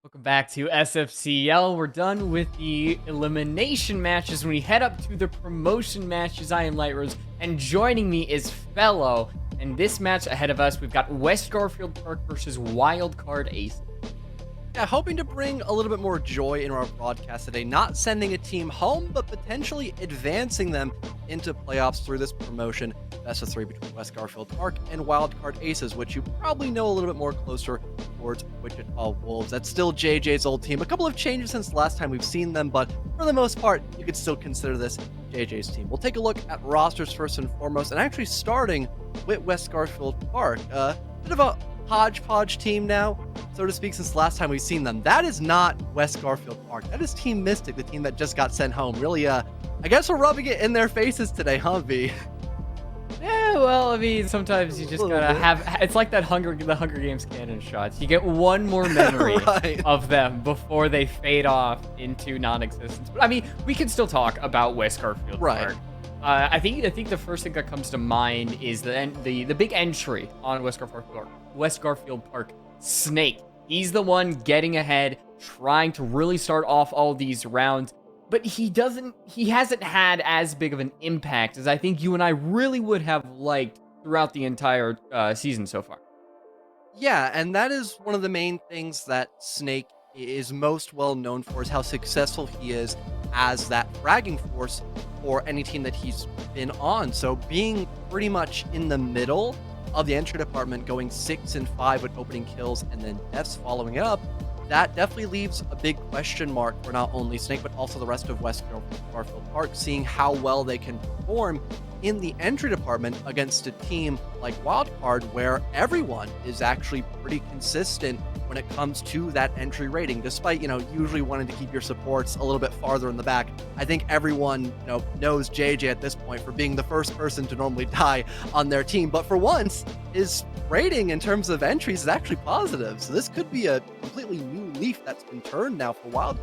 Welcome back to SFCL. We're done with the elimination matches. When we head up to the promotion matches, I am Light Rose, and joining me is Fellow. And this match ahead of us, we've got West Garfield Park versus Wildcard Ace. Yeah, hoping to bring a little bit more joy in our broadcast today, not sending a team home, but potentially advancing them into playoffs through this promotion. Best of three between West Garfield Park and Wildcard Aces, which you probably know a little bit more closer towards Wichita Wolves. That's still JJ's old team. A couple of changes since the last time we've seen them, but for the most part, you could still consider this JJ's team. We'll take a look at rosters first and foremost, and actually starting with West Garfield Park. Bit of a hodgepodge team now, so to speak, since the last time we've seen them. That is not West Garfield Park. That is Team Mystic, the team that just got sent home. Really, I guess we're rubbing it in their faces today, huh, V? Yeah, well, I mean, sometimes you just gotta have. It's like the Hunger Games cannon shots. You get one more memory Right. of them before they fade off into non-existence. But I mean, we can still talk about West Garfield Right. Park. I think the first thing that comes to mind is the big entry on West Garfield Park. West Garfield Park, Snake. He's the one getting ahead, trying to really start off all these rounds. But he hasn't had as big of an impact as I think you and I really would have liked throughout the entire season so far. Yeah, and that is one of the main things that Snake is most well known for, is how successful he is as that fragging force for any team that he's been on. So being pretty much in the middle of the entry department, going 6 and 5 with opening kills and then deaths following it up, that definitely leaves a big question mark for not only Snake, but also the rest of West Garfield Park, seeing how well they can perform in the entry department against a team like Wildcard, where everyone is actually pretty consistent when it comes to that entry rating, despite, usually wanting to keep your supports a little bit farther in the back. I think everyone, knows JJ at this point for being the first person to normally die on their team, but for once, his rating in terms of entries is actually positive. So this could be a completely new leaf that's been turned now for Wild.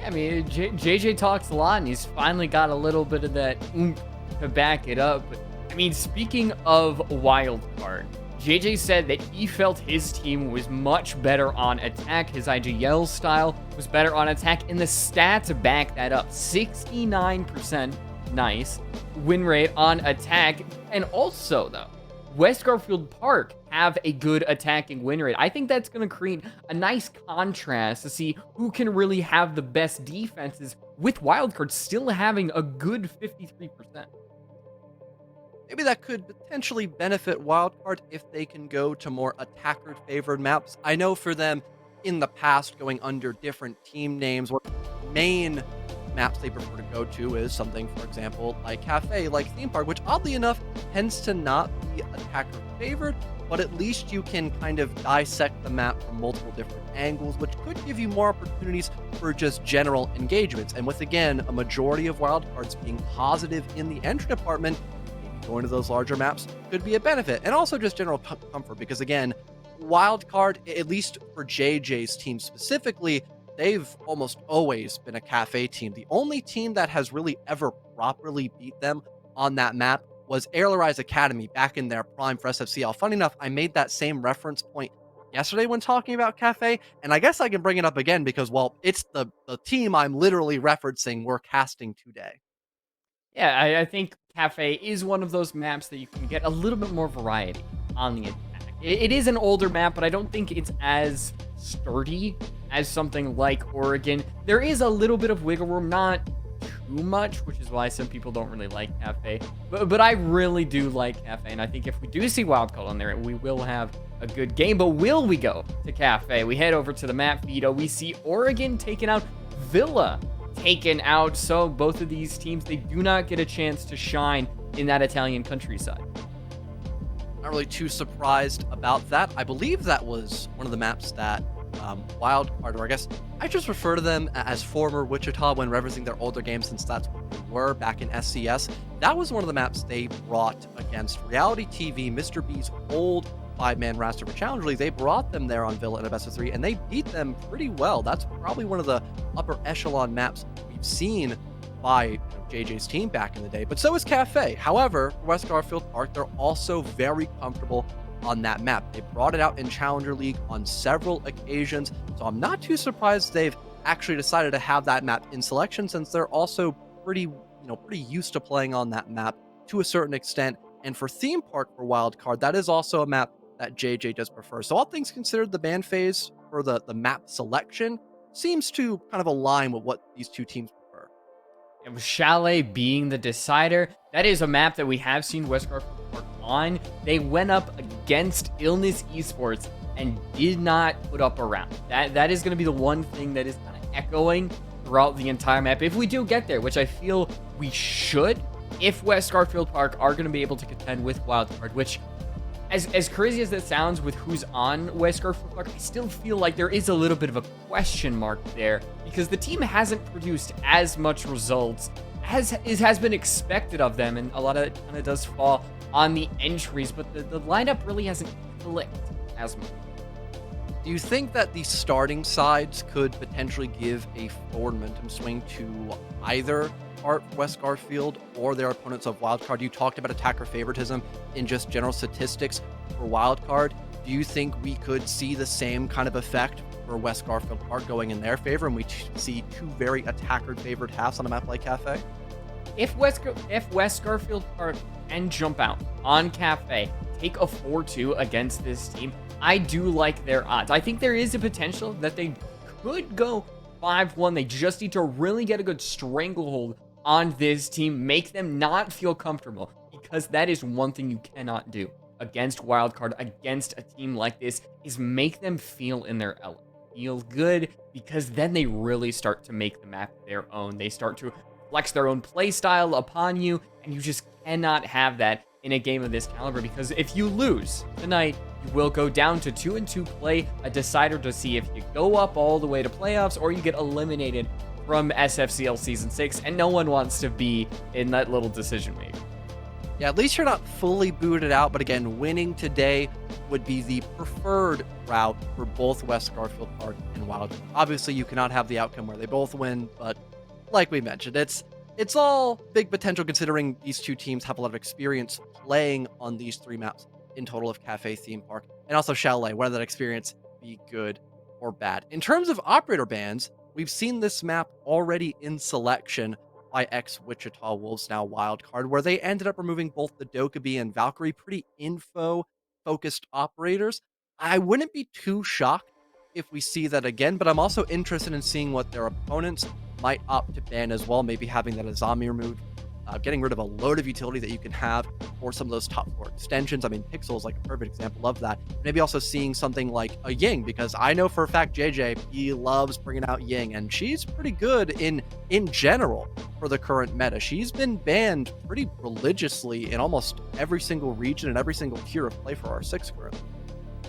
I mean, JJ talks a lot, and he's finally got a little bit of that oomph to back it up. But I mean, speaking of Wildcard, JJ said that he felt his team was much better on attack. His IGL style was better on attack, and the stats back that up. 69% nice win rate on attack. And also, though, West Garfield Park have a good attacking win rate. I think that's going to create a nice contrast to see who can really have the best defenses, with Wildcard still having a good 53%. Maybe that could potentially benefit Wildcard if they can go to more attacker-favored maps. I know for them, in the past, going under different team names, what main maps they prefer to go to is something, for example, like Cafe, like Theme Park, which oddly enough tends to not be attacker-favored, but at least you can kind of dissect the map from multiple different angles, which could give you more opportunities for just general engagements. And with, again, a majority of Wildcards being positive in the entry department, going to those larger maps could be a benefit, and also just general comfort, because again, Wildcard, at least for JJ's team specifically, they've almost always been a Cafe team. The only team that has really ever properly beat them on that map was Airlarize Academy back in their prime for SFCL. Funny enough, I made that same reference point yesterday when talking about Cafe, and I guess I can bring it up again because, well, it's the team I'm literally referencing we're casting today. Yeah, I think Cafe is one of those maps that you can get a little bit more variety on the attack. It is an older map, but I don't think it's as sturdy as something like Oregon. There is a little bit of wiggle room, not too much, which is why some people don't really like Cafe. But I really do like Cafe, and I think if we do see Wildcard on there, we will have a good game. But will we go to Cafe? We head over to the map, Vito. We see Oregon taking out Villa taken out. So both of these teams, they do not get a chance to shine in that Italian countryside. Not really too surprised about that. I believe that was one of the maps that Wildcard, or I guess I just refer to them as former Wichita when referencing their older games, since that's what they were back in SCS. That was one of the maps they brought against Reality TV, Mr. B's old 5-man roster for Challenge League. They brought them there on Villa in a best of 3, and they beat them pretty well. That's probably one of the upper echelon maps we've seen by JJ's team back in the day, but so is Cafe. However, for West Garfield Park, they're also very comfortable on that map. They brought it out in Challenger League on several occasions, so I'm not too surprised they've actually decided to have that map in selection, since they're also pretty used to playing on that map to a certain extent. And for theme park for Wildcard, that is also a map that JJ does prefer. So all things considered, the ban phase for the map selection seems to kind of align with what these two teams prefer. And with Chalet being the decider, that is a map that we have seen West Garfield Park on. They went up against Illness Esports and did not put up a round. That is going to be the one thing that is kind of echoing throughout the entire map. If we do get there, which I feel we should, if West Garfield Park are going to be able to contend with Wildcard, which, as crazy as that sounds with who's on West Garfield Park, I still feel like there is a little bit of a question mark there, because the team hasn't produced as much results as has been expected of them, and a lot of it kind of does fall on the entries, but the lineup really hasn't clicked as much. Do you think that the starting sides could potentially give a forward momentum swing to either West Garfield or their opponents of Wildcard? You talked about attacker favoritism in just general statistics for Wildcard. Do you think we could see the same kind of effect for West Garfield Park going in their favor, and we see two very attacker-favored halves on a map like Cafe? If West Garfield Park can jump out on Cafe, take a 4-2 against this team, I do like their odds. I think there is a potential that they could go 5-1. They just need to really get a good stranglehold on this team, make them not feel comfortable, because that is one thing you cannot do against Wildcard, against a team like this, is make them feel in their element, feel good, because then they really start to make the map their own. They start to flex their own play style upon you, and you just cannot have that in a game of this caliber, because if you lose tonight, you will go down to 2-2 play a decider to see if you go up all the way to playoffs or you get eliminated from SFCL Season 6, and no one wants to be in that little decision making. Yeah, at least you're not fully booted out, but again, winning today would be the preferred route for both West Garfield Park and Wildcard. Obviously, you cannot have the outcome where they both win, but like we mentioned, it's all big potential considering these two teams have a lot of experience playing on these three maps in total of Cafe Theme Park, and also Chalet, whether that experience be good or bad. In terms of operator bans, we've seen this map already in selection by ex-Wichita Wolves, now Wildcard, where they ended up removing both the Dokkaebi and Valkyrie, pretty info-focused operators. I wouldn't be too shocked if we see that again, but I'm also interested in seeing what their opponents might opt to ban as well, maybe having that Azami removed, getting rid of a load of utility that you can have for some of those top 4 extensions. I mean, Pixel is like a perfect example of that. Maybe also seeing something like a Ying, because I know for a fact JJ, he loves bringing out Ying, and she's pretty good in general for the current meta. She's been banned pretty religiously in almost every single region and every single tier of play for R6 currently.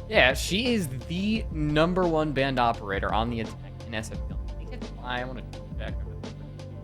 Yeah, she is the #1 banned operator on the attack in SFL. I think it's I want to check.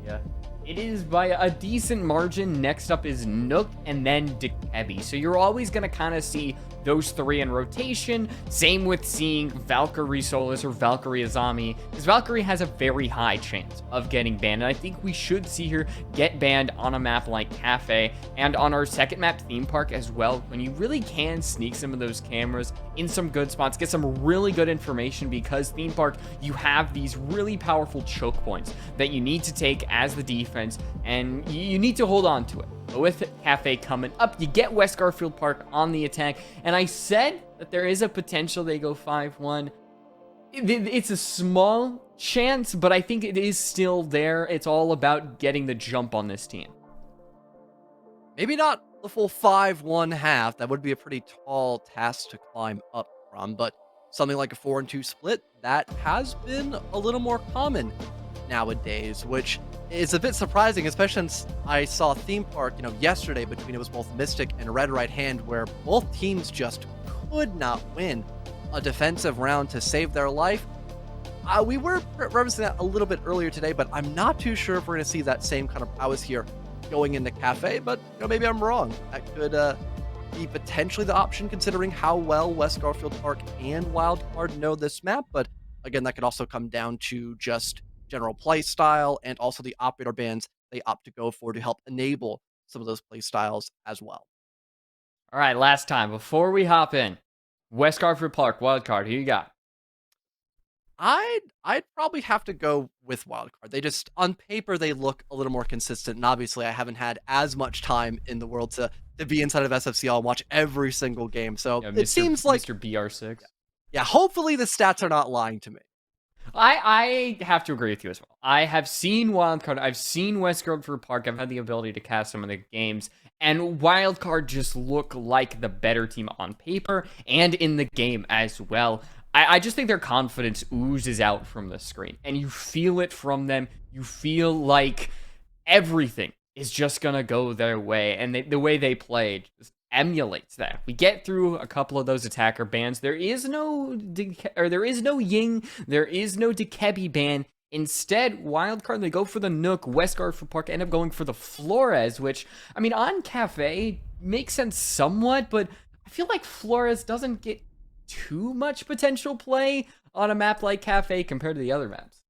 Yeah. It is by a decent margin. Next up is Nook and then Dokkaebi. So you're always going to kind of see those 3 in rotation. Same with seeing Valkyrie Solus or Valkyrie Azami, because Valkyrie has a very high chance of getting banned. And I think we should see her get banned on a map like Cafe and on our second map, Theme Park, as well, when you really can sneak some of those cameras in some good spots, get some really good information, because Theme Park, you have these really powerful choke points that you need to take as the defense, and you need to hold on to it. But with Cafe coming up, you get West Garfield Park on the attack, and I said that there is a potential they go 5-1. It's a small chance, but I think it is still there. It's all about getting the jump on this team. Maybe not the full 5-1 half. That would be a pretty tall task to climb up from, but something like a 4-2 split, that has been a little more common nowadays, which is a bit surprising, especially since I saw Theme Park, yesterday, between it was both Mystic and Red Right Hand, where both teams just could not win a defensive round to save their life. We were referencing that a little bit earlier today, but I'm not too sure if we're going to see that same kind of prowess here going into Cafe, but maybe I'm wrong. That could be potentially the option, considering how well West Garfield Park and Wildcard know this map, but again, that could also come down to just general play style and also the operator bans they opt to go for to help enable some of those play styles as well. All right, last time before we hop in, West Garfield Park Wildcard. Who you got? I'd probably have to go with Wildcard. They just on paper they look a little more consistent, and obviously I haven't had as much time in the world to be inside of SFCL and watch every single game. So Yeah, it seems like Mr. BR6. yeah, hopefully the stats are not lying to me. I have to agree with you as well. I have seen Wildcard. I've seen West Garfield Park. I've had the ability to cast some of the games, and Wildcard just look like the better team on paper and in the game as well. I just think their confidence oozes out from the screen, and you feel it from them. You feel like everything is just gonna go their way, and the way they play just emulates that. We get through a couple of those attacker bans. There is no there is no Ying, there is no Dekebi ban. Instead, Wildcard, they go for the Nook. West Garfield Park end up going for the Flores, which, I mean, on Cafe makes sense somewhat, but I feel like Flores doesn't get too much potential play on a map like Cafe compared to the other maps.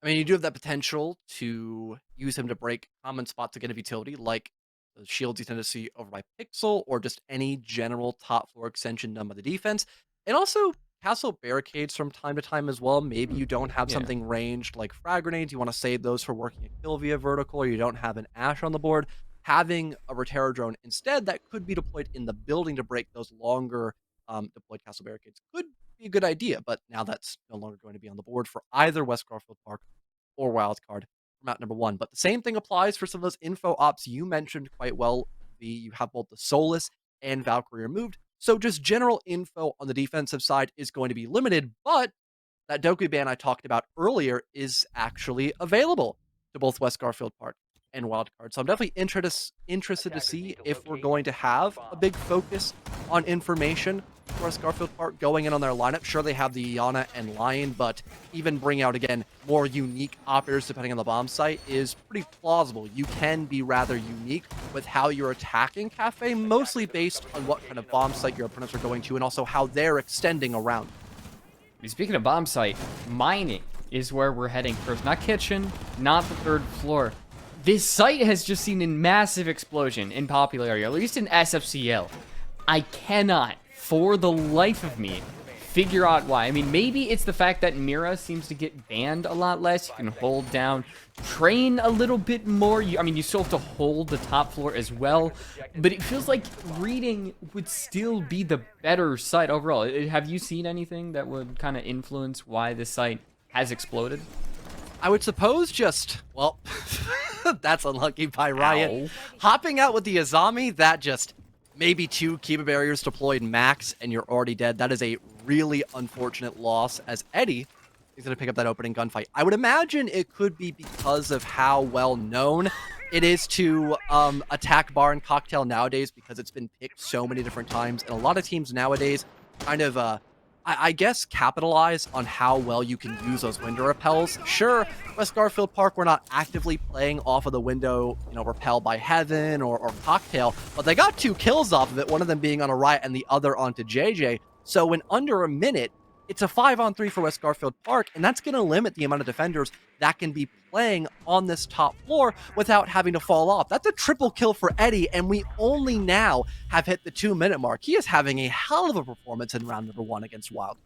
I mean, you do have that potential to use him to break common spots to get a utility, like the shields you tend to see over by Pixel, or just any general top floor extension done by the defense. And also castle barricades from time to time as well. Maybe you don't have something ranged like frag grenades. You want to save those for working a kill via vertical, or you don't have an Ash on the board. Having a Rotero drone instead that could be deployed in the building to break those longer deployed castle barricades could be a good idea, but now that's no longer going to be on the board for either West Garfield Park or Wildcard for map number 1. But the same thing applies for some of those info ops you mentioned quite well. You have both the Solus and Valkyrie removed, so just general info on the defensive side is going to be limited, but that Doku ban I talked about earlier is actually available to both West Garfield Park and Wildcard. So I'm definitely interested to see if we're going to have a big focus on information for West Garfield Park going in on their lineup. Sure, they have the Iana and Lion, but even bring out, again, more unique operators depending on the bomb site is pretty plausible. You can be rather unique with how you're attacking Cafe, mostly based on what kind of bomb site your opponents are going to and also how they're extending around. Speaking of bomb site, mining is where we're heading first. Not kitchen, not the 3rd floor. This site has just seen a massive explosion in popularity, at least in SFCL. I cannot, for the life of me, figure out why. I mean, maybe it's the fact that Mira seems to get banned a lot less. You can hold down, train a little bit more. You still have to hold the top floor as well. But it feels like reading would still be the better site overall. Have you seen anything that would kind of influence why this site has exploded? I would suppose just, well, that's unlucky by Riot. Ow. Hopping out with the Azami, that just maybe 2 Kiba barriers deployed max, and you're already dead. That is a really unfortunate loss, as Eddie is going to pick up that opening gunfight. I would imagine it could be because of how well known it is to attack Bar and Cocktail nowadays, because it's been picked so many different times, and a lot of teams nowadays kind of I guess capitalize on how well you can use those window repels. Sure, West Garfield Park, we're not actively playing off of the window, repel by Heaven or Cocktail, but they got 2 kills off of it, one of them being on a Riot and the other onto JJ. So in under a minute, it's a 5-on-3 for West Garfield Park, and that's going to limit the amount of defenders that can be playing on this top floor without having to fall off. That's a triple kill for Eddie, and we only now have hit the 2-minute mark. He is having a hell of a performance in round number 1 against Wildcard.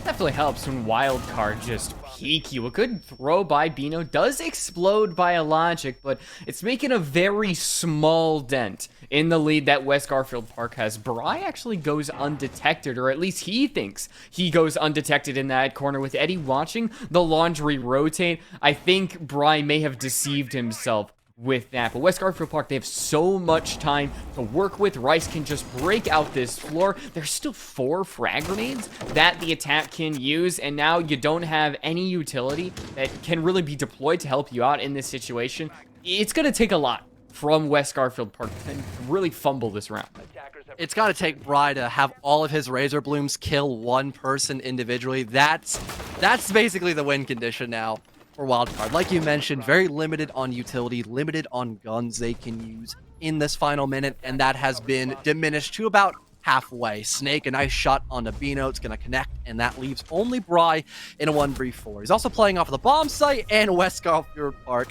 Definitely helps when Wildcard just peek you. A good throw by Bino does explode by a logic, but it's making a very small dent in the lead that West Garfield Park has. Bry actually goes undetected, or at least he thinks he goes undetected in that corner. With Eddie watching the laundry rotate, I think Bry may have deceived himself with that. But West Garfield Park, they have so much time to work with. Rice can just break out this floor. There's still 4 frag grenades that the attack can use, and now you don't have any utility that can really be deployed to help you out in this situation. It's going to take a lot from West Garfield Park to really fumble this round. It's got to take Bry to have all of his Razor Blooms kill 1 person individually. That's basically the win condition now for Wildcard. Like you mentioned, very limited on utility, limited on guns they can use in this final minute, and that has been diminished to about halfway. Snake, a nice shot on Bino. It's going to connect, and that leaves only Bry in a 1v4. He's also playing off of the bomb site, and West Garfield Park,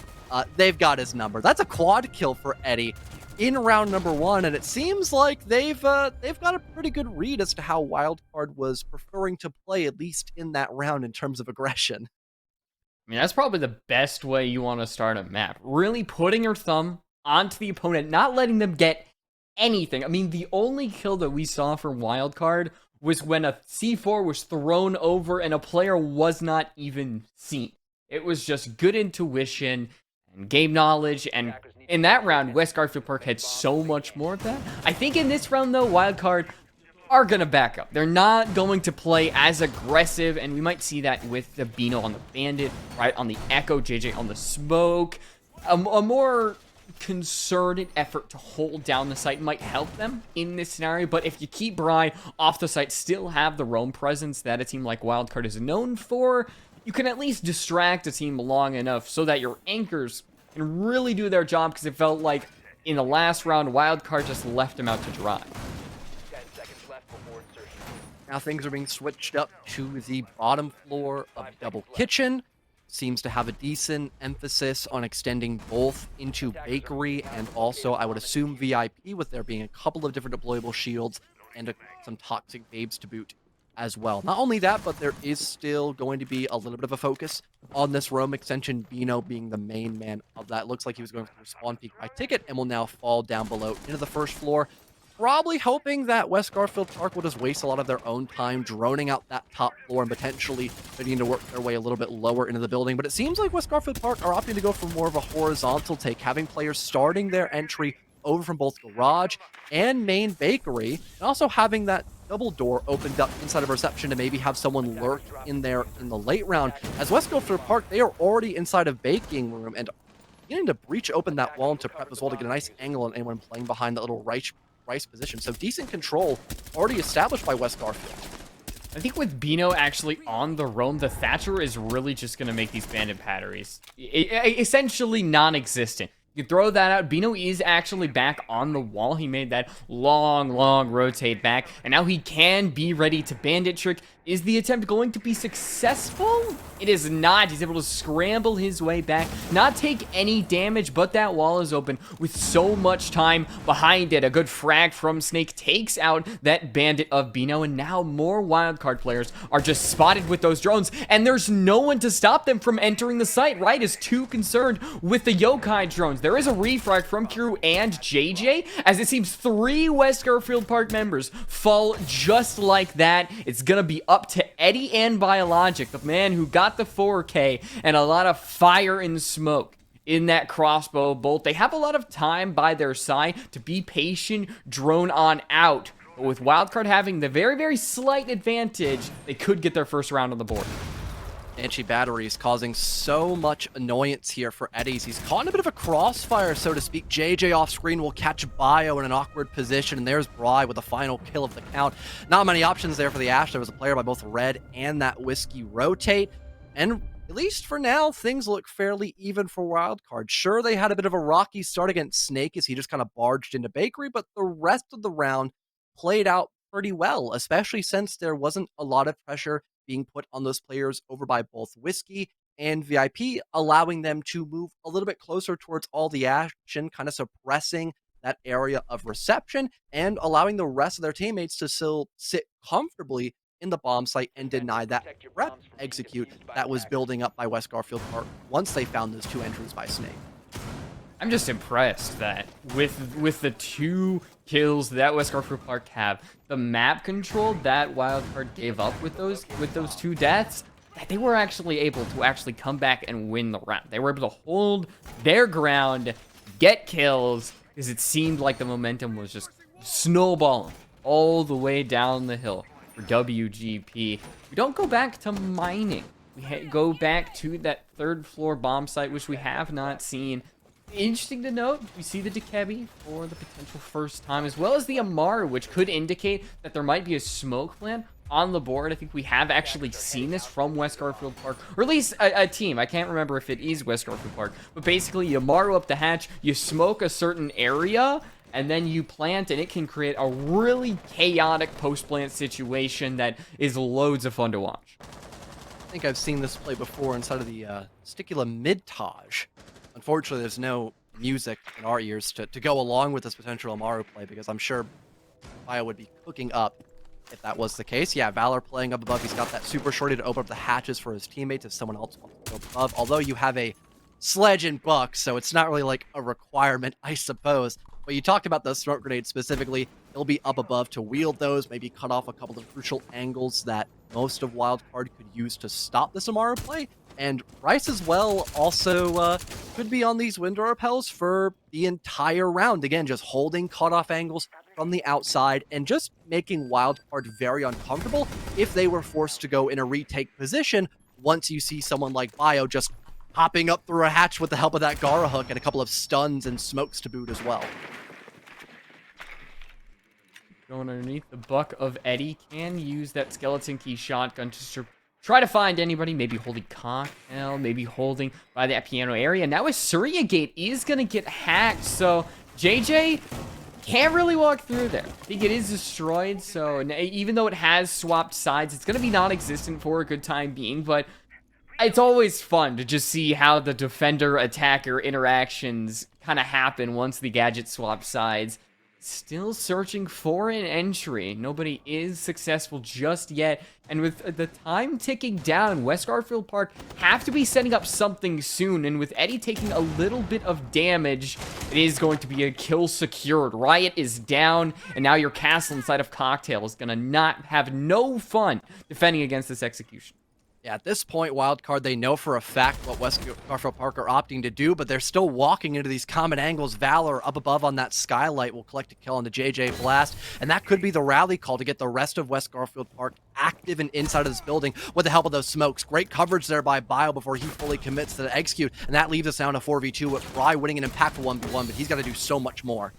they've got his number. That's a quad kill for Eddie. in round number 1, and it seems like they've got a pretty good read as to how Wildcard was preferring to play, at least in that round, in terms of aggression. I mean, that's probably the best way you want to start a map. Really putting your thumb onto the opponent, not letting them get anything. I mean, the only kill that we saw from Wildcard was when a C4 was thrown over and a player was not even seen. It was just good intuition and game knowledge, and in that round, West Garfield Park had so much more of that. I think in this round, though, Wildcard are going to back up. They're not going to play as aggressive, and we might see that with the Beano on the Bandit, right, on the Echo, JJ on the Smoke. A more concerted effort to hold down the site might help them in this scenario, but if you keep Bry off the site, still have the roam presence that a team like Wildcard is known for, you can at least distract a team long enough so that your anchors can really do their job, because it felt like in the last round, Wildcard just left them out to dry. Now things are being switched up to the bottom floor of Double Kitchen. Seems to have a decent emphasis on extending both into Bakery and also, I would assume, VIP, with there being a couple of different deployable shields and some toxic babes to boot as well. Not only that, but there is still going to be a little bit of a focus on this roam extension, Beano being the main man of that. Looks like he was going for the spawn peak by ticket and will now fall down below into the first floor. Probably hoping that West Garfield Park will just waste a lot of their own time droning out that top floor and potentially needing to work their way a little bit lower into the building. But it seems like West Garfield Park are opting to go for more of a horizontal take, having players starting their entry over from both Garage and Main Bakery, and also having that double door opened up inside of Reception to maybe have someone lurk in there in the late round. As West Garfield Park, they are already inside of Baking Room and beginning to breach open that wall to prep as well to get a nice angle on anyone playing behind that little rice position. So decent control already established by West Garfield. I think with Beano actually on the roam, the Thatcher is really just going to make these bandit batteries essentially non-existent. You throw that out. Beano is actually back on the wall. He made that long rotate back, and now he can be ready to bandit trick. Is the attempt going to be successful? It is not. He's able to scramble his way back, not take any damage, but that wall is open with so much time behind it. A good frag from Snake takes out that bandit of Beano, and now more Wildcard players are just spotted with those drones, and there's no one to stop them from entering the site. Right is too concerned with the Yokai drones. There is a refrag from Kiru and JJ, as it seems 3 West Garfield Park members fall just like that. It's gonna be up to Eddie and Biologic, the man who got the 4K and a lot of fire and smoke in that crossbow bolt. They have a lot of time by their side to be patient, drone on out. But with Wildcard having the very slight advantage, they could get their first round on the board. Banshee batteries causing so much annoyance here for Eddies. He's caught in a bit of a crossfire, so to speak. JJ off screen will catch Bio in an awkward position, and there's Bry with the final kill of the count. Not many options there for the Ash. There was a player by both Red and that Whiskey rotate, and at least for now, things look fairly even for Wildcard. Sure, they had a bit of a rocky start against Snake as he just kind of barged into Bakery, but the rest of the round played out pretty well, especially since there wasn't a lot of pressure being put on those players over by both Whiskey and VIP, allowing them to move a little bit closer towards all the action, kind of suppressing that area of Reception and allowing the rest of their teammates to still sit comfortably in the bomb site and deny that prep execute that was building up by West Garfield Park once they found those 2 entries by Snake. I'm just impressed that with the 2 kills that West Garfield Park have, the map control that Wildcard gave up with those 2 deaths, that they were actually able to come back and win the round. They were able to hold their ground, get kills, because it seemed like the momentum was just snowballing all the way down the hill for WGP. We don't go back to mining. We go back to that 3rd floor bomb site, which we have not seen. Interesting to note, we see the Dekebi for the potential first time, as well as the Amaru, which could indicate that there might be a smoke plan on the board. I think we have actually seen this from West Garfield Park, or at least a team. I can't remember if it is West Garfield Park, but basically you Amaru up the hatch, you smoke a certain area, and then you plant, and it can create a really chaotic post-plant situation that is loads of fun to watch. I think I've seen this play before inside of the Sticula Mid-Taj. Unfortunately, there's no music in our ears to go along with this potential Amaru play, because I'm sure Bio would be cooking up if that was the case. Yeah, Valor playing up above. He's got that super shorty to open up the hatches for his teammates if someone else wants to go above. Although you have a Sledge and Buck, so it's not really like a requirement, I suppose. But you talked about the smoke grenades specifically. He'll be up above to wield those, maybe cut off a couple of crucial angles that most of Wildcard could use to stop this Amaru play. And Rice as well also could be on these window repels for the entire round. Again, just holding cut-off angles from the outside and just making Wildcard very uncomfortable if they were forced to go in a retake position once you see someone like Bio just hopping up through a hatch with the help of that Gara hook and a couple of stuns and smokes to boot as well. Going underneath, the Buck of Eddie can use that skeleton key shotgun to try to find anybody, maybe holding cocktail, maybe holding by that piano area. Now a Surya gate is going to get hacked, so JJ can't really walk through there. I think it is destroyed, so even though it has swapped sides, it's going to be non-existent for a good time being, but it's always fun to just see how the defender-attacker interactions kind of happen once the gadget swap sides. Still searching for an entry. Nobody is successful just yet. And with the time ticking down, West Garfield Park have to be setting up something soon. And with Eddie taking a little bit of damage, it is going to be a kill secured. Riot is down, and now your castle inside of Cocktail is going to not have no fun defending against this execution. Yeah, at this point, Wildcard, they know for a fact what West Garfield Park are opting to do, but they're still walking into these common angles. Valor up above on that skylight will collect a kill on the JJ Blast, and that could be the rally call to get the rest of West Garfield Park active and inside of this building with the help of those smokes. Great coverage there by Bio before he fully commits to the execute, and that leaves us down to 4v2 with Fry winning an impactful 1v1, but he's got to do so much more.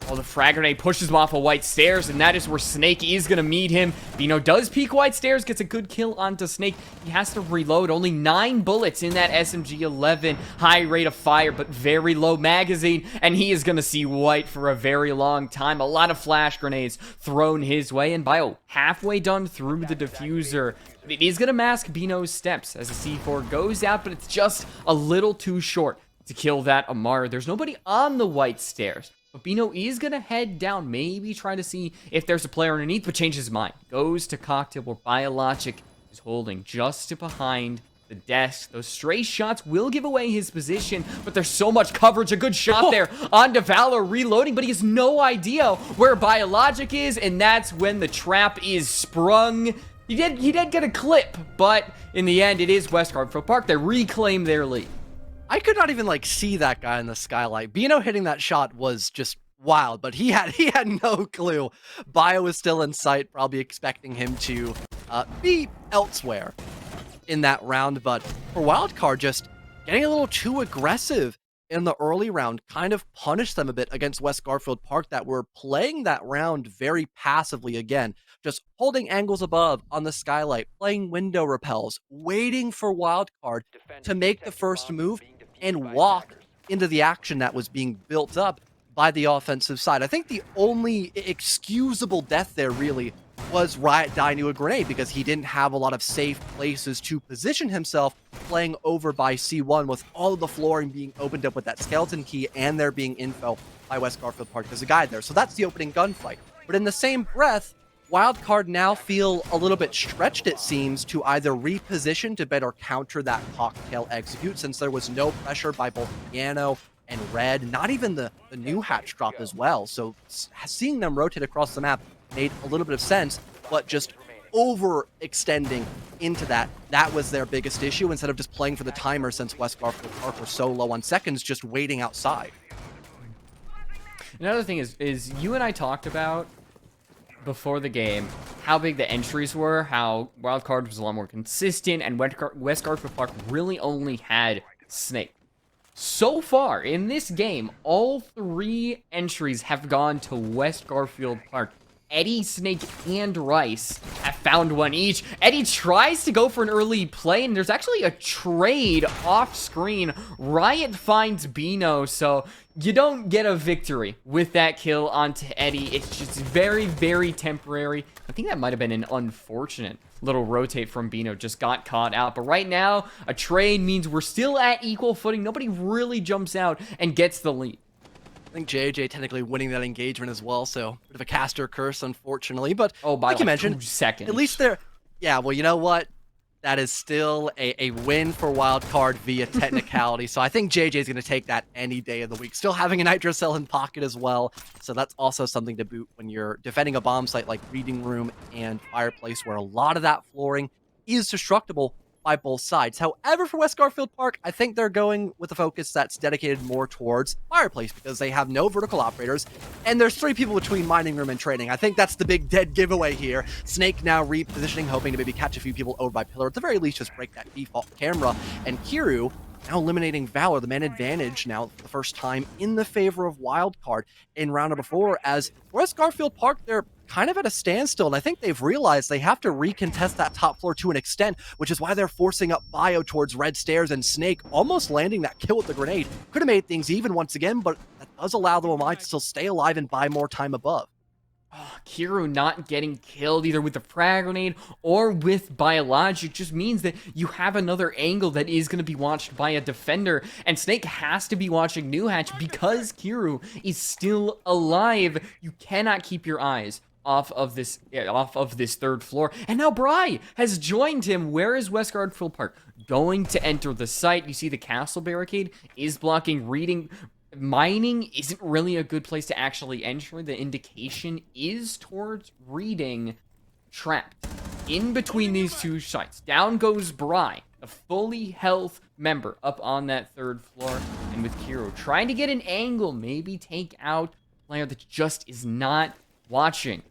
Well, the frag grenade pushes him off of White Stairs, and that is where Snake is going to meet him. Bino does peek White Stairs, gets a good kill onto Snake. He has to reload. Only 9 bullets in that SMG-11. High rate of fire, but very low magazine, and he is going to see White for a very long time. A lot of flash grenades thrown his way, and Bio halfway done through the diffuser. It is going to mask Bino's steps as the C4 goes out, but it's just a little too short to kill that Amaru. There's nobody on the White Stairs. But Bino is going to head down, maybe try to see if there's a player underneath, but changes his mind. Goes to Cocktail, where Biologic is holding just behind the desk. Those stray shots will give away his position, but there's so much coverage. A good shot there onto Valor reloading, but he has no idea where Biologic is, and that's when the trap is sprung. He did get a clip, but in the end, it is West Garfield Park. They reclaim their lead. I could not even see that guy in the skylight. Bino hitting that shot was just wild, but he had no clue. Bio was still in sight, probably expecting him to be elsewhere in that round. But for Wildcard, just getting a little too aggressive in the early round kind of punished them a bit against West Garfield Park, that were playing that round very passively again. Just holding angles above on the skylight, playing window repels, waiting for Wildcard to make the first move and walk into the action that was being built up by the offensive side. I think the only excusable death there really was Riot dying to a grenade, because he didn't have a lot of safe places to position himself, playing over by C1 with all of the flooring being opened up with that skeleton key and there being info by West Garfield Park. There's a guy there, so that's the opening gunfight. But in the same breath, Wildcard now feel a little bit stretched, it seems, to either reposition to better counter that Cocktail execute, since there was no pressure by both Piano and Red, not even the new hatch drop as well. So seeing them rotate across the map made a little bit of sense, but just overextending into that was their biggest issue, instead of just playing for the timer, since West Garfield Park were so low on seconds, just waiting outside. Another thing is you and I talked about before the game how big the entries were, how Wildcard was a lot more consistent, and West Garfield Park really only had Snake. So far in this game, all 3 entries have gone to West Garfield Park. Eddie, Snake, and Rice have found one each. Eddie tries to go for an early play, and there's actually a trade off screen. Riot finds Bino, so you don't get a victory with that kill onto Eddie. It's just very, very temporary. I think that might have been an unfortunate little rotate from Bino, just got caught out. But right now, a trade means we're still at equal footing. Nobody really jumps out and gets the lead. I think JJ technically winning that engagement as well, so bit of a caster curse, unfortunately. But by like you mentioned, 2 seconds. at least they're... Yeah, well, you know what? That is still a win for Wildcard via technicality. So I think JJ's going to take that any day of the week. Still having a Nitro Cell in pocket as well. So that's also something to boot when you're defending a bomb site like Reading Room and Fireplace, where a lot of that flooring is destructible by both sides. However, for West Garfield Park, I think they're going with a focus that's dedicated more towards Fireplace because they have no vertical operators, and there's 3 people between Mining Room and Trading. I think that's the big dead giveaway here. Snake now repositioning, hoping to maybe catch a few people over by Pillar. At the very least, just break that default camera. And Kiru now eliminating Valor, the man advantage now for the first time in the favor of Wildcard in round number 4, as West Garfield Park, they're kind of at a standstill, and I think they've realized they have to recontest that top floor to an extent, which is why they're forcing up Bio towards Red Stairs, and Snake almost landing that kill with the grenade. Could have made things even once again, but that does allow the Wamai to still stay alive and buy more time above. Kiru not getting killed either with the frag grenade or with biologic just means that you have another angle that is going to be watched by a defender, and Snake has to be watching New Hatch because Kiru is still alive. You cannot keep your eyes off of this 3rd floor. And now Bry has joined him. Where is West Garfield Park going to enter the site? You see the castle barricade is blocking Reading. Mining isn't really a good place to actually enter. The indication is towards Reading, trapped in between these 2 sites. Down goes Bry, a fully health member up on that 3rd floor, and with Kiro trying to get an angle, maybe take out a player that just is not watching.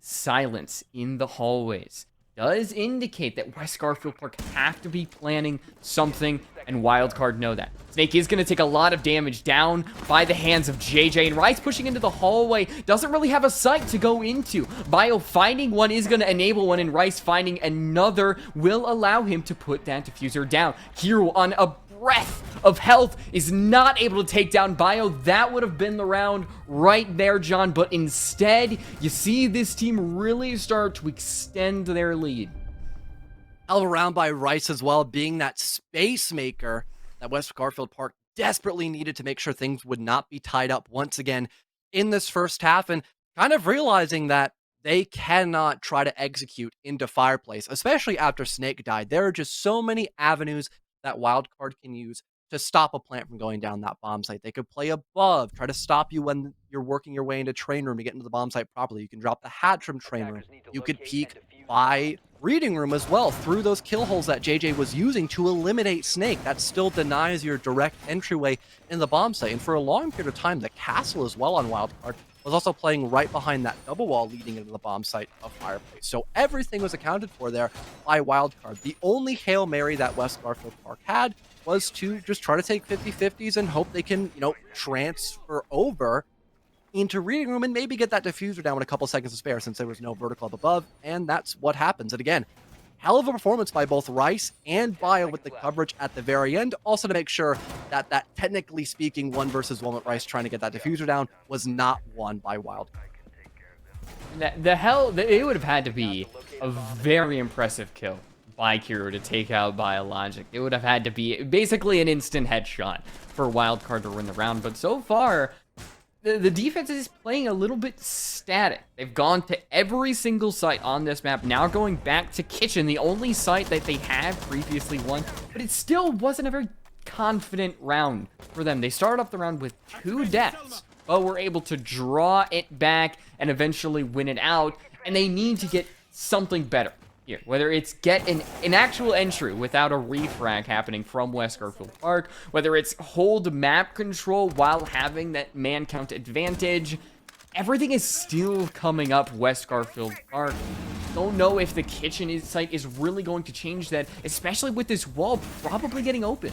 Silence in the hallways does indicate that West Garfield Park have to be planning something, and Wildcard know that. Snake is going to take a lot of damage down by the hands of JJ, and Rice pushing into the hallway doesn't really have a site to go into. Bio finding one is going to enable one, and Rice finding another will allow him to put that diffuser down. Hero on a breath of health is not able to take down Bio. That would have been the round right there, John, but instead you see this team really start to extend their lead. Hell of a round by Rice as well, being that space maker that West Garfield Park desperately needed to make sure things would not be tied up once again in this first half, and kind of realizing that they cannot try to execute into Fireplace, especially after Snake died. There are just so many avenues that Wildcard can use to stop a plant from going down that bomb site. They could play above, try to stop you when you're working your way into Train Room to get into the bomb site properly. You can drop the hatch from Train Room. You could peek by Reading Room as well through those kill holes that JJ was using to eliminate Snake. That still denies your direct entryway in the bomb site. And for a long period of time, the castle as well on Wildcard was also playing right behind that double wall leading into the bomb site of Fireplace. So everything was accounted for there by Wildcard. The only Hail Mary that West Garfield Park had was to just try to take 50-50s and hope they can, transfer over into Reading Room and maybe get that diffuser down with a couple seconds to spare since there was no vertical up above. And that's what happens. And again, hell of a performance by both Rice and Bio with the coverage at the very end. Also to make sure that technically speaking 1 versus 1 with Rice trying to get that diffuser down was not won by Wildcard. It would have had to be a very impressive kill by Kiro to take out Biologic. It would have had to be basically an instant headshot for Wildcard to win the round. But so far, the defense is playing a little bit static. They've gone to every single site on this map, now going back to Kitchen, the only site that they had previously won, but it still wasn't a very confident round for them. They started off the round with 2 deaths, but were able to draw it back and eventually win it out, and they need to get something better here, whether it's get an actual entry without a refrag happening from West Garfield Park, whether it's hold map control while having that man count advantage. Everything is still coming up West Garfield Park. Don't know if the kitchen site is really going to change that, especially with this wall probably getting open.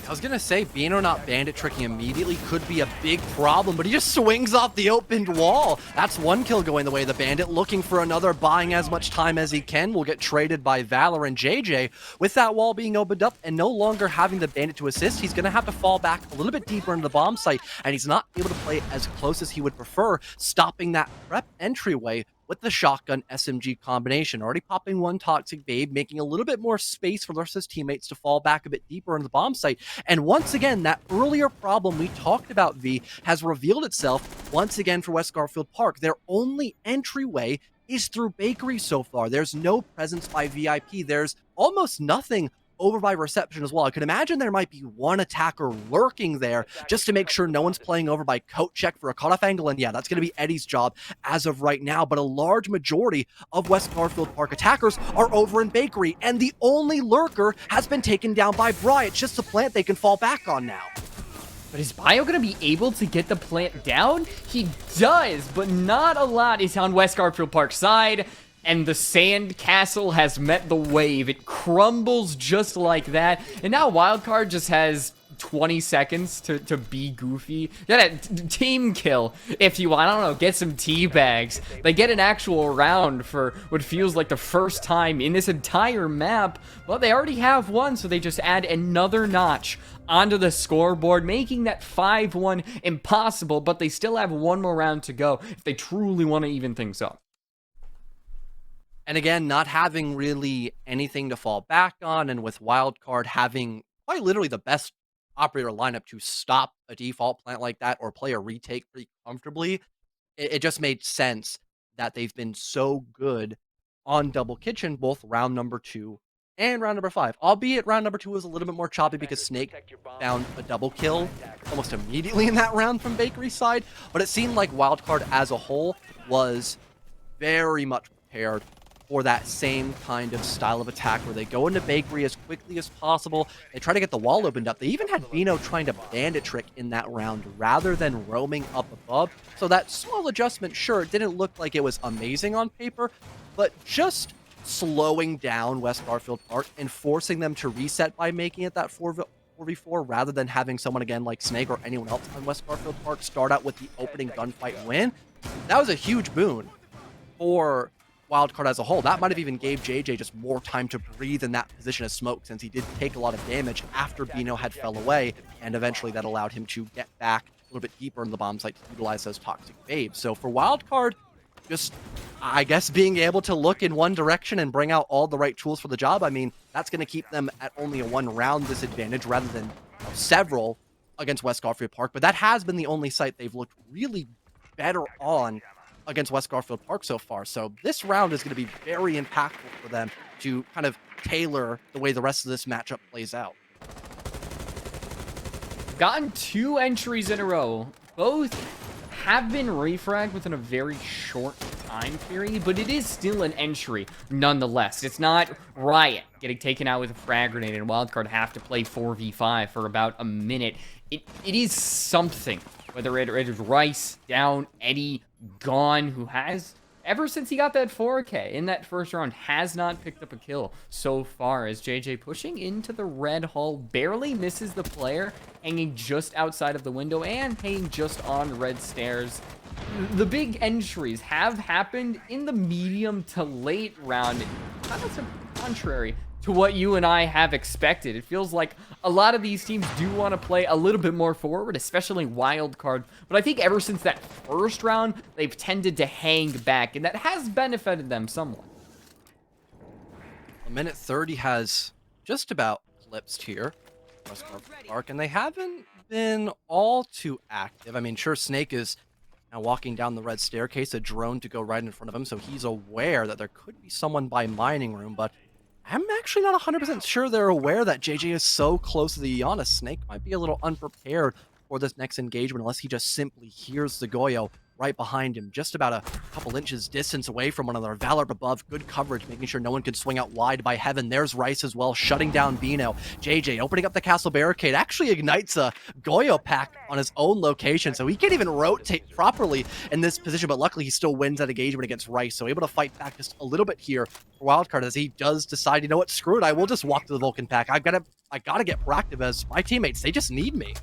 I was gonna say, Beano not bandit tricking immediately could be a big problem, but he just swings off the opened wall. That's one kill going the way of the bandit, looking for another, buying as much time as he can. Will get traded by Valor and JJ. With that wall being opened up and no longer having the bandit to assist, he's gonna have to fall back a little bit deeper into the bomb site, and he's not able to play as close as he would prefer, stopping that prep entryway with the shotgun SMG combination. Already popping one Toxic Babe, making a little bit more space for the rest of his teammates to fall back a bit deeper into the bomb site. And once again, that earlier problem we talked about, V, has revealed itself once again for West Garfield Park. Their only entryway is through Bakery so far. There's no presence by VIP. There's almost nothing over by reception as well. I could imagine there might be one attacker lurking there just to make sure no one's playing over by coat check for a cutoff angle. And yeah, that's going to be Eddie's job as of right now. But a large majority of West Garfield Park attackers are over in Bakery. And the only lurker has been taken down by Bry. It's just a plant they can fall back on now. But is Bio going to be able to get the plant down? He does, but not a lot is on West Garfield Park's side. And the sand castle has met the wave. It crumbles just like that. And now Wildcard just has 20 seconds to be goofy. Get a team kill if you want. I don't know, get some tea bags. They get an actual round for what feels like the first time in this entire map. Well, they already have one, so they just add another notch onto the scoreboard, making that 5-1 impossible. But they still have one more round to go if they truly want to even things up. And again, not having really anything to fall back on, and with Wildcard having quite literally the best operator lineup to stop a default plant like that or play a retake pretty comfortably, it just made sense that they've been so good on Double Kitchen, both round number 2 and round number 5. Albeit round number 2 was a little bit more choppy because Snake found a double kill almost immediately in that round from Bakery's side, but it seemed like Wildcard as a whole was very much prepared for that same kind of style of attack where they go into Bakery as quickly as possible. They try to get the wall opened up. They even had Vino trying to bandit trick in that round rather than roaming up above. So that small adjustment, sure, it didn't look like it was amazing on paper, but just slowing down West Garfield Park and forcing them to reset by making it that 4v4 rather than having someone again like Snake or anyone else on West Garfield Park start out with the opening gunfight win. That was a huge boon for Wildcard as a whole. That might have even gave JJ just more time to breathe in that position of smoke, since he did take a lot of damage after Bino had fell away, and eventually that allowed him to get back a little bit deeper in the bomb site to utilize those Toxic Babes. So for Wildcard, just, I guess, being able to look in one direction and bring out all the right tools for the job, I mean, that's going to keep them at only a 1-round disadvantage rather than several against West Garfield Park. But that has been the only site they've looked really better on against West Garfield Park so far. So this round is going to be very impactful for them to kind of tailor the way the rest of this matchup plays out. Gotten 2 entries in a row. Both have been refragged within a very short time period, but it is still an entry nonetheless. It's not Riot getting taken out with a frag grenade and Wildcard have to play 4v5 for about a minute. It is something. Whether it is Rice, down, Eddie, gone, who has, ever since he got that 4K in that first round, has not picked up a kill so far, as JJ pushing into the red hull, barely misses the player, hanging just outside of the window and hanging just on red stairs. The big entries have happened in the medium to late round, kind of contrary to what you and I have expected. It feels like a lot of these teams do want to play a little bit more forward, especially Wildcard. But I think ever since that first round, they've tended to hang back, and that has benefited them somewhat. A minute 30 has just about eclipsed here, West Garfield Park, and they haven't been all too active. I mean, sure, Snake is now walking down the red staircase, a drone to go right in front of him, so he's aware that there could be someone by mining room, but I'm actually not 100% sure they're aware that JJ is so close to the Iana. Snake might be a little unprepared for this next engagement unless he just simply hears the Goyo right behind him, just about a couple inches distance away from one another. Valor above, good coverage, making sure no one could swing out wide by Heaven. There's Rice as well, shutting down Bino. JJ opening up the castle barricade, actually ignites a Goyo pack on his own location, so he can't even rotate properly in this position, but luckily he still wins that engagement against Rice, so able to fight back just a little bit here for Wildcard as he does decide, you know what, screw it, I will just walk to the Vulcan pack. I gotta get proactive as my teammates, they just need me.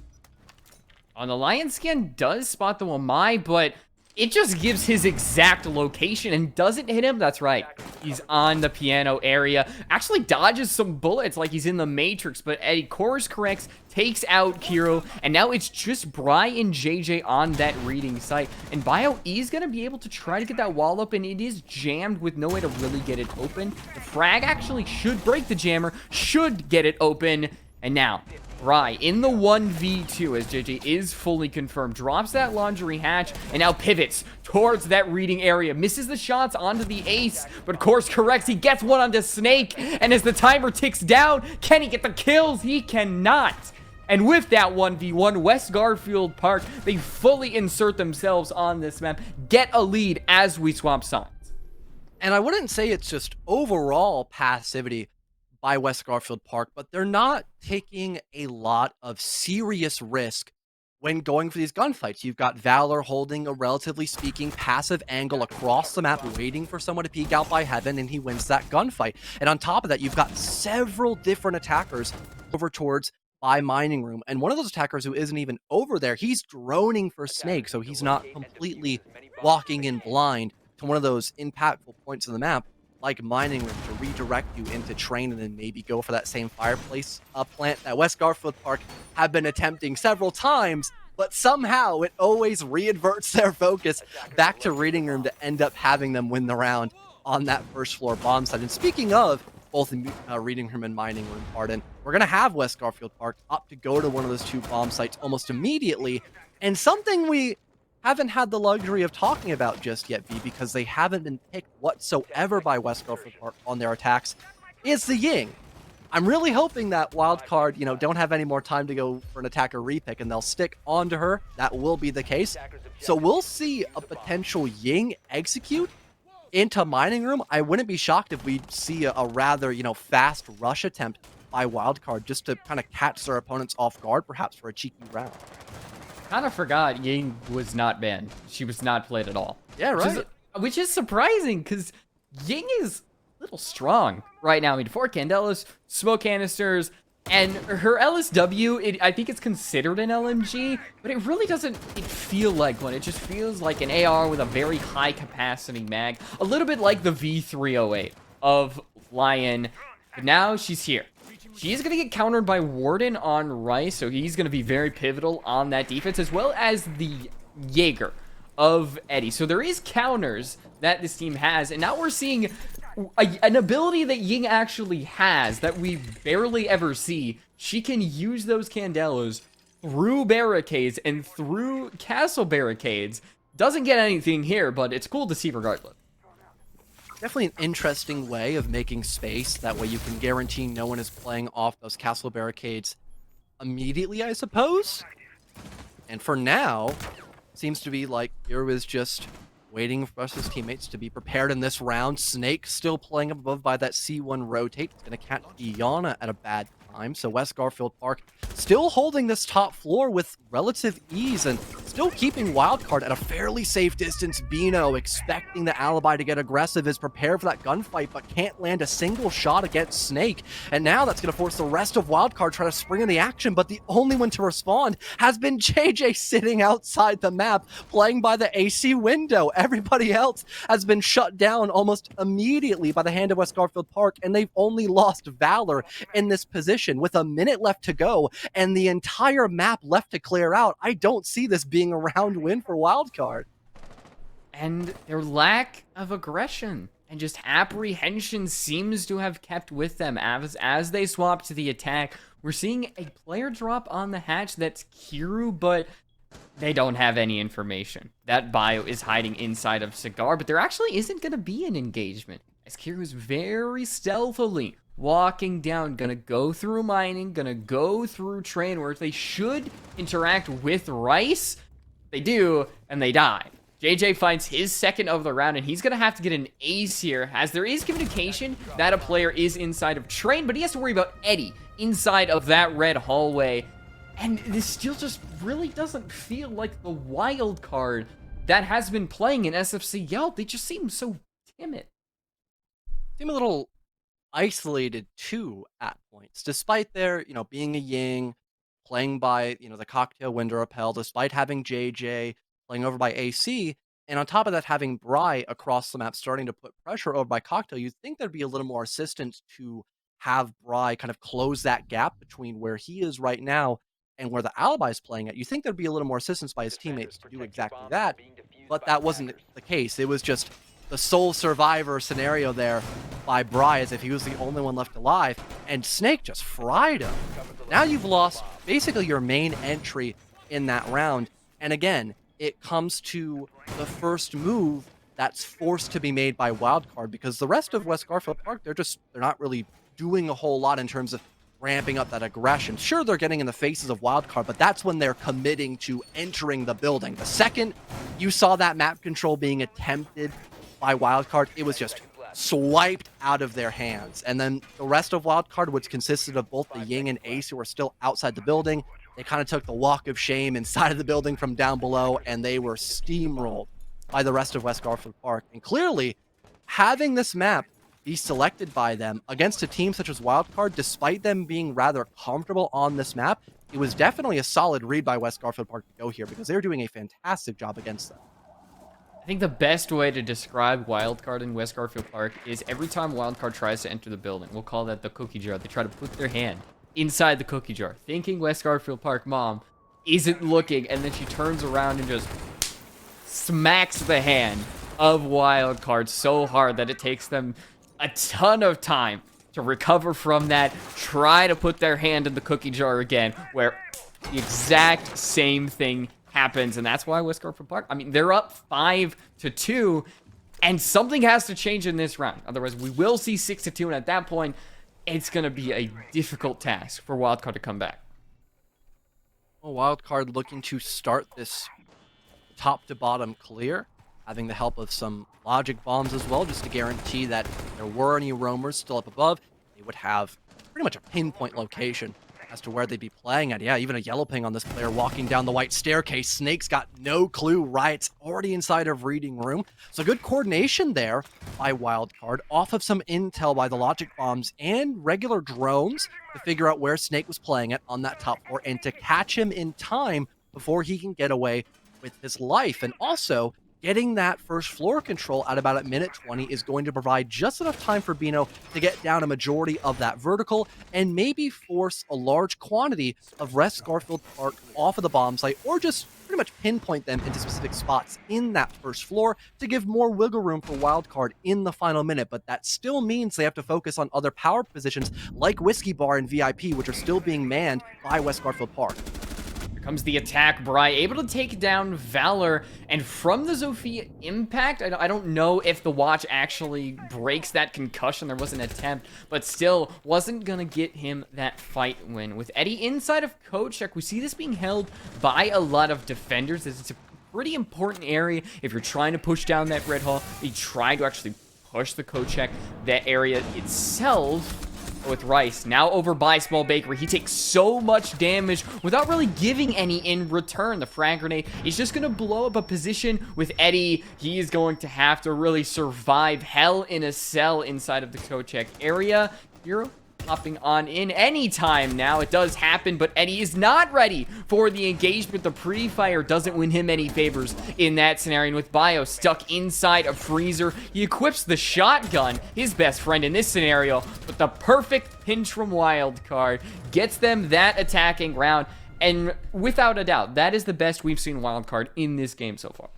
On the Lion scan does spot the Wamai, but it just gives his exact location and doesn't hit him. That's right. He's on the piano area. Actually dodges some bullets like he's in the Matrix, but Eddie course corrects, takes out Kiro, and now it's just Bry and JJ on that reading site. And Bio is going to be able to try to get that wall open. It is jammed with no way to really get it open. The frag actually should break the jammer, should get it open. And now, Bry in the 1v2 as JJ is fully confirmed, drops that laundry hatch and now pivots towards that reading area, misses the shots onto the ace, but course corrects, he gets one onto Snake, and as the timer ticks down, can he get the kills? He cannot. And with that 1v1, West Garfield Park, they fully insert themselves on this map, get a lead as we swap sides. And I wouldn't say it's just overall passivity by West Garfield Park, but they're not taking a lot of serious risk when going for these gunfights. You've got Valor holding a relatively speaking passive angle across the map, waiting for someone to peek out by Heaven, and he wins that gunfight. And on top of that, you've got several different attackers over towards by Mining Room, and one of those attackers who isn't even over there, he's droning for Snake, so he's not completely walking in blind to one of those impactful points of the map, like Mining Room, to redirect you into train and then maybe go for that same fireplace plant that West Garfield Park have been attempting several times, but somehow it always readverts their focus back to Reading Room to end up having them win the round on that first floor bomb site. And speaking of both Reading Room and Mining Room, we're going to have West Garfield Park up to go to one of those two bomb sites almost immediately, and something we haven't had the luxury of talking about just yet, V, because they haven't been picked whatsoever by West Garfield Park on their attacks, is the Ying. I'm really hoping that Wildcard, don't have any more time to go for an attacker repick, and they'll stick onto her. That will be the case. So we'll see a potential Ying execute into Mining Room. I wouldn't be shocked if we see a rather, fast rush attempt by Wildcard just to kind of catch their opponents off guard, perhaps for a cheeky round. Kind of forgot Ying was not banned. She was not played at all. Yeah, right. Which is surprising because Ying is a little strong right now. I mean, 4 Candelas, smoke canisters, and her LSW, I think it's considered an LMG, but it really doesn't feel like one. It just feels like an AR with a very high capacity mag. A little bit like the V308 of Lion. But now she's here. She is going to get countered by Warden on Rice, so he's going to be very pivotal on that defense, as well as the Jaeger of Eddie. So there is counters that this team has, and now we're seeing an ability that Ying actually has that we barely ever see. She can use those Candelas through barricades and through castle barricades. Doesn't get anything here, but it's cool to see regardless. Definitely an interesting way of making space. That way you can guarantee no one is playing off those castle barricades immediately, I suppose. And for now, seems to be like Hero is just waiting for us, his teammates, to be prepared in this round. Snake still playing up above by that C1 rotate. It's going to catch Iana at a bad time. So West Garfield Park still holding this top floor with relative ease and still keeping Wildcard at a fairly safe distance. Bino, expecting the Alibi to get aggressive, is prepared for that gunfight, but can't land a single shot against Snake. And now that's going to force the rest of Wildcard try to spring in the action, but the only one to respond has been JJ sitting outside the map, playing by the AC window. Everybody else has been shut down almost immediately by the hand of West Garfield Park, and they've only lost Valor in this position with a minute left to go and the entire map left to clear out. I don't see this being a round win for Wildcard. And their lack of aggression and just apprehension seems to have kept with them as they swap to the attack. We're seeing a player drop on the hatch that's Kiru, but they don't have any information. That bio is hiding inside of Cigar, but there actually isn't going to be an engagement, as Kiru's very stealthily walking down, gonna go through mining, gonna go through train, where they should interact with Rice. They do, and they die. JJ finds his second of the round, and he's going to have to get an ace here, as there is communication that a player is inside of Train, but he has to worry about Eddie inside of that red hallway. And this still just really doesn't feel like the wild card that has been playing in SFCL. They just seem so timid. Seem a little isolated too at points, despite their, being a Ying, playing by, the cocktail window repel, despite having JJ playing over by AC, and on top of that, having Bry across the map starting to put pressure over by cocktail. You'd think there'd be a little more assistance to have Bry kind of close that gap between where he is right now and where the alibi's playing at. You think there'd be a little more assistance by his teammates to do exactly that, but that wasn't the case. It was just the sole survivor scenario there by Bry, as if he was the only one left alive, and Snake just fried him. Now you've lost basically your main entry in that round, and again, it comes to the first move that's forced to be made by Wildcard, because the rest of West Garfield Park, they're not really doing a whole lot in terms of ramping up that aggression. Sure, they're getting in the faces of Wildcard, but that's when they're committing to entering the building. The second you saw that map control being attempted by Wildcard, it was just swiped out of their hands. And then the rest of Wildcard, which consisted of both the Ying and Ace, who were still outside the building, they kind of took the walk of shame inside of the building from down below, and they were steamrolled by the rest of West Garfield Park. And clearly, having this map be selected by them against a team such as Wildcard, despite them being rather comfortable on this map, it was definitely a solid read by West Garfield Park to go here, because they're doing a fantastic job against them. I think the best way to describe Wildcard in West Garfield Park is every time Wildcard tries to enter the building, we'll call that the cookie jar, they try to put their hand inside the cookie jar, thinking West Garfield Park mom isn't looking, and then she turns around and just smacks the hand of Wildcard so hard that it takes them a ton of time to recover from that, try to put their hand in the cookie jar again, where the exact same thing happens. And that's why West Garfield Park, I mean, they're up 5-2, and something has to change in this round. Otherwise, we will see 6-2, and at that point, it's going to be a difficult task for Wildcard to come back. Well, Wildcard looking to start this top to bottom clear, having the help of some logic bombs as well, just to guarantee that if there were any roamers still up above, they would have pretty much a pinpoint location as to where they'd be playing at. Yeah, even a yellow ping on this player walking down the white staircase. Snake's got no clue. Riot's already inside of reading room. So good coordination there by Wildcard, off of some intel by the logic bombs and regular drones to figure out where Snake was playing at on that top floor and to catch him in time before he can get away with his life. And also, getting that first floor control at about a minute 20 is going to provide just enough time for Bino to get down a majority of that vertical and maybe force a large quantity of West Garfield Park off of the bomb site, or just pretty much pinpoint them into specific spots in that first floor to give more wiggle room for Wildcard in the final minute. But that still means they have to focus on other power positions like Whiskey Bar and VIP, which are still being manned by West Garfield Park. Comes the attack. Bry able to take down Valor, and from the Zofia impact, I don't know if the watch actually breaks that concussion. There was an attempt, but still wasn't gonna get him that fight win. With Eddie inside of code check, we see this being held by a lot of defenders. It's a pretty important area if you're trying to push down that red hall. You try to actually push the code check, that area itself. With Rice now over by Small Bakery, he takes so much damage without really giving any in return. The frag grenade is just going to blow up a position. With Eddie, he is going to have to really survive hell in a cell inside of the Kochek area. Hero hopping on in anytime now. It does happen, but Eddie is not ready for the engagement. The pre-fire doesn't win him any favors in that scenario. And with Bio stuck inside a freezer, he equips the shotgun, his best friend in this scenario, but the perfect pinch from Wildcard gets them that attacking round. And without a doubt, that is the best we've seen Wildcard in this game so far.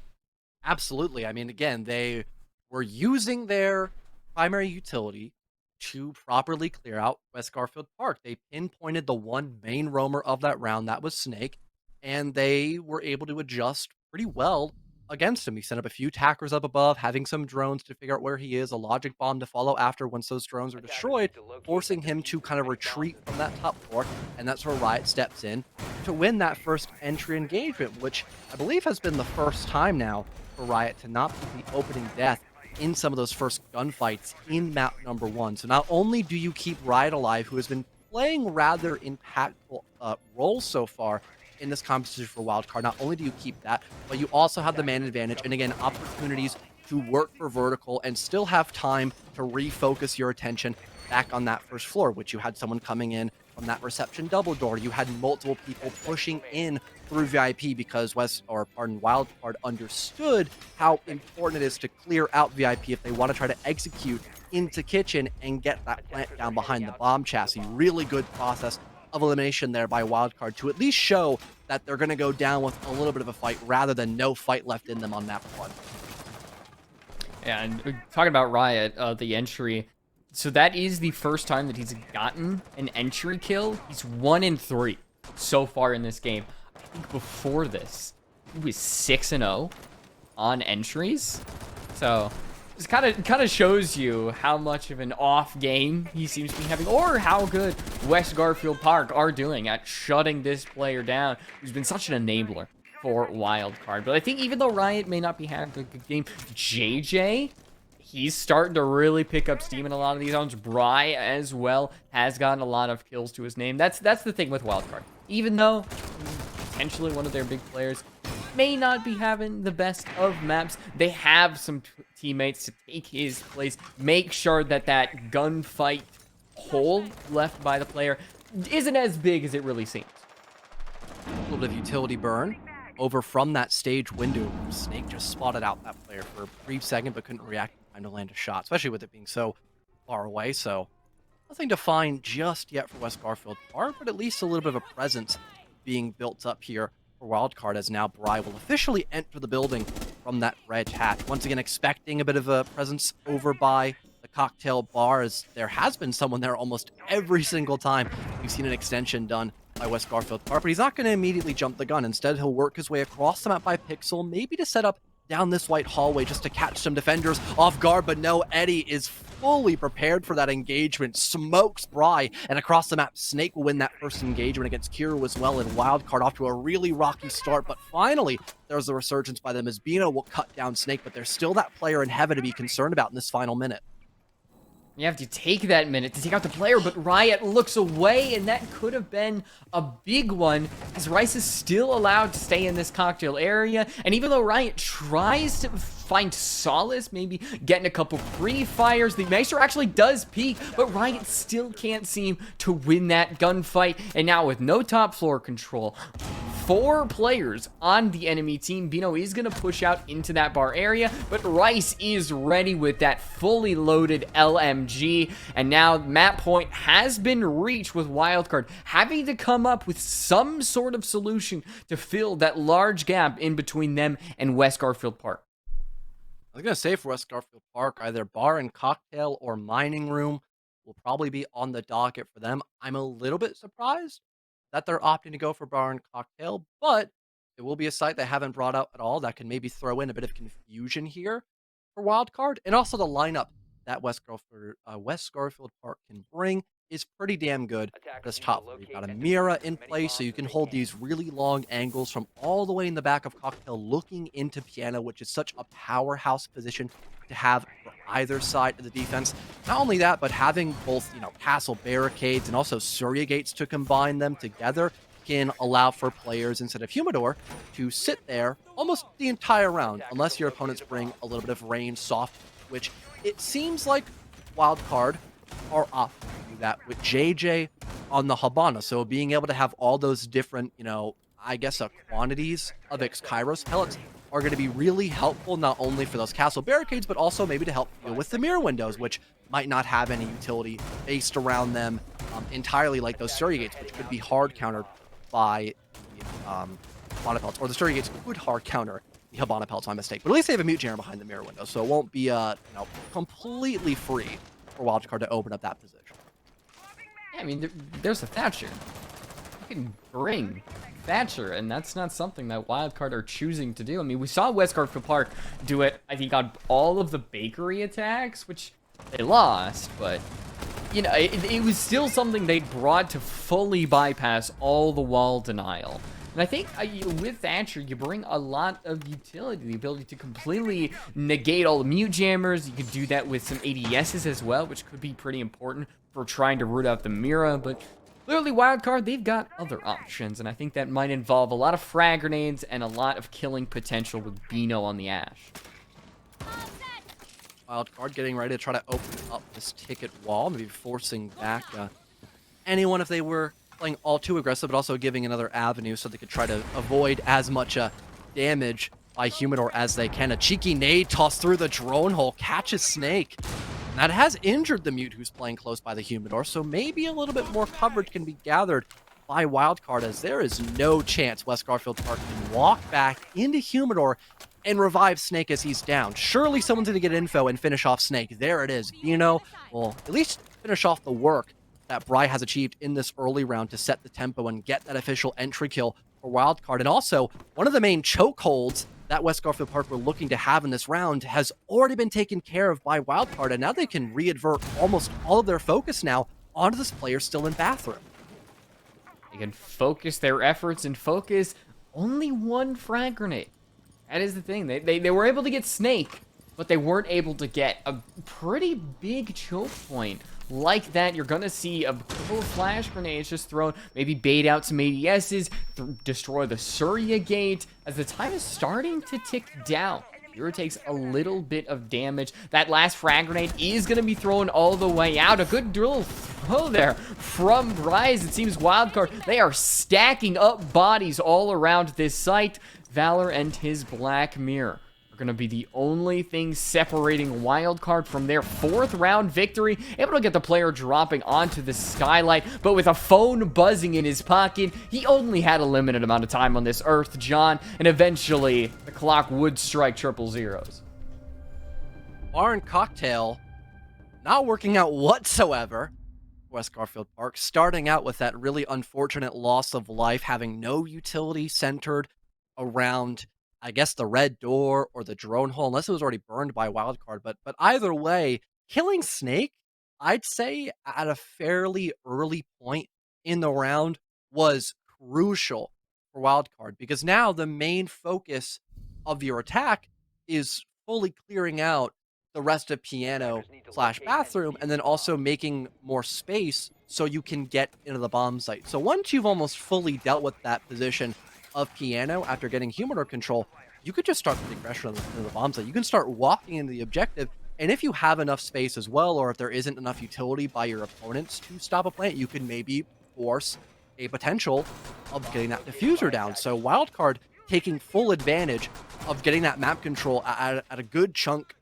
Absolutely. I mean, again, they were using their primary utility to properly clear out West Garfield Park. They pinpointed the one main roamer of that round, that was Snake, and they were able to adjust pretty well against him. He sent up a few tackers up above, having some drones to figure out where he is, a logic bomb to follow after once those drones are destroyed, forcing him to kind of retreat from that top floor, and that's where Riot steps in to win that first entry engagement, which I believe has been the first time now for Riot to not be the opening death in some of those first gunfights in map number 1. So not only do you keep Riot alive, who has been playing rather impactful roles so far in this competition for Wildcard, not only do you keep that, but you also have the man advantage, and again, opportunities to work for vertical and still have time to refocus your attention back on that first floor, which you had someone coming in from that reception double door. You had multiple people pushing in through VIP because Wildcard understood how important it is to clear out VIP if they want to try to execute into kitchen and get that plant down behind the bomb chassis. Really good process of elimination there by Wildcard to at least show that they're going to go down with a little bit of a fight rather than no fight left in them on map 1. Yeah, and talking about Riot, the entry, so that is the first time that he's gotten an entry kill. He's 1 in 3 so far in this game. I think before this, he was 6-0 on entries. So this kind of shows you how much of an off game he seems to be having, or how good West Garfield Park are doing at shutting this player down, who's been such an enabler for Wildcard. But I think even though Riot may not be having a good game, JJ, he's starting to really pick up steam in a lot of these zones. Bry as well has gotten a lot of kills to his name. That's the thing with Wildcard. Even though potentially one of their big players may not be having the best of maps, they have some teammates to take his place, make sure that that gunfight hole left by the player isn't as big as it really seems. A little bit of utility burn over from that stage window. Snake just spotted out that player for a brief second, but couldn't react in time to land a shot, especially with it being so far away. So nothing to find just yet for West Garfield Park, but at least a little bit of a presence being built up here for Wildcard, as now Bry will officially enter the building from that red hatch. Once again, expecting a bit of a presence over by the cocktail bar, as there has been someone there almost every single time we've seen an extension done by West Garfield Park, but he's not going to immediately jump the gun. Instead, he'll work his way across the map by pixel, maybe to set up down this white hallway just to catch some defenders off guard. But no, Eddie is fully prepared for that engagement, smokes Bry, and across the map, Snake will win that first engagement against Kiro as well, and Wildcard off to a really rocky start. But finally, there's a resurgence by them as Bino will cut down Snake, but there's still that player in heaven to be concerned about in this final minute. You have to take that minute to take out the player, but Riot looks away, and that could have been a big one, as Rice is still allowed to stay in this cocktail area. And even though Riot tries to find solace, maybe getting a couple pre-fires, the Maestro actually does peek, but Riot still can't seem to win that gunfight. And now with no top floor control, 4 players on the enemy team, Bino is going to push out into that bar area, but Rice is ready with that fully loaded LMG, and now map point has been reached with Wildcard having to come up with some sort of solution to fill that large gap in between them and West Garfield Park. I was going to say for West Garfield Park, either bar and cocktail or mining room will probably be on the docket for them. I'm a little bit surprised that they're opting to go for bar and cocktail, but it will be a site they haven't brought up at all that can maybe throw in a bit of confusion here for Wildcard. And also the lineup that West Garfield Park can bring is pretty damn good for this top floor. You've got a Mira in place, so you can hold these really long angles from all the way in the back of cocktail looking into piano, which is such a powerhouse position to have for either side of the defense. Not only that, but having both, castle barricades and also Surya gates to combine them together can allow for players instead of Humidor to sit there almost the entire round, unless your opponents bring a little bit of range soft, which it seems like Wildcard are opting to do that with JJ on the Habana. So being able to have all those different, quantities of Kairos pellets are going to be really helpful, not only for those castle barricades, but also maybe to help deal with the mirror windows, which might not have any utility based around them entirely, like those Surya gates, which could be hard countered by the Habana pellets, or the Surya gates could hard counter the Habana pellets, my mistake. But at least they have a mute jammer behind the mirror window, so it won't be completely free for Wildcard to open up that position. Yeah, I mean, there's a Thatcher. You can bring Thatcher, and that's not something that Wildcard are choosing to do. I mean, we saw West Garfield Park do it, I think, on all of the bakery attacks, which they lost, but, you know, it was still something they brought to fully bypass all the wall denial. And I think with Thatcher, you bring a lot of utility, the ability to completely negate all the mute jammers. You could do that with some ADSs as well, which could be pretty important for trying to root out the Mira, but clearly, Wildcard, they've got other options, and I think that might involve a lot of frag grenades and a lot of killing potential with Bino on the Ash. Wildcard getting ready to try to open up this ticket wall, maybe forcing back anyone if they were playing all too aggressive, but also giving another avenue so they could try to avoid as much damage by Humidor as they can. A cheeky nade tossed through the drone hole, catches Snake. And that has injured the Mute who's playing close by the Humidor, so maybe a little bit more coverage can be gathered by Wildcard, as there is no chance West Garfield Park can walk back into Humidor and revive Snake as he's down. Surely someone's going to get info and finish off Snake. There it is. Bino will at least finish off the work that Bry has achieved in this early round to set the tempo and get that official entry kill for Wildcard. And also, one of the main chokeholds that West Garfield Park were looking to have in this round has already been taken care of by Wildcard, and now they can readvert almost all of their focus now onto this player still in bathroom. They can focus their efforts and focus only one frag grenade. That is the thing. They were able to get Snake, but they weren't able to get a pretty big choke point. Like that, you're going to see a couple of flash grenades just thrown, maybe bait out some ADSs, destroy the Surya gate, as the time is starting to tick down. Hero takes a little bit of damage. That last frag grenade is going to be thrown all the way out. A good drill throw there from Rise. It seems Wildcard, they are stacking up bodies all around this site. Valor and his Black Mirror are going to be the only thing separating Wildcard from their 4th round victory. Able to get the player dropping onto the skylight, but with a phone buzzing in his pocket, he only had a limited amount of time on this earth, John, and eventually the clock would strike triple zeros. Bar and Cocktail not working out whatsoever. West Garfield Park starting out with that really unfortunate loss of life, having no utility centered around, I guess, the red door or the drone hole, unless it was already burned by Wildcard. But either way, killing Snake, I'd say at a fairly early point in the round, was crucial for Wildcard, because now the main focus of your attack is fully clearing out the rest of Piano / Bathroom, and then also making more space so you can get into the bomb site. So once you've almost fully dealt with that position of Piano after getting Humidor control, you could just start putting pressure on the bomb site. You can start walking into the objective, and if you have enough space as well, or if there isn't enough utility by your opponents to stop a plant, you can maybe force a potential of getting that diffuser down. So Wildcard taking full advantage of getting that map control at a good chunk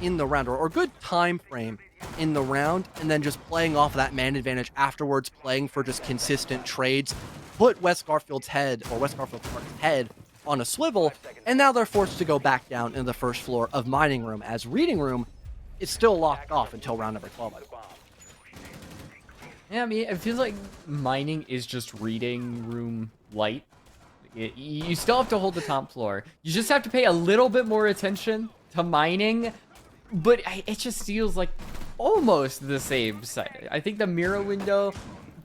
in the round, or a good time frame in the round, and then just playing off that man advantage afterwards, playing for just consistent trades, put West Garfield's head, or West Garfield Park's head, on a swivel, and now they're forced to go back down into the first floor of Mining Room, as Reading Room is still locked off until round number 12. Yeah, I mean, it feels like Mining is just Reading Room light. You still have to hold the top floor. You just have to pay a little bit more attention to Mining, but it just feels like almost the same site. I think the Mira window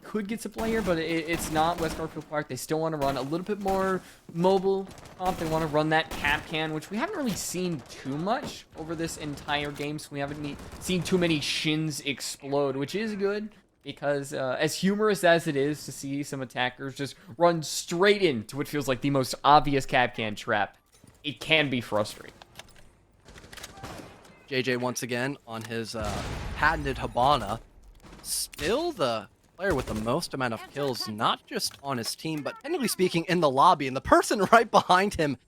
could get to play here, but it's not West Garfield Park. They still want to run a little bit more mobile comp. They want to run that cap can, which we haven't really seen too much over this entire game, so we haven't seen too many shins explode, which is good, because as humorous as it is to see some attackers just run straight into what feels like the most obvious cap can trap, it can be frustrating. JJ once again on his patented Habana, still the player with the most amount of kills, not just on his team, but technically speaking in the lobby. And the person right behind him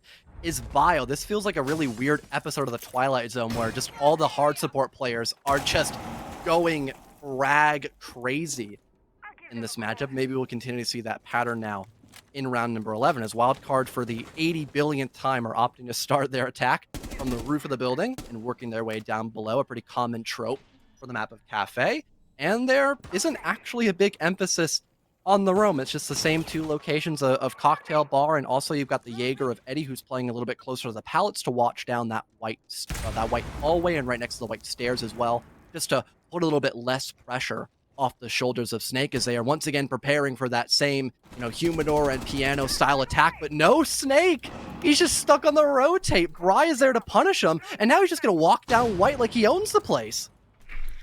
is Bio. This feels like a really weird episode of the Twilight Zone where just all the hard support players are just going frag crazy in this matchup. Maybe we'll continue to see that pattern now in round number 11, as Wildcard for the 80 billionth time are opting to start their attack from the roof of the building and working their way down below, a pretty common trope for the map of Cafe. And there isn't actually a big emphasis on the roam. It's just the same two locations of Cocktail Bar, and also you've got the Jaeger of Eddie, who's playing a little bit closer to the pallets to watch down that white hallway and right next to the white stairs as well, just to put a little bit less pressure off the shoulders of Snake as they are once again preparing for that same, humidor and piano style attack. But no, Snake! He's just stuck on the rotate. Bry is there to punish him, and now he's just going to walk down white like he owns the place.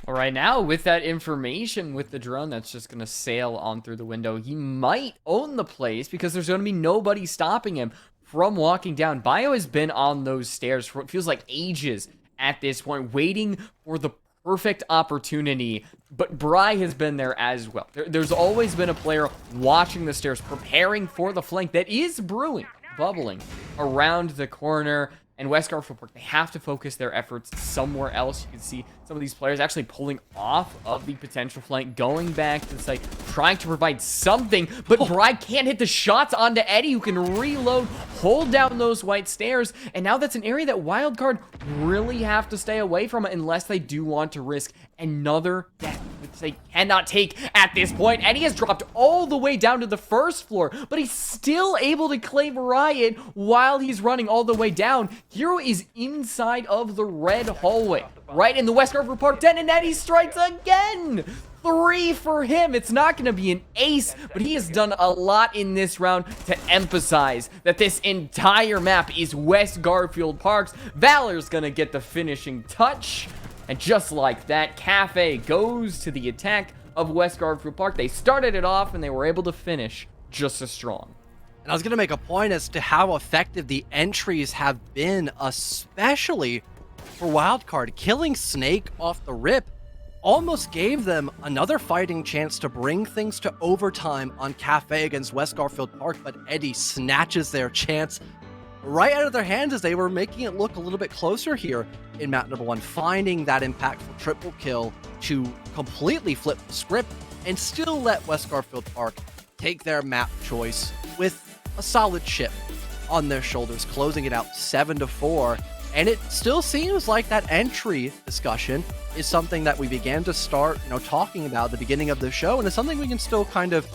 All right, now with that information with the drone that's just going to sail on through the window, he might own the place because there's going to be nobody stopping him from walking down. Bio has been on those stairs for what feels like ages at this point, waiting for the perfect opportunity, but Bry has been there as well. There's always been a player watching the stairs, preparing for the flank that is brewing, bubbling around the corner. And West Garfield Park, they have to focus their efforts somewhere else. You can see some of these players actually pulling off of the potential flank, going back to the site, trying to provide something, but Bry can't hit the shots onto Eddie, who can reload, hold down those white stairs, and now that's an area that Wildcard really have to stay away from unless they do want to risk another death, which they cannot take at this point. Eddie has dropped all the way down to the first floor, but he's still able to claim Riot while he's running all the way down. Hero is inside of the red hallway, right in the West Garfield Park 10, and Eddie strikes again! 3 for him. It's not going to be an ace, but he has done a lot in this round to emphasize that this entire map is West Garfield Park's. Valor's going to get the finishing touch, and just like that, Cafe goes to the attack of West Garfield Park. They started it off, and they were able to finish just as strong. And I was going to make a point as to how effective the entries have been, especially for Wildcard. Killing Snake off the rip almost gave them another fighting chance to bring things to overtime on Cafe against West Garfield Park, but Eddie snatches their chance right out of their hands as they were making it look a little bit closer here in map number 1, finding that impactful triple kill to completely flip the script and still let West Garfield Park take their map choice with a solid chip on their shoulders, closing it out 7-4. And it still seems like that entry discussion is something that we began to start, talking about at the beginning of the show, and it's something we can still kind of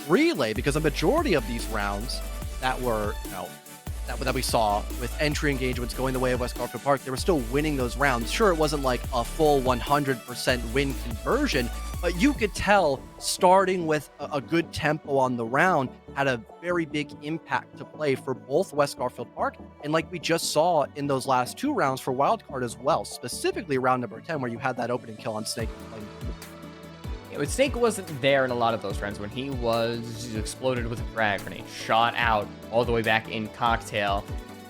relay, because a majority of these rounds that were, that we saw with entry engagements going the way of West Garfield Park, they were still winning those rounds. Sure, it wasn't like a full 100% win conversion, but you could tell starting with a good tempo on the round had a very big impact to play for both West Garfield Park and, like we just saw in those last 2 rounds, for Wildcard as well, specifically round number 10 where you had that opening kill on Snake. Yeah, but Snake wasn't there in a lot of those rounds when he was exploded with a frag grenade, shot out all the way back in Cocktail.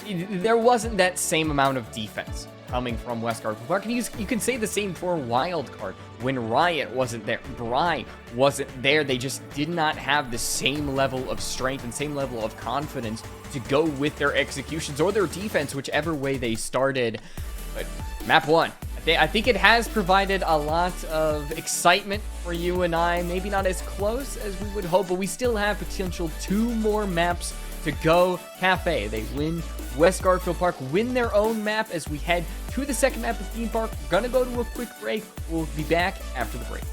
There wasn't that same amount of defense coming from West Garfield Park, and you can say the same for Wildcard. When Riot wasn't there, Bry wasn't there, they just did not have the same level of strength and same level of confidence to go with their executions or their defense, whichever way they started. But map 1, I think it has provided a lot of excitement for you and I. Maybe not as close as we would hope, but we still have potential 2 more maps to go. Cafe, they win. West Garfield Park win their own map as we head to the second map of Theme Park. We're gonna go to a quick break. We'll be back after the break.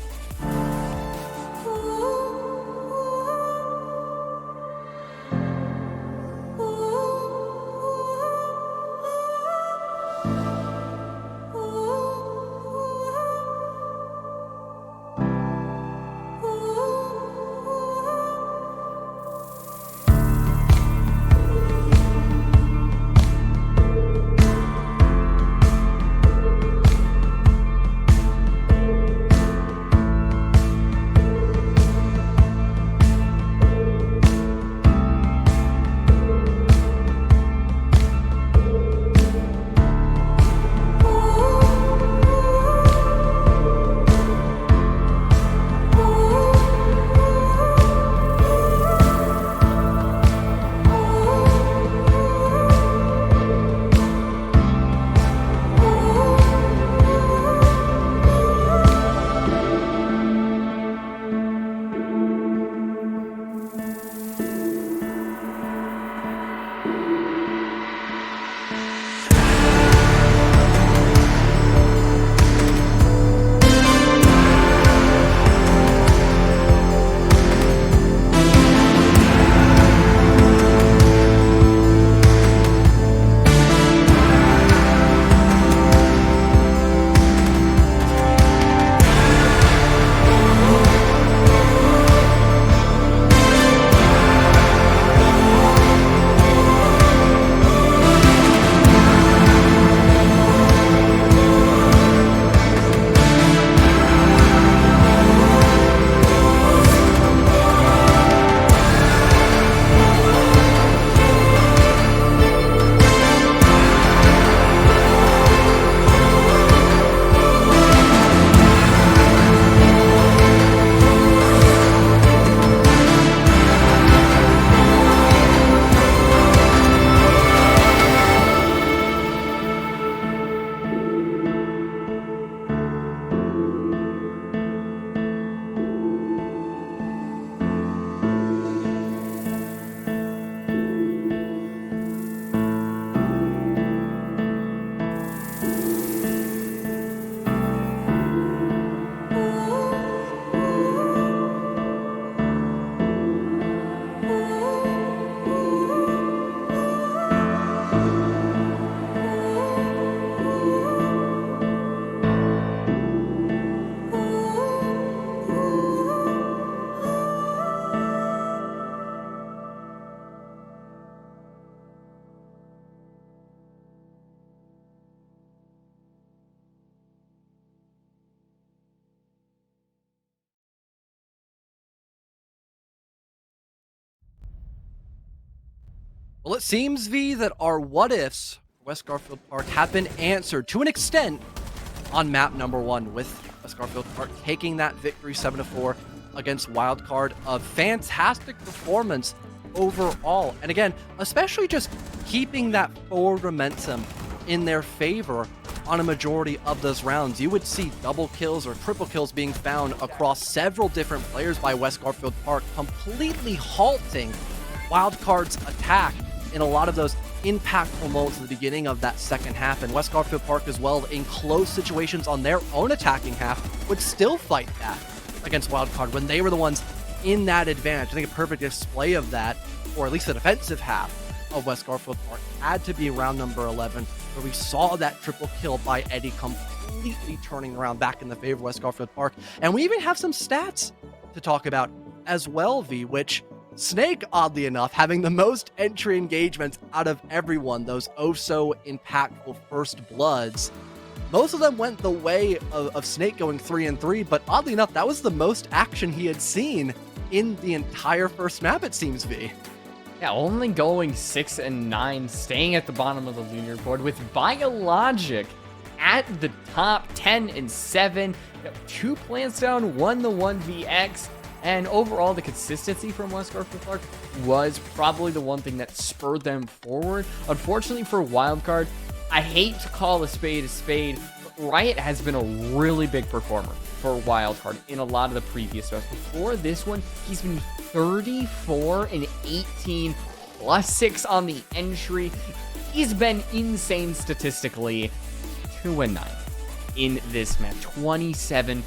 Well, it seems, V, that our what ifs for West Garfield Park have been answered to an extent on map number 1, with West Garfield Park taking that victory 7-4 against Wildcard. A fantastic performance overall. And again, especially just keeping that forward momentum in their favor on a majority of those rounds. You would see double kills or triple kills being found across several different players by West Garfield Park, completely halting Wildcard's attack in a lot of those impactful moments at the beginning of that second half. And West Garfield Park as well, in close situations on their own attacking half, would still fight back against Wildcard when they were the ones in that advantage. I think a perfect display of that, or at least the defensive half of West Garfield Park, had to be round number 11, where we saw that triple kill by Eddie completely turning around back in the favor of West Garfield Park. And we even have some stats to talk about as well, V, which Snake, oddly enough, having the most entry engagements out of everyone, those oh so impactful first bloods. Most of them went the way of Snake going 3-3, but oddly enough, that was the most action he had seen in the entire first map, it seems, V. Yeah, only going 6 and 9, staying at the bottom of the leaderboard with Biologic at the top, 10 and 7. 2 plants down, won the 1vx. And overall, the consistency from West Garfield Park was probably the one thing that spurred them forward. Unfortunately for Wildcard, I hate to call a spade, but Riot has been a really big performer for Wildcard in a lot of the previous rounds. Before this one, he's been 34 and 18, plus 6 on the entry. He's been insane statistically, 2 and 9 in this match, 27%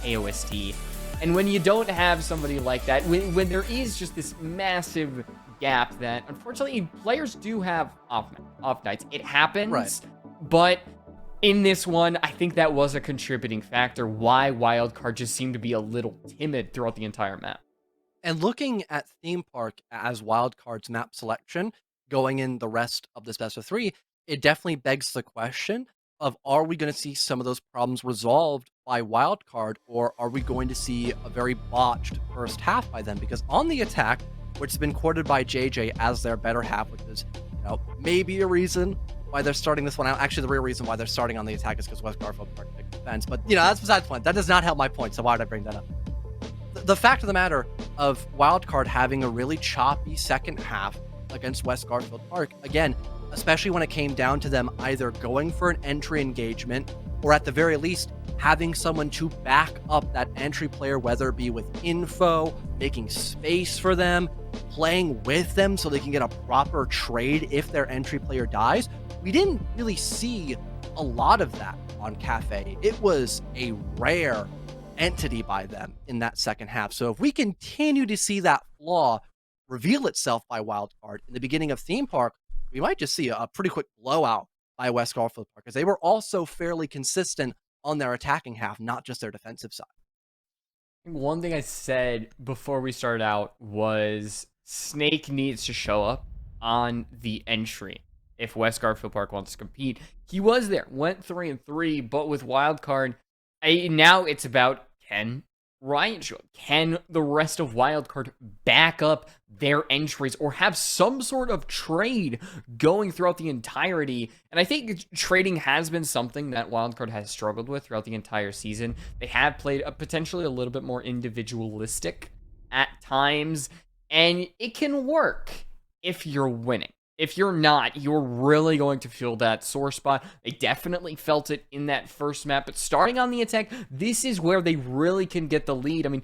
AOST. And when you don't have somebody like that, when there is just this massive gap that, unfortunately, players do have off nights. It happens, Right. But in this one, I think that was a contributing factor why Wildcard just seemed to be a little timid throughout the entire map. And looking at Theme Park as Wildcard's map selection going in the rest of this best of 3, it definitely begs the question of, are we going to see some of those problems resolved by Wildcard, or are we going to see a very botched first half by them? Because on the attack, which has been quoted by JJ as their better half, which is, maybe a reason why they're starting this one out. Actually, the real reason why they're starting on the attack is because West Garfield Park picked defense. But, that's besides the point. That does not help my point, so why did I bring that up? The fact of the matter of Wildcard having a really choppy second half against West Garfield Park, again, especially when it came down to them either going for an entry engagement or at the very least having someone to back up that entry player, whether it be with info, making space for them, playing with them so they can get a proper trade if their entry player dies. We didn't really see a lot of that on Cafe. It was a rare entity by them in that second half. So if we continue to see that flaw reveal itself by Wildcard in the beginning of Theme Park, we might just see a pretty quick blowout by West Garfield Park, because they were also fairly consistent on their attacking half, not just their defensive side. One thing I said before we started out was Snake needs to show up on the entry if West Garfield Park wants to compete. He was there, went 3-3, but with Wildcard, now it's about, can Riot show up? Can the rest of Wildcard back up their entries or have some sort of trade going throughout the entirety? And I think trading has been something that Wildcard has struggled with throughout the entire season. They have played potentially a little bit more individualistic at times, and it can work if you're winning. If you're not, you're really going to feel that sore spot. They definitely felt it in that first map, but starting on the attack, this is where they really can get the lead. I mean,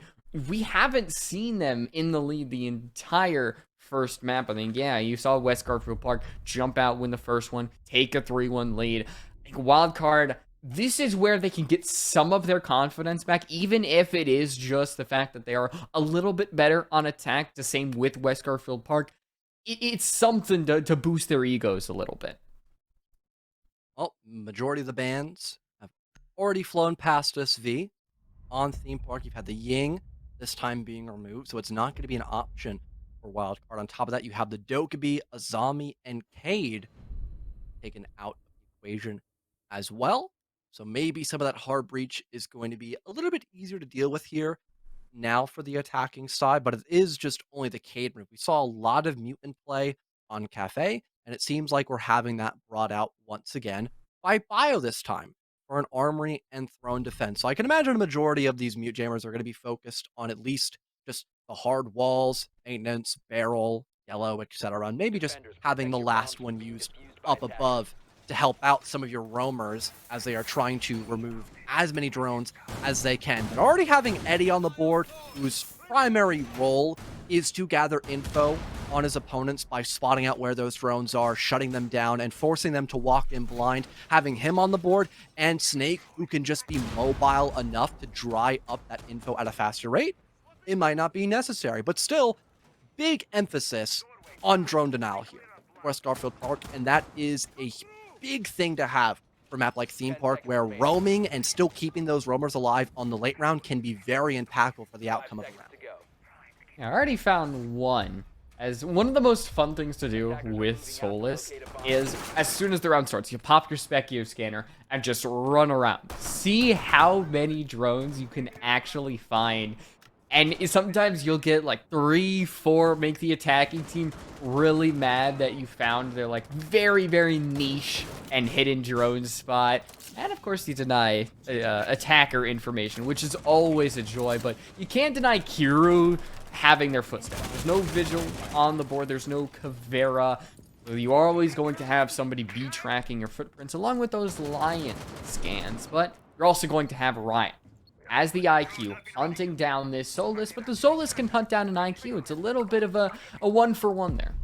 we haven't seen them in the lead the entire first map. I mean, yeah, you saw West Garfield Park jump out, win the first one, take a 3-1 lead. I think Wildcard, this is where they can get some of their confidence back, even if it is just the fact that they are a little bit better on attack. The same with West Garfield Park. It's something to boost their egos a little bit. Well, majority of the bans have already flown past us, V. On Theme Park, you've had the Ying this time being removed, so it's not going to be an option for Wildcard. On top of that, you have the Dokkaebi, Azami, and Cade taken out of the equation as well. So maybe some of that hard breach is going to be a little bit easier to deal with here now for the attacking side, but it is just only the Cade move. We saw a lot of mutant play on Cafe, and it seems like we're having that brought out once again by Bio this time for an armory and throne defense. So I can imagine a majority of these mute jammers are going to be focused on at least just the hard walls, maintenance, barrel, yellow, etc., and maybe just having the last one used up above to help out some of your roamers as they are trying to remove as many drones as they can. But already having Eddie on the board, whose primary role is to gather info on his opponents by spotting out where those drones are, shutting them down, and forcing them to walk in blind. Having him on the board, and Snake, who can just be mobile enough to dry up that info at a faster rate, it might not be necessary. But still, big emphasis on drone denial here for West Garfield Park, and that is a big thing to have for a map like Theme Park, where roaming and still keeping those roamers alive on the late round can be very impactful for the outcome of the round. Yeah, I already found one. As one of the most fun things to do with Solus is, as soon as the round starts, you pop your Specchio scanner and just run around. See how many drones you can actually find. And sometimes you'll get like 3, 4, make the attacking team really mad that you found their like very, very niche and hidden drone spot. And of course you deny attacker information, which is always a joy, but you can't deny Kiru having their footsteps. There's no Vigil on the board, there's no Kavera. So you are always going to have somebody be tracking your footprints along with those Lion scans, but you're also going to have Ryan as the IQ hunting down this Solus, but the Solus can hunt down an IQ. It's a little bit of a 1-for-1 there.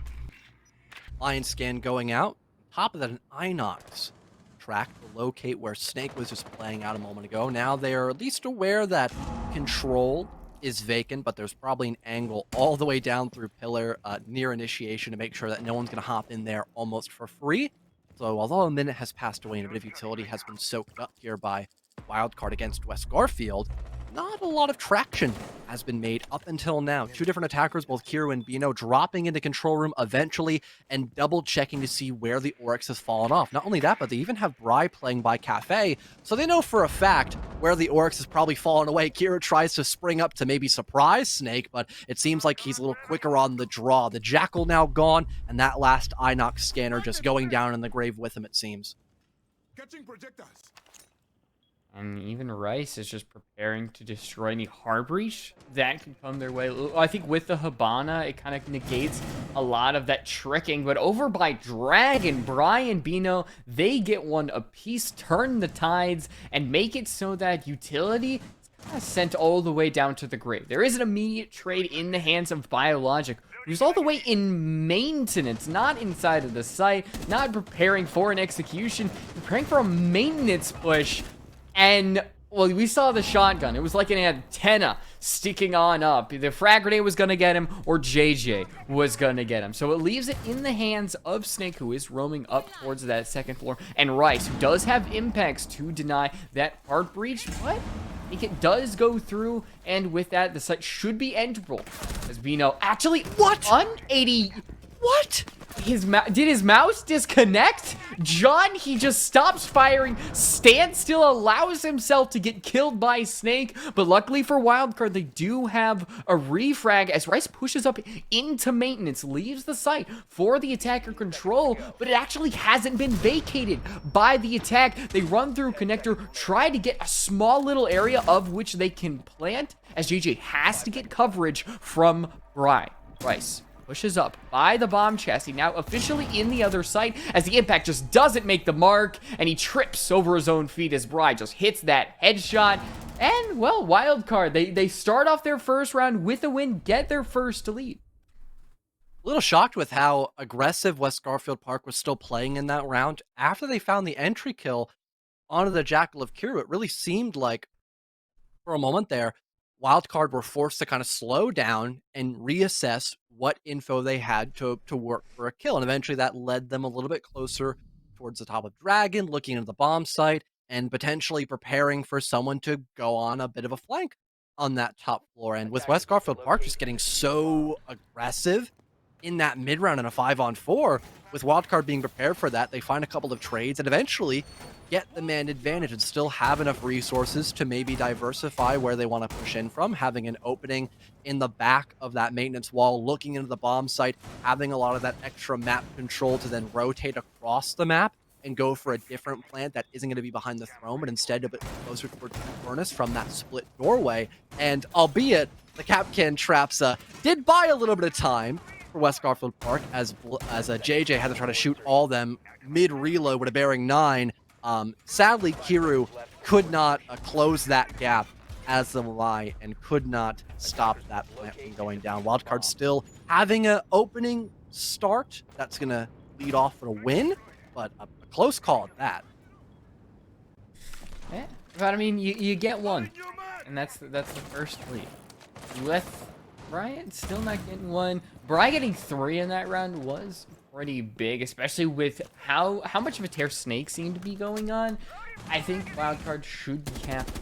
Lion scan going out. Top of that, an Inox track to locate where Snake was just playing out a moment ago. Now they are at least aware that control is vacant, but there's probably an angle all the way down through pillar near initiation to make sure that no one's going to hop in there almost for free. So although a minute has passed away and a bit of utility has been soaked up here by Wildcard against West Garfield, not a lot of traction has been made up until now. Two different attackers, both Kiru and Bino, dropping into control room eventually and double checking to see where the Oryx has fallen off. Not only that, but they even have Bry playing by Cafe, so they know for a fact where the Oryx has probably fallen away. Kiru tries to spring up to maybe surprise Snake, but it seems like he's a little quicker on the draw. The Jackal now gone, and that last Inox scanner just going down in the grave with him, it seems. Catching projectiles. And even Rice is just preparing to destroy any hard breach that can come their way. I think with the Habana, it kind of negates a lot of that tricking. But over by Dragon, Brian, Bino, they get one apiece, turn the tides, and make it so that utility is kind of sent all the way down to the grave. There is an immediate trade in the hands of Biologic, who's all the way in maintenance, not inside of the site, not preparing for an execution, preparing for a maintenance push. And, well, we saw the shotgun. It was like an antenna sticking on up. The frag grenade was going to get him, or JJ was going to get him. So it leaves it in the hands of Snake, who is roaming up towards that second floor, and Rice, who does have impacts to deny that hard breach, but I think it does go through, and with that, the site should be enterable. As we know, actually, what? 180... What? Did his mouse disconnect? John, he just stops firing, stands still, allows himself to get killed by Snake, but luckily for Wildcard, they do have a refrag as Rice pushes up into maintenance, leaves the site for the attacker control, but it actually hasn't been vacated by the attack. They run through connector, try to get a small little area of which they can plant, as JJ has to get coverage from Rice pushes up by the bomb chassis, now officially in the other site, as the impact just doesn't make the mark, and he trips over his own feet as Bry just hits that headshot. And, well, Wildcard, they start off their first round with a win, get their first lead. A little shocked with how aggressive West Garfield Park was still playing in that round. After they found the entry kill onto the Jackal of Kiru, it really seemed like, for a moment there, Wildcard were forced to kind of slow down and reassess what info they had to work for a kill. And eventually that led them a little bit closer towards the top of Dragon, looking into the bomb site, and potentially preparing for someone to go on a bit of a flank on that top floor. And with West Garfield Park just getting so aggressive in that mid-round in a 5-on-4, with Wildcard being prepared for that, they find a couple of trades, and eventually get the man advantage and still have enough resources to maybe diversify where they want to push in from, having an opening in the back of that maintenance wall, looking into the bomb site, having a lot of that extra map control to then rotate across the map and go for a different plant that isn't going to be behind the throne, but instead a bit closer towards the furnace from that split doorway. And albeit the Capcan traps did buy a little bit of time for West Garfield Park as JJ had to try to shoot all them mid-reload with a bearing 9. Sadly, Kiru could not close that gap as the Malai and could not stop that plant from going down. Wildcard still having an opening start that's going to lead off for a win, but a close call at that. Yeah, but I mean, you get one, and that's the first lead. With Brian still not getting one. Brian getting 3 in that round was pretty big, especially with how much of a tear Snake seemed to be going on. I think Wildcard should be happy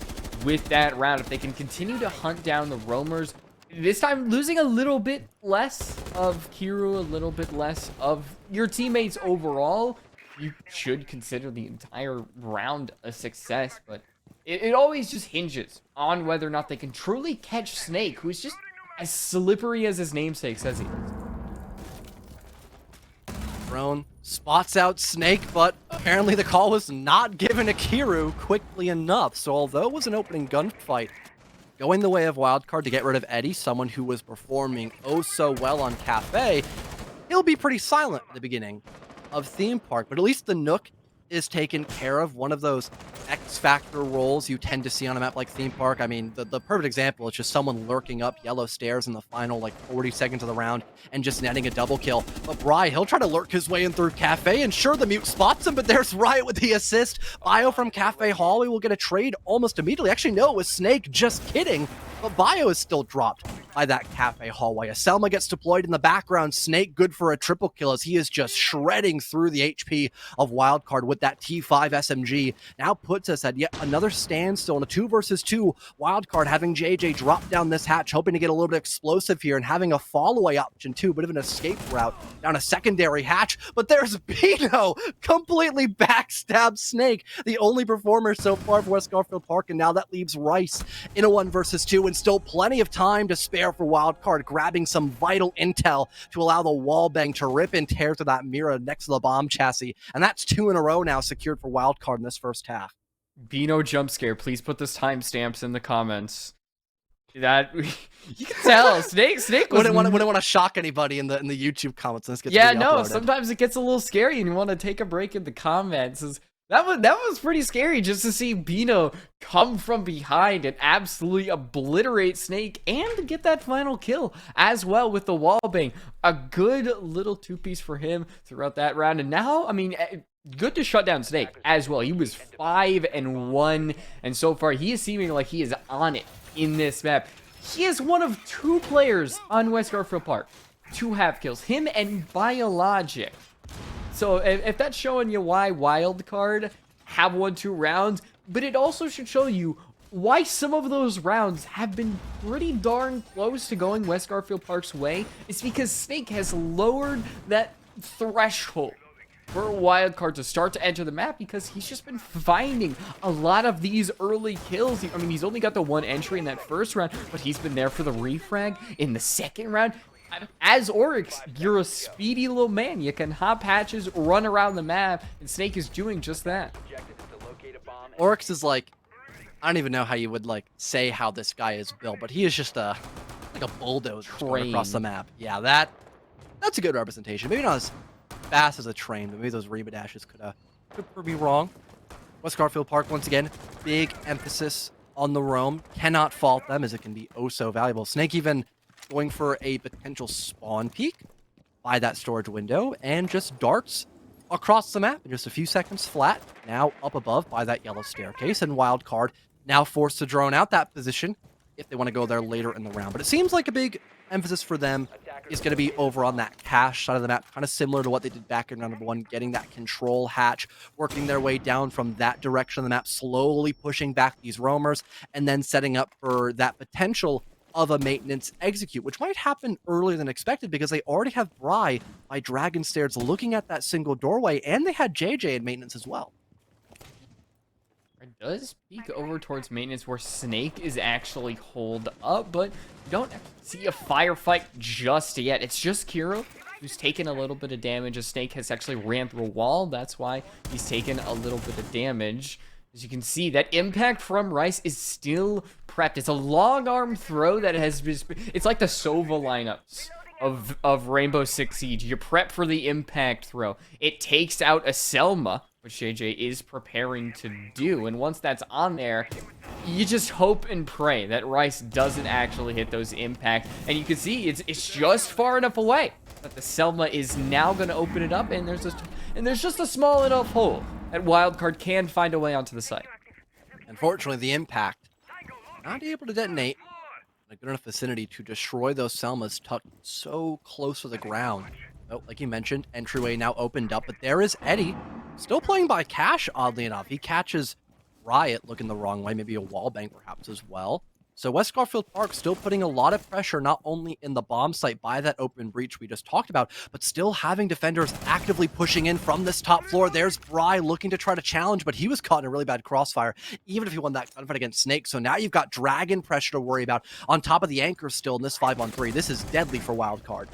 with that round if they can continue to hunt down the roamers. This time losing a little bit less of Kiru, a little bit less of your teammates overall. You should consider the entire round a success, but it always just hinges on whether or not they can truly catch Snake, who's just as slippery as his namesake says he is. Drone spots out Snake, but apparently the call was not given to Kiru quickly enough. So although it was an opening gunfight, going the way of Wildcard to get rid of Eddie, someone who was performing oh so well on Cafe, he'll be pretty silent at the beginning of Theme Park, but at least the Nook is taken care of. One of those X Factor roles you tend to see on a map like Theme Park. I mean, the perfect example is just someone lurking up yellow stairs in the final, 40 seconds of the round and just netting a double kill. But Bry, he'll try to lurk his way in through Cafe, and sure, the mute spots him, but there's Riot with the assist. Bio from Cafe Hallway will get a trade almost immediately. Actually, no, it was Snake, just kidding. But Bio is still dropped by that Cafe Hallway. A Selma gets deployed in the background. Snake good for a triple kill as he is just shredding through the HP of Wildcard with that T5 SMG. Now puts us at yet another standstill in a 2 versus 2. Wildcard having JJ drop down this hatch, hoping to get a little bit explosive here and having a fall-away option too. Bit of an escape route down a secondary hatch. But there's Bino completely backstab Snake, the only performer so far for West Garfield Park. And now that leaves Rice in a 1 versus 2 and still plenty of time to spare for Wildcard, grabbing some vital intel to allow the wall bang to rip and tear through that mirror next to the bomb chassis. And that's 2 in a row now secured for Wildcard in this first half. Bino jump scare. Please put this timestamps in the comments. That you can tell Snake was wouldn't want to shock anybody in the YouTube comments. This gets sometimes it gets a little scary and you want to take a break in the comments. That was pretty scary just to see Bino come from behind and absolutely obliterate Snake and get that final kill as well with the wall bang. A good little 2-piece for him throughout that round. And now, I mean, good to shut down Snake as well. He was 5-1, and so far he is seeming like he is on it in this map. He is one of 2 players on West Garfield Park to have kills, him and Biologic. So if that's showing you why Wildcard have won 2 rounds, but it also should show you why some of those rounds have been pretty darn close to going West Garfield Park's way. It's because Snake has lowered that threshold for Wildcard to start to enter the map, because he's just been finding a lot of these early kills. I mean, he's only got the 1 entry in that first round, but he's been there for the refrag in the second round. As Oryx, you're a speedy little man. You can hop hatches, run around the map, and Snake is doing just that. Oryx is I don't even know how you would say how this guy is built, but he is just like a bulldozer going across the map. Yeah, that's a good representation. Maybe not as fast as a train, but maybe those Reba dashes could be wrong. West Garfield Park, once again, big emphasis on the roam. Cannot fault them, as it can be oh so valuable. Snake even going for a potential spawn peek by that storage window and just darts across the map in just a few seconds flat. Now up above by that yellow staircase, and Wildcard now forced to drone out that position if they want to go there later in the round. But it seems like a big emphasis for them is going to be over on that cache side of the map, kind of similar to what they did back in round number 1, getting that control hatch, working their way down from that direction of the map, slowly pushing back these roamers, and then setting up for that potential of a maintenance execute, which might happen earlier than expected because they already have Bry by Dragon Stairs looking at that single doorway, and they had JJ in maintenance as well. It does peek over towards maintenance where Snake is actually holed up, but you don't see a firefight just yet. It's just Kiro who's taken a little bit of damage. A Snake has actually ran through a wall. That's why he's taken a little bit of damage. As you can see, that impact from Rice is still prepped. It's a long arm throw that has been... It's like the Sova lineups of Rainbow Six Siege. You prep for the impact throw. It takes out a Selma, which JJ is preparing to do. And once that's on there, you just hope and pray that Rice doesn't actually hit those impact. And you can see it's just far enough away that the Selma is now going to open it up. And there's just a small enough hole that Wildcard can find a way onto the site. Unfortunately, the impact not able to detonate in a good enough vicinity to destroy those Selmas tucked so close to the ground. Oh, like you mentioned, entryway now opened up, but there is Eddie, still playing by Cash, oddly enough. He catches Riot looking the wrong way, maybe a wallbang perhaps as well. So West Garfield Park still putting a lot of pressure, not only in the bomb site by that open breach we just talked about, but still having defenders actively pushing in from this top floor. There's Bry looking to try to challenge, but he was caught in a really bad crossfire, even if he won that gunfight against Snake. So now you've got Dragon pressure to worry about on top of the anchor still in this 5-on-3. This is deadly for Wildcard.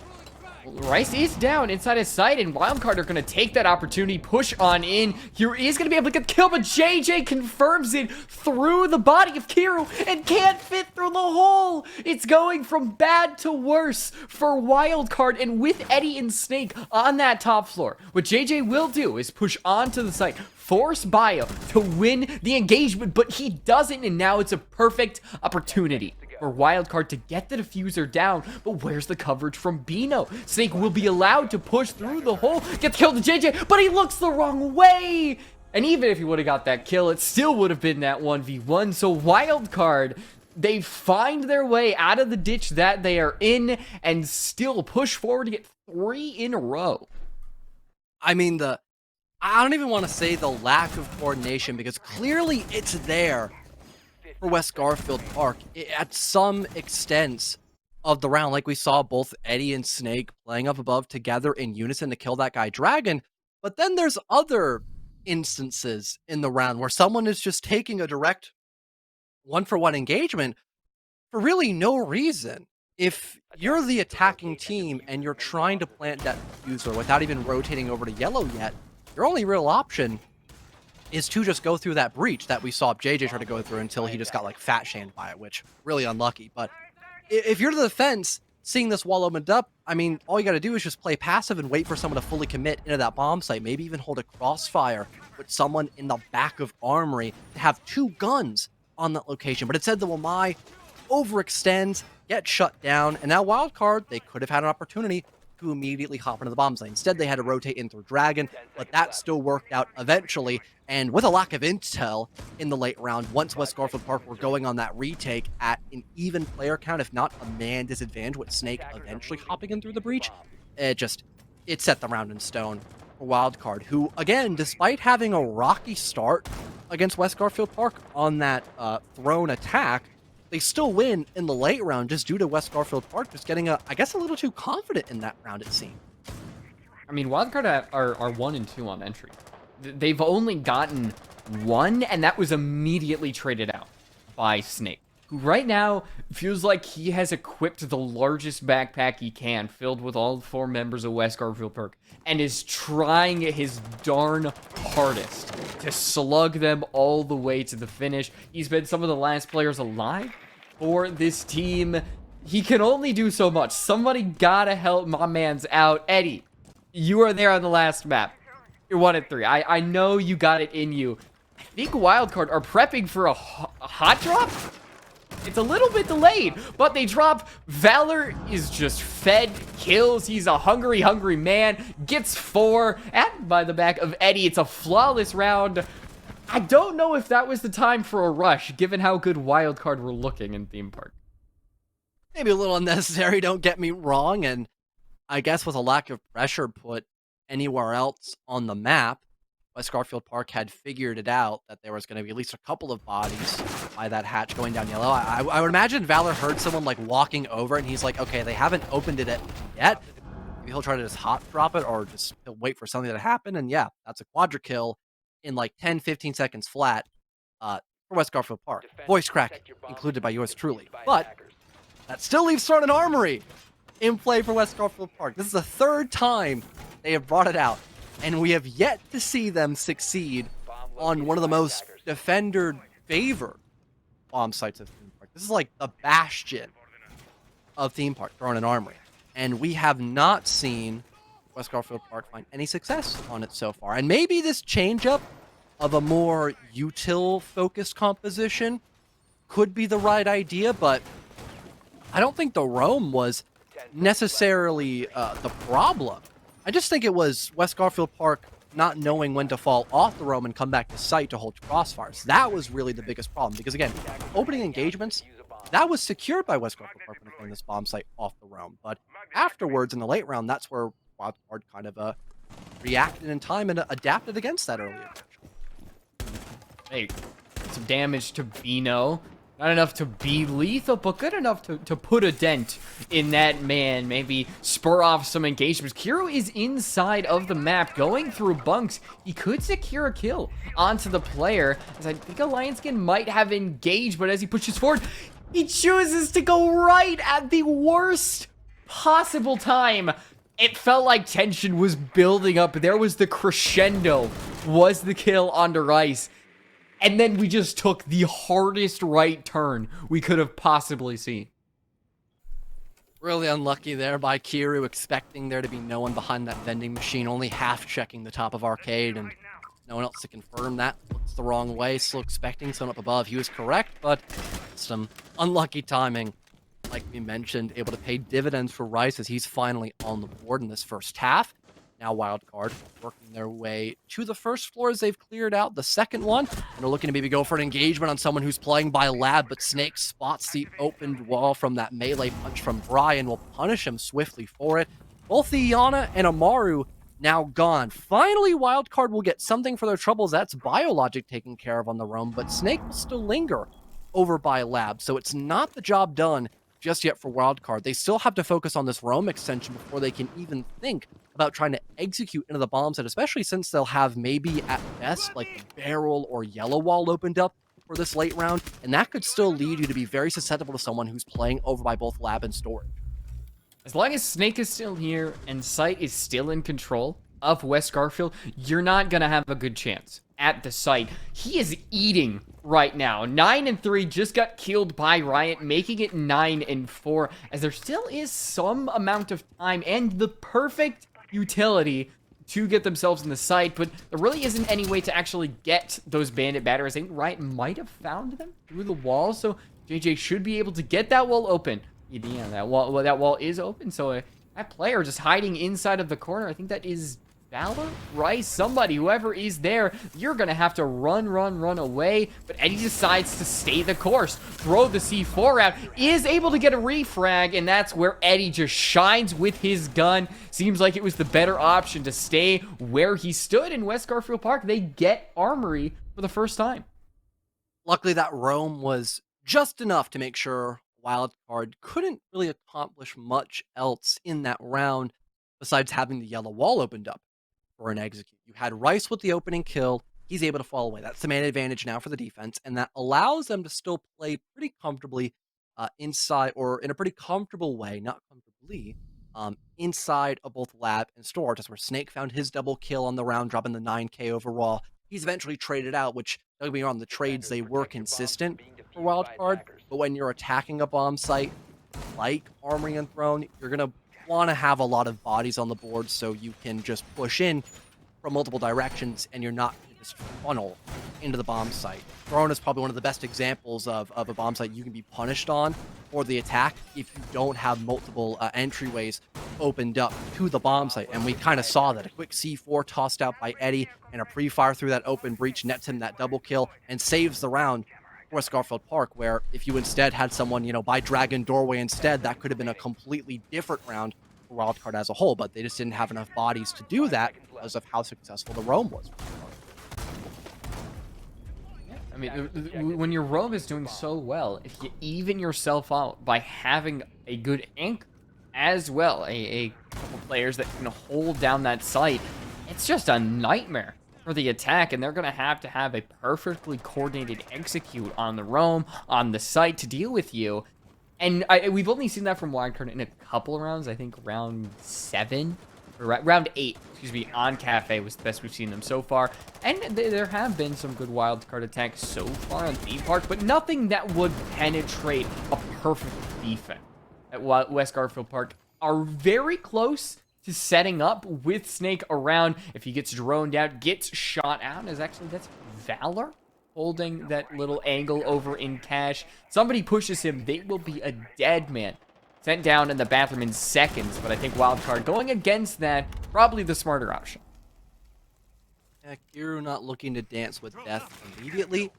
Rice is down inside his sight, and Wildcard are going to take that opportunity, push on in. Here is going to be able to get killed, but JJ confirms it through the body of Kiru and can't fit through the hole. It's going from bad to worse for Wildcard, and with Eddie and Snake on that top floor, what JJ will do is push onto the site, force Bio to win the engagement, but he doesn't, and now it's a perfect opportunity for Wildcard to get the diffuser down. But where's the coverage from Bino? Snake will be allowed to push through the hole, get killed to JJ, but he looks the wrong way. And even if he would have got that kill, it still would have been that 1v1. So Wildcard, they find their way out of the ditch that they are in and still push forward to get 3 in a row. I mean, I don't even want to say the lack of coordination, because clearly it's there for West Garfield Park at some extent of the round. Like we saw both Eddie and Snake playing up above together in unison to kill that guy Dragon. But then there's other instances in the round where someone is just taking a direct one-for-one engagement for really no reason. If you're the attacking team and you're trying to plant that diffuser without even rotating over to yellow yet, your only real option is to just go through that breach that we saw JJ try to go through until he just got like fat shamed by it, which really unlucky. But if you're the defense seeing this wall opened up, I mean, all you got to do is just play passive and wait for someone to fully commit into that bomb site. Maybe even hold a crossfire with someone in the back of Armory to have 2 guns on that location. But instead, the Wamai overextends, get shut down, and now Wildcard, they could have had an opportunity to immediately hop into the bomb site. Instead, they had to rotate in through Dragon, but that still worked out eventually. And with a lack of intel in the late round, once West Garfield Park were going on that retake at an even player count, if not a man disadvantage, with Snake eventually hopping in through the breach, it set the round in stone for Wildcard, who, again, despite having a rocky start against West Garfield Park on that throne attack, they still win in the late round just due to West Garfield Park just getting, I guess, a little too confident in that round, it seemed. I mean, Wildcard are 1 and 2 on entry. They've only gotten 1, and that was immediately traded out by Snake, who right now feels like he has equipped the largest backpack he can, filled with all 4 members of West Garfield Park, and is trying his darn hardest to slug them all the way to the finish. He's been some of the last players alive for this team. He can only do so much. Somebody gotta help my man's out. Eddie, you are there on the last map. You're 1 and 3. I know you got it in you. I think Wildcard are prepping for a hot drop. It's a little bit delayed, but they drop. Valor is just fed kills. He's a hungry, hungry man. Gets 4. And by the back of Eddie, it's a flawless round. I don't know if that was the time for a rush, given how good Wildcard were looking in Theme Park. Maybe a little unnecessary, don't get me wrong. And I guess with a lack of pressure put anywhere else on the map, West Garfield Park had figured it out that there was going to be at least a couple of bodies by that hatch going down yellow. I would imagine Valor heard someone like walking over and he's like, okay, they haven't opened it yet. Maybe he'll try to just hot drop it or just he'll wait for something to happen. And yeah, that's a quadra kill in like 10, 15 seconds flat. for West Garfield Park. Voice crack included by yours truly. But that still leaves Throne and Armory in play for West Garfield Park. This is the third time they have brought it out, and we have yet to see them succeed on one of the most defender-favored bomb sites of theme park. This is like the bastion of theme park, Throne and Armory. And we have not seen West Garfield Park find any success on it so far. And maybe this change-up of a more util-focused composition could be the right idea, but I don't think the roam was necessarily the problem. I just think it was West Garfield Park not knowing when to fall off the roam and come back to site to hold crossfires. That was really the biggest problem, because again, opening engagements, that was secured by West Garfield Park when playing this bomb site off the roam. But afterwards, in the late round, that's where Wildcard kind of reacted in time and adapted against that earlier. Hey, some damage to Bino. Not enough to be lethal, but good enough to put a dent in that man. Maybe spur off some engagements. Kiro is inside of the map, going through bunks. He could secure a kill onto the player, as I think Alliance-Skin might have engaged, but as he pushes forward, he chooses to go right at the worst possible time. It felt like tension was building up. There was the crescendo, was the kill onto Rice. And then we just took the hardest right turn we could have possibly seen. Really unlucky there by Kiru, expecting there to be no one behind that vending machine, only half checking the top of arcade, and no one else to confirm that. Looks the wrong way, still expecting someone up above. He was correct, but some unlucky timing. Like we mentioned, able to pay dividends for Rice as he's finally on the board in this first half. Now Wildcard working their way to the first floor as they've cleared out the second one. And they're looking to maybe go for an engagement on someone who's playing by lab, but Snake spots the opened wall from that melee punch from Brian, will punish him swiftly for it. Both the Iana and Amaru now gone. Finally, Wildcard will get something for their troubles. That's Biologic taken care of on the roam, but Snake will still linger over by lab. So it's not the job done just yet for Wildcard. They still have to focus on this roam extension before they can even think about trying to execute into the bomb set, especially since they'll have maybe at best like barrel or yellow wall opened up for this late round, and that could still lead you to be very susceptible to someone who's playing over by both lab and storage. As long as Snake is still here and Sight is still in control of West Garfield, you're not gonna have a good chance at the site. He is eating right now. 9-3, just got killed by Riot, making it 9-4, as there still is some amount of time and the perfect utility to get themselves in the site, but there really isn't any way to actually get those bandit batteries. I think Riot might have found them through the wall, so JJ should be able to get that wall open. Yeah, that wall is open, so that player just hiding inside of the corner, I think that is Valor? Rice? Somebody, whoever is there, you're gonna have to run away, but Eddie decides to stay the course, throw the C4 out, is able to get a refrag, and that's where Eddie just shines with his gun. Seems like it was the better option to stay where he stood in West Garfield Park. They get Armory for the first time. Luckily, that roam was just enough to make sure Wildcard couldn't really accomplish much else in that round besides having the yellow wall opened up for an execute. You had Rice with the opening kill. He's able to fall away. That's the main advantage now for the defense, and that allows them to still play pretty comfortably inside, or in a pretty comfortable way, not comfortably, inside of both lab and storage. That's where Snake found his double kill on the round, dropping the 9k overall. He's eventually traded out, which, don't get me wrong, the trades, they were consistent for Wildcard, but when you're attacking a bomb site like Armory and Throne, you're going to want to have a lot of bodies on the board so you can just push in from multiple directions and you're not going to just funnel into the bomb site. Throne is probably one of the best examples of a bomb site you can be punished on for the attack if you don't have multiple entryways opened up to the bomb site. And we kind of saw that. A quick C4 tossed out by Eddie and a pre-fire through that open breach nets him that double kill and saves the round for West Garfield Park, where if you instead had someone, by Dragon Doorway instead, that could have been a completely different round for Wildcard as a whole, but they just didn't have enough bodies to do that because of how successful the roam was. I mean, when your roam is doing so well, if you even yourself out by having a good anchor as well, a couple players that can hold down that site, it's just a nightmare for the attack, and they're going to have a perfectly coordinated execute on the roam, on the site to deal with you. And we've only seen that from Wildcard in a couple of rounds. I think round 7, or round 8, excuse me, on Cafe was the best we've seen them so far. And there have been some good Wildcard attacks so far on Theme Park, but nothing that would penetrate a perfect defense. At West Garfield Park are very close to setting up with Snake around. If he gets droned out, gets shot out, that's Valor holding that little angle over in cash. Somebody pushes him, they will be a dead man. Sent down in the bathroom in seconds, but I think Wildcard going against that, probably the smarter option. Yeah, Kiru not looking to dance with death immediately.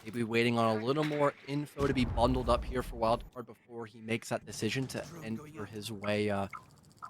Maybe waiting on a little more info to be bundled up here for Wildcard before he makes that decision to enter his way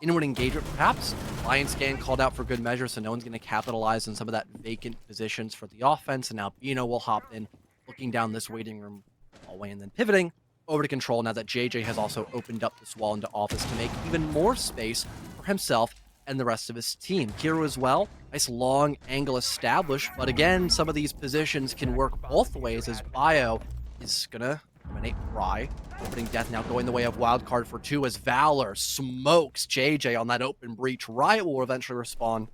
into an engagement, perhaps. Lion Scan called out for good measure, so no one's going to capitalize on some of that vacant positions for the offense. And now Bino will hop in, looking down this waiting room hallway and then pivoting over to control now that JJ has also opened up this wall into office to make even more space for himself and the rest of his team. Kiru as well, nice long angle established, but again, some of these positions can work both ways as Bio is gonna eliminate Fry. Opening death now going the way of Wildcard for 2 as Valor smokes JJ on that open breach. Riot will eventually respawn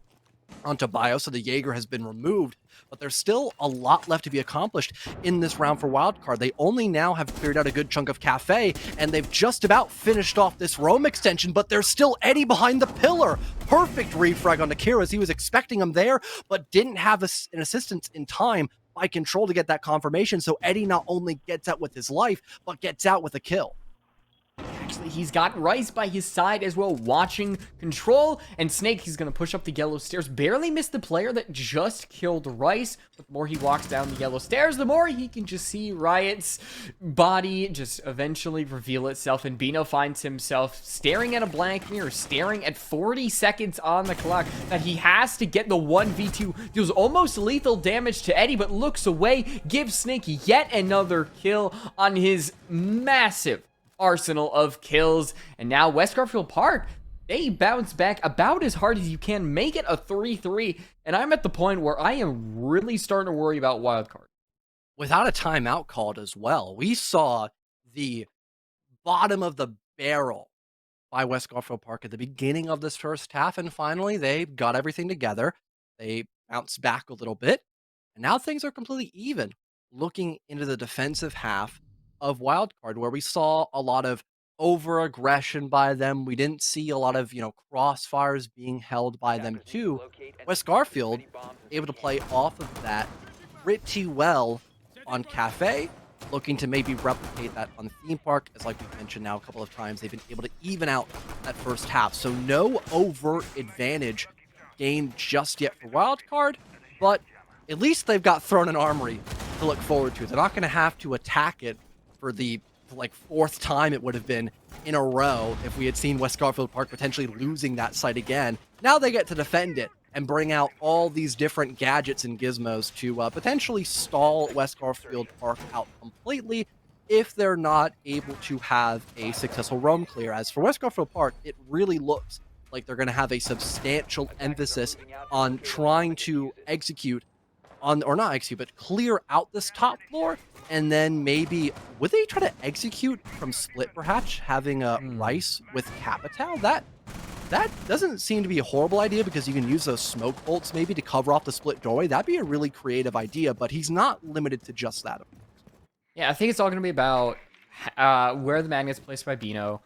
onto Bio, so the Jaeger has been removed, but there's still a lot left to be accomplished in this round for Wildcard. They only now have cleared out a good chunk of Cafe, and they've just about finished off this roam extension, but there's still Eddie behind the pillar. Perfect refrag on Akira as he was expecting him there, but didn't have an assistance in time by control to get that confirmation, so Eddie not only gets out with his life, but gets out with a kill. Actually, he's got Rice by his side as well, watching control, and Snake, he's going to push up the yellow stairs. Barely missed the player that just killed Rice, but the more he walks down the yellow stairs, the more he can just see Riot's body just eventually reveal itself, and Bino finds himself staring at a blank mirror, staring at 40 seconds on the clock, that he has to get the 1v2, deals almost lethal damage to Eddie, but looks away, gives Snake yet another kill on his massive arsenal of kills. And now West Garfield Park, they bounce back about as hard as you can, make it a 3-3, and I'm at the point where I am really starting to worry about Wildcard. Without a timeout called as well, we saw the bottom of the barrel by West Garfield Park at the beginning of this first half, and finally they got everything together. They bounced back a little bit, and now things are completely even. Looking into the defensive half of Wildcard, where we saw a lot of over-aggression by them. We didn't see a lot of, crossfires being held by them too. West Garfield able to play off of that pretty well on Cafe, looking to maybe replicate that on Theme Park, as like we mentioned now a couple of times, they've been able to even out that first half. So no overt advantage gained just yet for Wildcard, but at least they've got Throne and Armory to look forward to. They're not going to have to attack it for the fourth time it would have been in a row if we had seen West Garfield Park potentially losing that site again. Now they get to defend it and bring out all these different gadgets and gizmos to potentially stall West Garfield Park out completely if they're not able to have a successful roam clear. As for West Garfield Park, it really looks like they're going to have a substantial emphasis on trying to execute on, or not execute, but clear out this top floor, and then maybe, would they try to execute from split perhaps, having a Rice with Capital? That doesn't seem to be a horrible idea, because you can use those smoke bolts maybe to cover off the split doorway. That'd be a really creative idea, but he's not limited to just that. Yeah, I think it's all going to be about where the magnet's placed by Bino.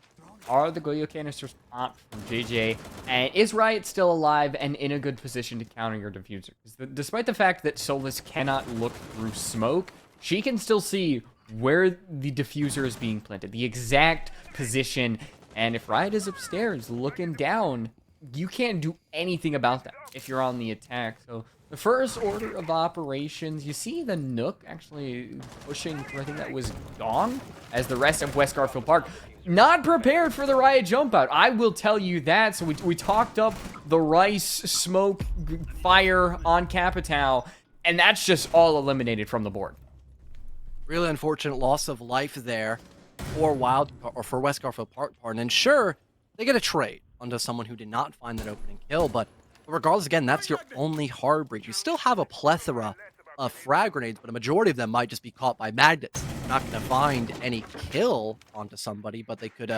Are the Goyo canisters popped from JJ? And is Riot still alive and in a good position to counter your diffuser? Because despite the fact that Solus cannot look through smoke, she can still see where the diffuser is being planted, the exact position. And if Riot is upstairs looking down, you can't do anything about that if you're on the attack. So the first order of operations, you see the Nook actually pushing through, I think that was Gong, as the rest of West Garfield Park not prepared for the Riot jump out. I will tell you that. So we talked up the Rice smoke fire on Capital, and that's just all eliminated from the board. Really unfortunate loss of life there for for West Garfield Park. And sure, they get a trade onto someone who did not find that opening kill, but But regardless, again, that's your only hard breach. You still have a plethora of frag grenades, but a majority of them might just be caught by magnets. You're not going to find any kill onto somebody, but they could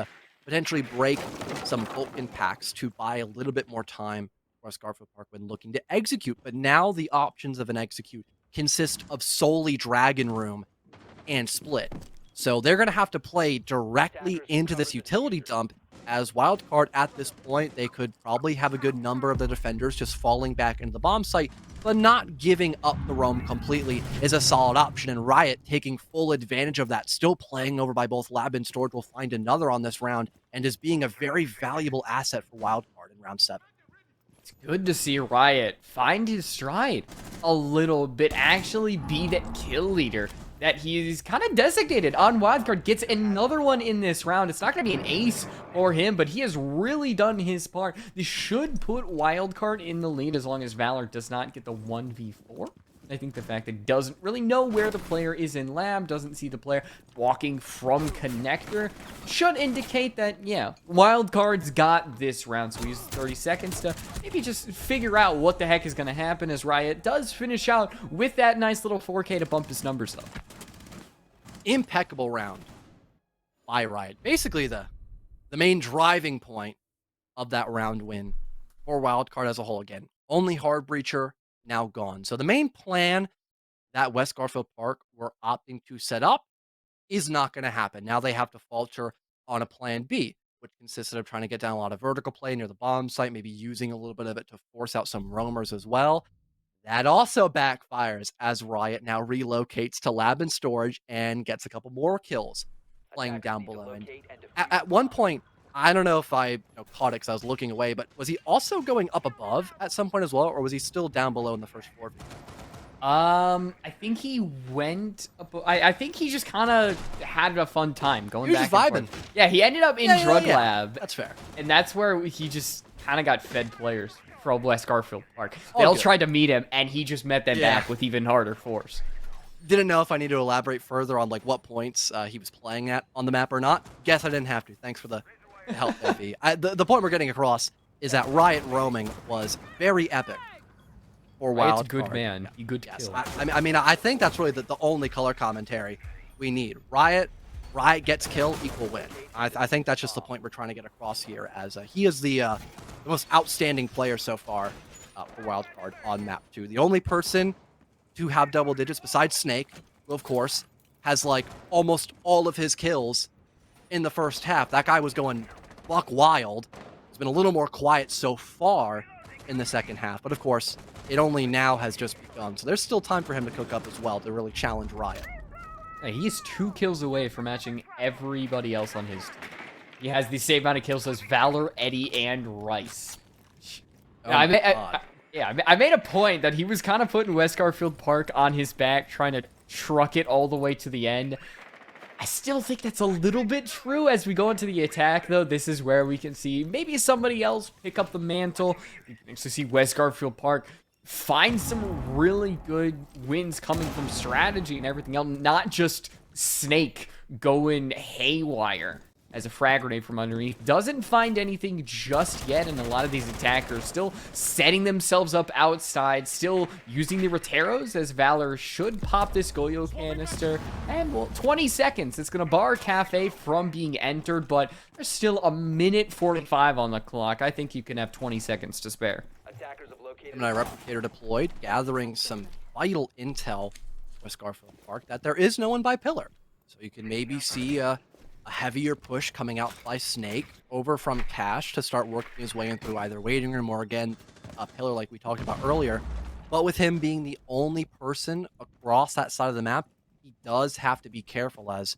potentially break some Vulcan packs to buy a little bit more time for us Garfield Park when looking to execute. But now the options of an execute consist of solely Dragon Room and Split. So they're going to have to play directly into this utility dump. As Wildcard at this point, they could probably have a good number of the defenders just falling back into the bomb site, but not giving up the roam completely is a solid option. And Riot taking full advantage of that, still playing over by both Lab and Storage, will find another on this round and is being a very valuable asset for Wildcard in round 7. It's good to see Riot find his stride a little bit, actually be that kill leader that he's kind of designated on Wildcard. Gets another one in this round. It's not going to be an ace for him, but he has really done his part. This should put Wildcard in the lead as long as Valor does not get the 1v4. I think the fact that he doesn't really know where the player is in lab, doesn't see the player walking from connector, should indicate that, yeah, Wildcard's got this round. So we use 30 seconds to maybe just figure out what the heck is going to happen as Riot does finish out with that nice little 4K to bump his numbers, though. Impeccable round by Riot. Basically the main driving point of that round win for Wildcard as a whole. Again, only hard breacher now gone. So the main plan that West Garfield Park were opting to set up is not going to happen. Now they have to falter on a plan B, which consisted of trying to get down a lot of vertical play near the bomb site, maybe using a little bit of it to force out some roamers as well. That also backfires as Riot now relocates to Lab and Storage and gets a couple more kills playing down below. And at one point, I don't know if I caught it because I was looking away, but was he also going up above at some point as well, or was he still down below in the first floor? I think he went up. I think he just kind of had a fun time going He was back just and vibing. forth. Yeah, he ended up in Drug Lab. That's fair. And that's where he just kind of got fed players from West Garfield Park. All They all good. tried to meet him, and he just met them back with even harder force. Didn't know if I need to elaborate further on like what points he was playing at on the map or not. Guess I didn't have to. Thanks for the help, Evie. The point we're getting across is that Riot roaming was very epic for Riot's Wildcard. a good man. He good Yes, kill. I mean, I think that's really the only color commentary we need. Riot gets kill, equal win. I think that's just the point we're trying to get across here, as he is the most outstanding player so far for Wildcard on map 2. The only person to have double digits besides Snake, who of course has like almost all of his kills in the first half. That guy was going buck wild. He's been a little more quiet so far in the second half, but of course it only now has just begun. So there's still time for him to cook up as well to really challenge Riot. Yeah, he's 2 kills away from matching everybody else on his team. He has the same amount of kills as Valor, Eddie, and Rice. Oh I my God. I made a point that he was kind of putting West Garfield Park on his back, trying to truck it all the way to the end. I still think that's a little bit true as we go into the attack, though. This is where we can see maybe somebody else pick up the mantle. We can actually see West Garfield Park find some really good wins coming from strategy and everything else, not just Snake going haywire as a frag grenade from underneath. Doesn't find anything just yet, and a lot of these attackers still setting themselves up outside, still using the Roteros, as Valor should pop this Goyo canister. And, well, 20 seconds. It's going to bar Cafe from being entered, but there's still a minute 45 on the clock. I think you can have 20 seconds to spare. Gemini Replicator deployed, gathering some vital intel West Garfield Park that there is no one by Pillar. So you can maybe see a heavier push coming out by Snake over from Cash to start working his way in through either waiting room or, again, a Pillar like we talked about earlier. But with him being the only person across that side of the map, he does have to be careful, as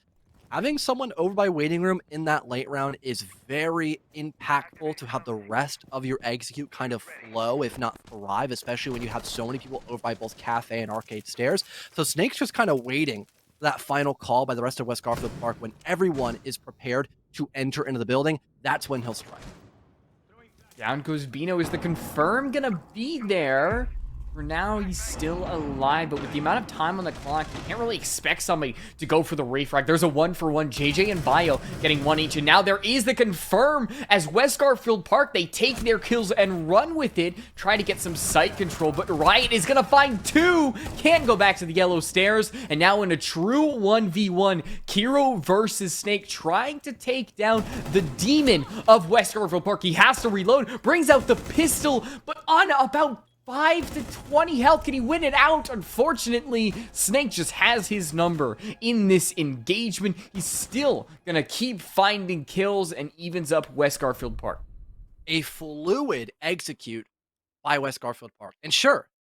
having someone over by waiting room in that late round is very impactful to have the rest of your execute kind of flow, if not thrive, especially when you have so many people over by both Cafe and Arcade Stairs. So Snake's just kind of waiting for that final call by the rest of West Garfield Park. When everyone is prepared to enter into the building, that's when he'll strike. Down goes Bino. Is the confirm gonna be there? For now, he's still alive, but with the amount of time on the clock, you can't really expect somebody to go for the refrag. There's a 1-for-1. JJ and Bio getting one each, and now there is the confirm as West Garfield Park, they take their kills and run with it, try to get some site control, but Riot is gonna find two, can't go back to the yellow stairs, and now in a true 1v1, Kiro versus Snake, trying to take down the demon of West Garfield Park. He has to reload, brings out the pistol, but on about 5 to 20 health. Can he win it out? Unfortunately, Snake just has his number in this engagement. He's still gonna keep finding kills and evens up West Garfield Park. A fluid execute by West Garfield Park. And sure,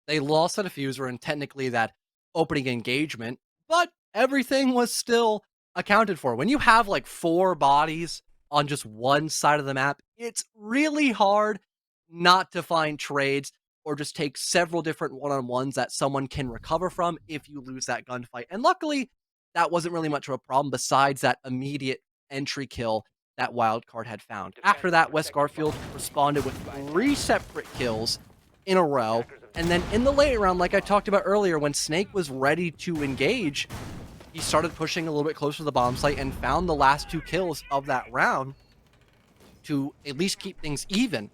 they lost a diffuser and technically that opening engagement, but everything was still accounted for. When you have like 4 bodies on just one side of the map, it's really hard not to find trades or just take several different one-on-ones that someone can recover from if you lose that gunfight. And luckily, that wasn't really much of a problem besides that immediate entry kill that Wildcard had found. After that, West Garfield responded with 3 separate kills in a row. And then in the late round, like I talked about earlier, when Snake was ready to engage, he started pushing a little bit closer to the bomb site and found the last 2 kills of that round to at least keep things even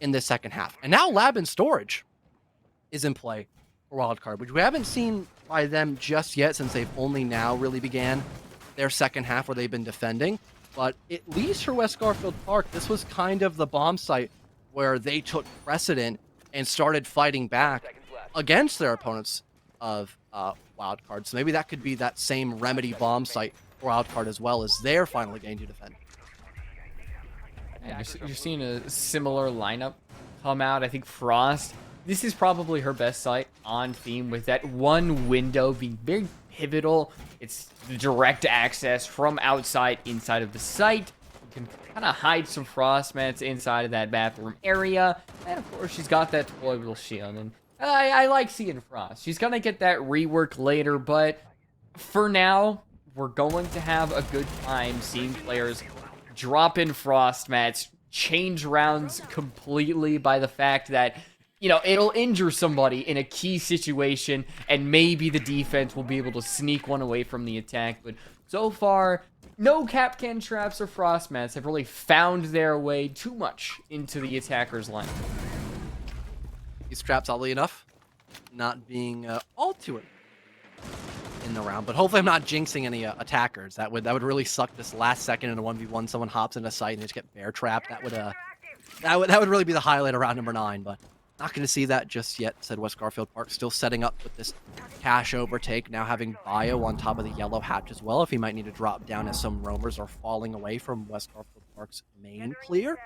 in this second half. And now Lab and Storage is in play for Wildcard, which we haven't seen by them just yet since they've only now really began their second half where they've been defending. But at least for West Garfield Park, this was kind of the bomb site where they took precedent and started fighting back against their opponents of Wildcard. So maybe that could be that same Remedy bomb site for Wildcard as well as they're finally getting to defend. Yeah, you're seeing a similar lineup come out. I think Frost, this is probably her best site on theme with that one window being very pivotal. It's the direct access from outside inside of the site. You can kind of hide some Frost mats inside of that bathroom area. And of course, she's got that deployable shield. And I like seeing Frost. She's going to get that rework later, but for now, we're going to have a good time seeing players drop in Frost mats, change rounds completely by the fact that, you know, it'll injure somebody in a key situation, and maybe the defense will be able to sneak one away from the attack. But so far, no Capcan traps or Frost mats have really found their way too much into the attacker's line. These traps, oddly enough, not being all too it in the round, but hopefully I'm not jinxing any attackers. That would really suck. This last second in a 1v1, someone hops into sight and they just get bear trapped. That would really be the highlight of round number 9, but not going to see that just yet. Said West Garfield Park, still setting up with this cash overtake, now having Bio on top of the yellow hatch as well, if he might need to drop down as some roamers are falling away from West Garfield Park's main clear.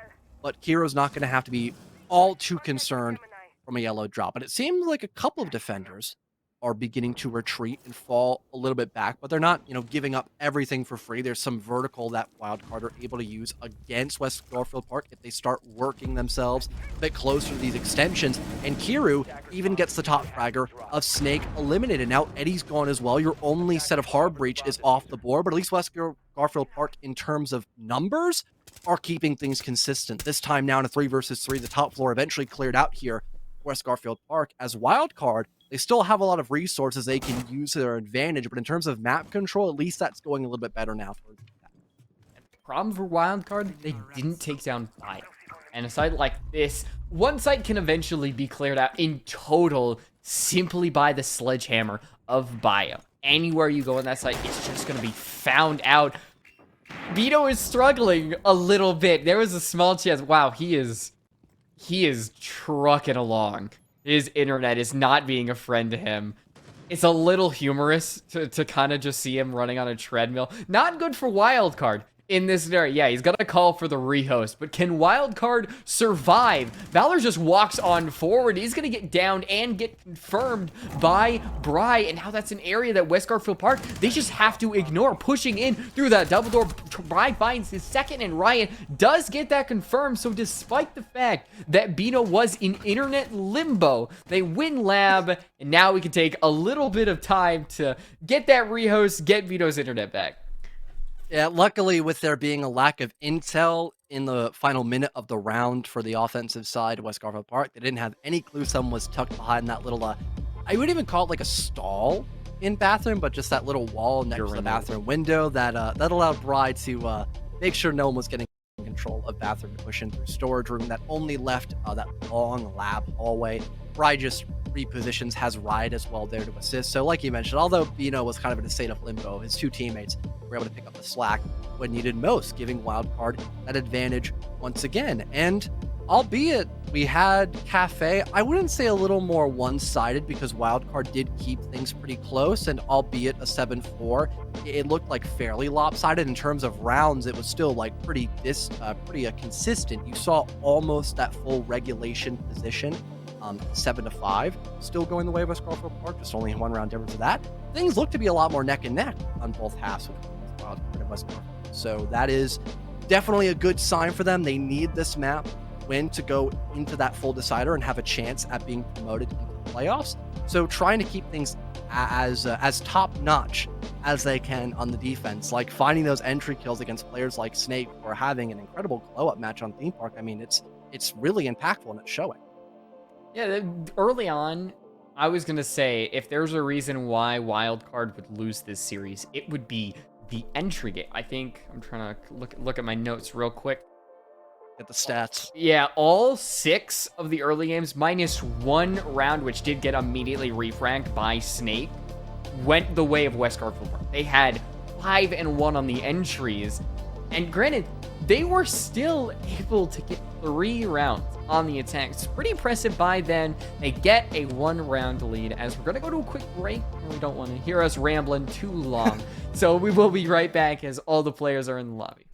But Kiro's not going to have to be all too concerned from a yellow drop. But it seems like a couple of defenders are beginning to retreat and fall a little bit back, but they're not, you know, giving up everything for free. There's some vertical that Wildcard are able to use against West Garfield Park if they start working themselves a bit closer to these extensions. And Kiru even gets the top fragger of Snake eliminated. Now Eddie's gone as well. Your only set of hard breach is off the board, but at least West Garfield Park, in terms of numbers, are keeping things consistent. This time now in a 3 versus 3, the top floor eventually cleared out here for West Garfield Park. As Wildcard, they still have a lot of resources they can use to their advantage, but in terms of map control, at least that's going a little bit better now for that. Problem for Wildcard, they didn't take down Bio. And a site like this, one site can eventually be cleared out in total simply by the sledgehammer of Bio. Anywhere you go on that site, it's just going to be found out. Vito is struggling a little bit. There was a small chance. Wow, he is trucking along. His internet is not being a friend to him. It's a little humorous to kind of just see him running on a treadmill. Not good for Wildcard in this scenario. Yeah, he's gonna call for the rehost, but can Wildcard survive? Valor just walks on forward. He's gonna get down and get confirmed by Bry, and now that's an area that West Garfield Park, they just have to ignore. Pushing in through that double door, Bry finds his second, and Ryan does get that confirmed. So despite the fact that Bino was in internet limbo, they win lab, and now we can take a little bit of time to get that rehost, get Vito's internet back. Yeah, luckily, with there being a lack of intel in the final minute of the round for the offensive side of West Garfield Park, they didn't have any clue someone was tucked behind that little, I wouldn't even call it like a stall in bathroom, but just that little wall next to the bathroom window that allowed Bride to make sure no one was getting control of bathroom to push in through storage room. That only left that long lab hallway. Bride just repositions, has Ride as well there to assist. So like you mentioned, although Bino was kind of in a state of limbo, his two teammates were able to pick up the slack when needed most, giving Wildcard that advantage once again. And albeit we had Cafe, I wouldn't say a little more one-sided because Wildcard did keep things pretty close, and albeit a 7-4, it looked like fairly lopsided in terms of rounds. It was still like pretty consistent. You saw almost that full regulation position. 7-5, still going the way of West Garfield Park, just only one round difference of that. Things look to be a lot more neck and neck on both halves of Wildcard and West Garfield. So that is definitely a good sign for them. They need this map win to go into that full decider and have a chance at being promoted into the playoffs. So trying to keep things as top notch as they can on the defense, like finding those entry kills against players like Snake, or having an incredible glow up match on Theme Park. I mean, it's really impactful and it's showing. Yeah, early on, I was going to say, if there's a reason why Wildcard would lose this series, it would be the entry game. I think, I'm trying to look at my notes real quick. Get the stats. Yeah, all 6 of the early games, minus 1 round, which did get immediately refranked by Snake, went the way of West Garfield Park. They had 5-1 on the entries, and granted, they were still able to get 3 rounds on the attack. It's pretty impressive by then. They get a 1-round lead, as we're going to go to a quick break, and we don't want to hear us rambling too long. So we will be right back as all the players are in the lobby.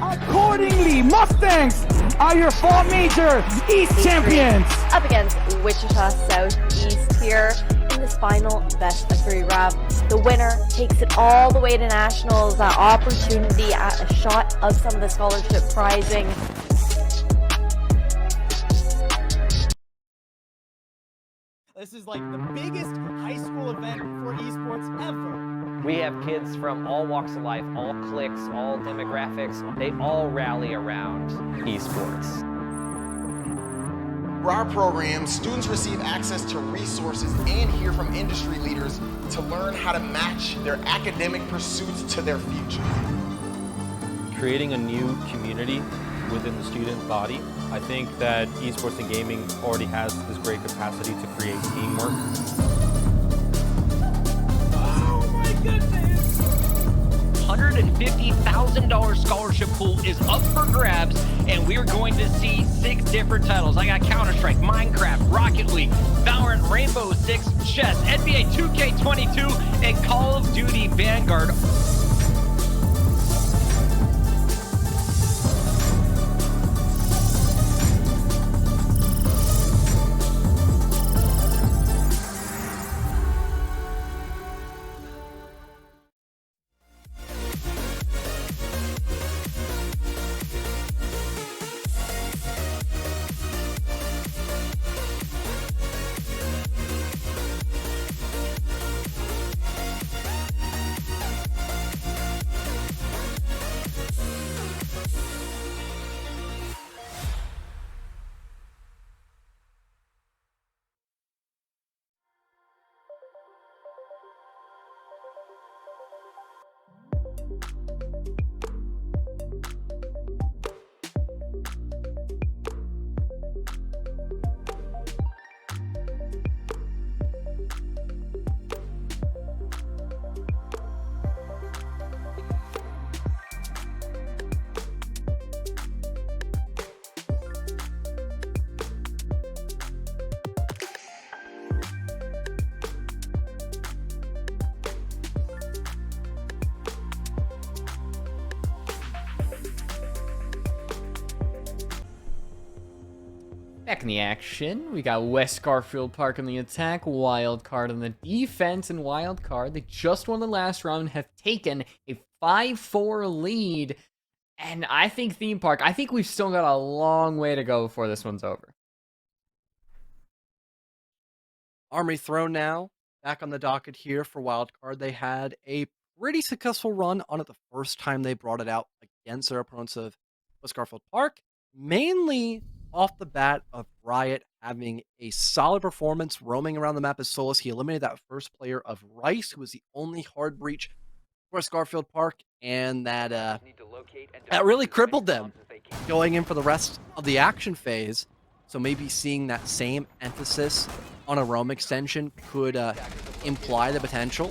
Accordingly, Mustangs are your fall major East champions. Up against Wichita Southeast here in this final best of 3 round. The winner takes it all the way to nationals, that opportunity at a shot of some of the scholarship prizing. This is like the biggest high school event for esports ever. We have kids from all walks of life, all cliques, all demographics. They all rally around esports. For our program, students receive access to resources and hear from industry leaders to learn how to match their academic pursuits to their future. Creating a new community within the student body. I think that esports and gaming already has this great capacity to create teamwork. Oh my goodness! $150,000 scholarship pool is up for grabs, and we're going to see 6 different titles. I got Counter-Strike, Minecraft, Rocket League, Valorant, Rainbow Six, Chess, NBA 2K22, and Call of Duty Vanguard. Back in the action, we got West Garfield Park on the attack, Wildcard on the defense, and Wildcard, they just won the last round, have taken a 5-4 lead, and I think Theme Park, I think we've still got a long way to go before this one's over. Armory Throne now, back on the docket here for Wildcard. They had a pretty successful run on it the first time they brought it out against their opponents of West Garfield Park, mainly off the bat of Riot having a solid performance roaming around the map as Solus. He eliminated that first player of Rice, who was the only hard breach for West Garfield Park, and that really crippled them going in for the rest of the action phase. So maybe seeing that same emphasis on a roam extension could imply the potential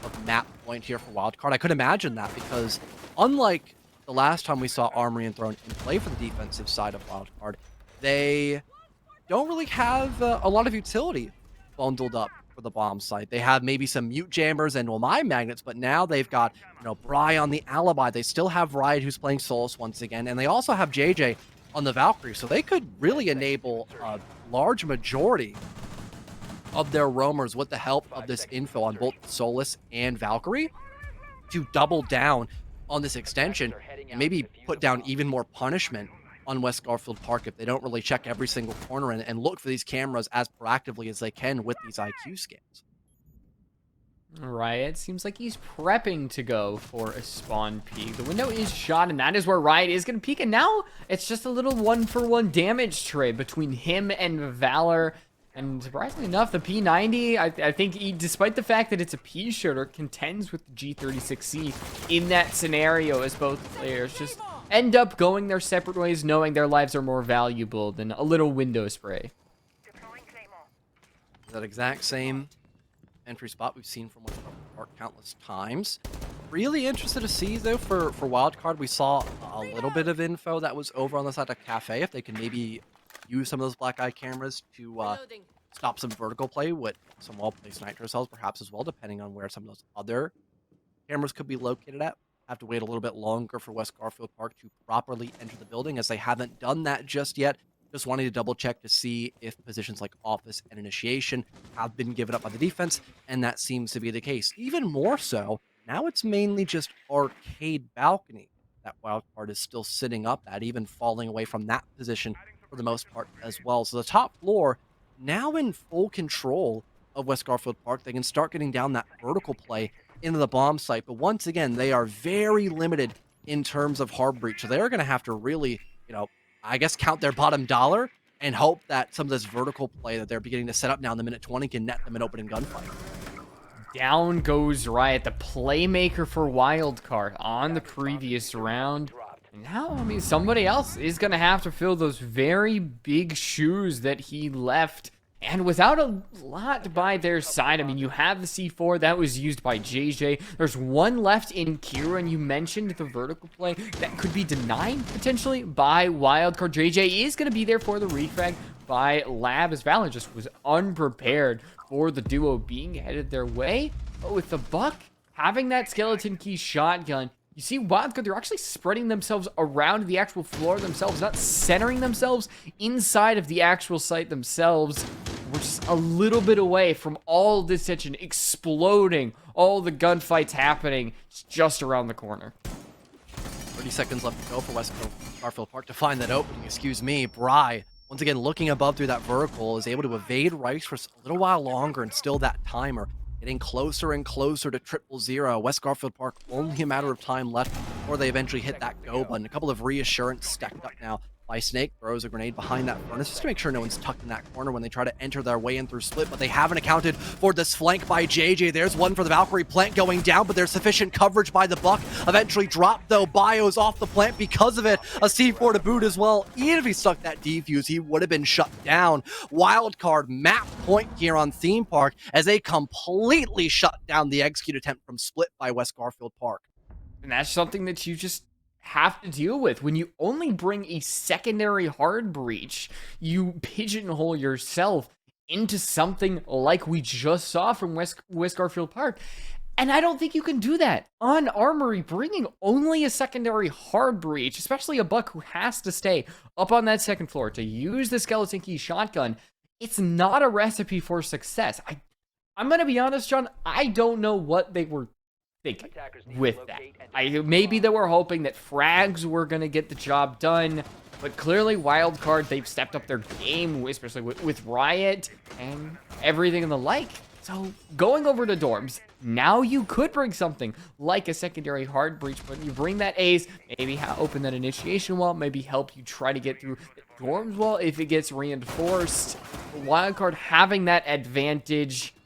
of map point here for Wildcard. I could imagine that, because unlike the last time we saw Armory and Throne in play for the defensive side of Wildcard, they don't really have a lot of utility bundled up for the bomb site. They have maybe some mute jammers and mine magnets, but now they've got, Bry on the Alibi. They still have Riot, who's playing Solus once again, and they also have JJ on the Valkyrie, so they could really enable a large majority of their roamers with the help of this info on both Solus and Valkyrie to double down on this extension and maybe put down even more punishment on West Garfield Park if they don't really check every single corner and look for these cameras as proactively as they can with these IQ scans. Riot seems like he's prepping to go for a spawn peek. The window is shot, and that is where Riot is going to peek. And now it's just a little 1-for-1 damage trade between him and Valor. And surprisingly enough, the P90, I think, despite the fact that it's a P shooter, contends with the G36C in that scenario, as both players just end up going their separate ways, knowing their lives are more valuable than a little window spray. That exact same entry spot we've seen from West Park countless times. Really interested to see, though, for Wildcard. We saw a little bit of info that was over on the side of Cafe, if they can maybe use some of those black eye cameras to stop some vertical play with some well-placed nitro cells, perhaps as well, depending on where some of those other cameras could be located at have to wait a little bit longer for West Garfield Park to properly enter the building, as they haven't done that just yet. Just wanting to double check to see if positions like office and initiation have been given up by the defense, and that seems to be the case. Even more so, now it's mainly just arcade balcony that Wildcard is still sitting up at, even falling away from that position for the most part as well. So the top floor now in full control of West Garfield Park. They can start getting down that vertical play into the bomb site, but once again, they are very limited in terms of hard breach. So they're going to have to really, I guess, count their bottom dollar and hope that some of this vertical play that they're beginning to set up now in the minute 20 can net them an opening gunfight. Down goes Riot, the playmaker for Wildcard on the previous round. And now, I mean, somebody else is going to have to fill those very big shoes that he left. And without a lot by their side, I mean, you have the C4 that was used by JJ. There's one left in Kira, and you mentioned the vertical play that could be denied potentially by Wildcard. JJ is going to be there for the refrag by Lab, as Valor just was unprepared for the duo being headed their way. But with the Buck having that skeleton key shotgun, you see Wildcard, they're actually spreading themselves around the actual floor themselves, not centering themselves inside of the actual site themselves. We're just a little bit away from all this tension exploding, all the gunfights happening just around the corner. 30 seconds left to go for West Garfield Park to find that opening. Excuse me, Bry, once again, looking above through that vertical, is able to evade Rice for a little while longer, and still that timer getting closer and closer to 000. West Garfield Park, only a matter of time left before they eventually hit that go button. A couple of reassurance stacked up now by Snake. Throws a grenade behind that furnace just to make sure no one's tucked in that corner when they try to enter their way in through split, but they haven't accounted for this flank by JJ. There's one for the Valkyrie plant going down, but there's sufficient coverage by the Buck. Eventually dropped though. Bio's off the plant because of it. A C4 to boot as well. Even if he stuck that defuse, he would have been shut down. Wildcard map point here on Theme Park as they completely shut down the execute attempt from split by West Garfield Park. And that's something that you just have to deal with. When you only bring a secondary hard breach, you pigeonhole yourself into something like we just saw from West Garfield Park. And I don't think you can do that on Armory, bringing only a secondary hard breach, especially a Buck who has to stay up on that second floor to use the skeleton key shotgun. It's not a recipe for success. I'm going to be honest, John, I don't know what they were thinking with that. Maybe they were hoping that frags were going to get the job done, but clearly Wildcard, they've stepped up their game, especially with Riot and everything and the like. So going over to dorms, now you could bring something like a secondary hard breach, but you bring that ace, maybe open that initiation wall, maybe help you try to get through the dorms wall if it gets reinforced. Wildcard having that advantage,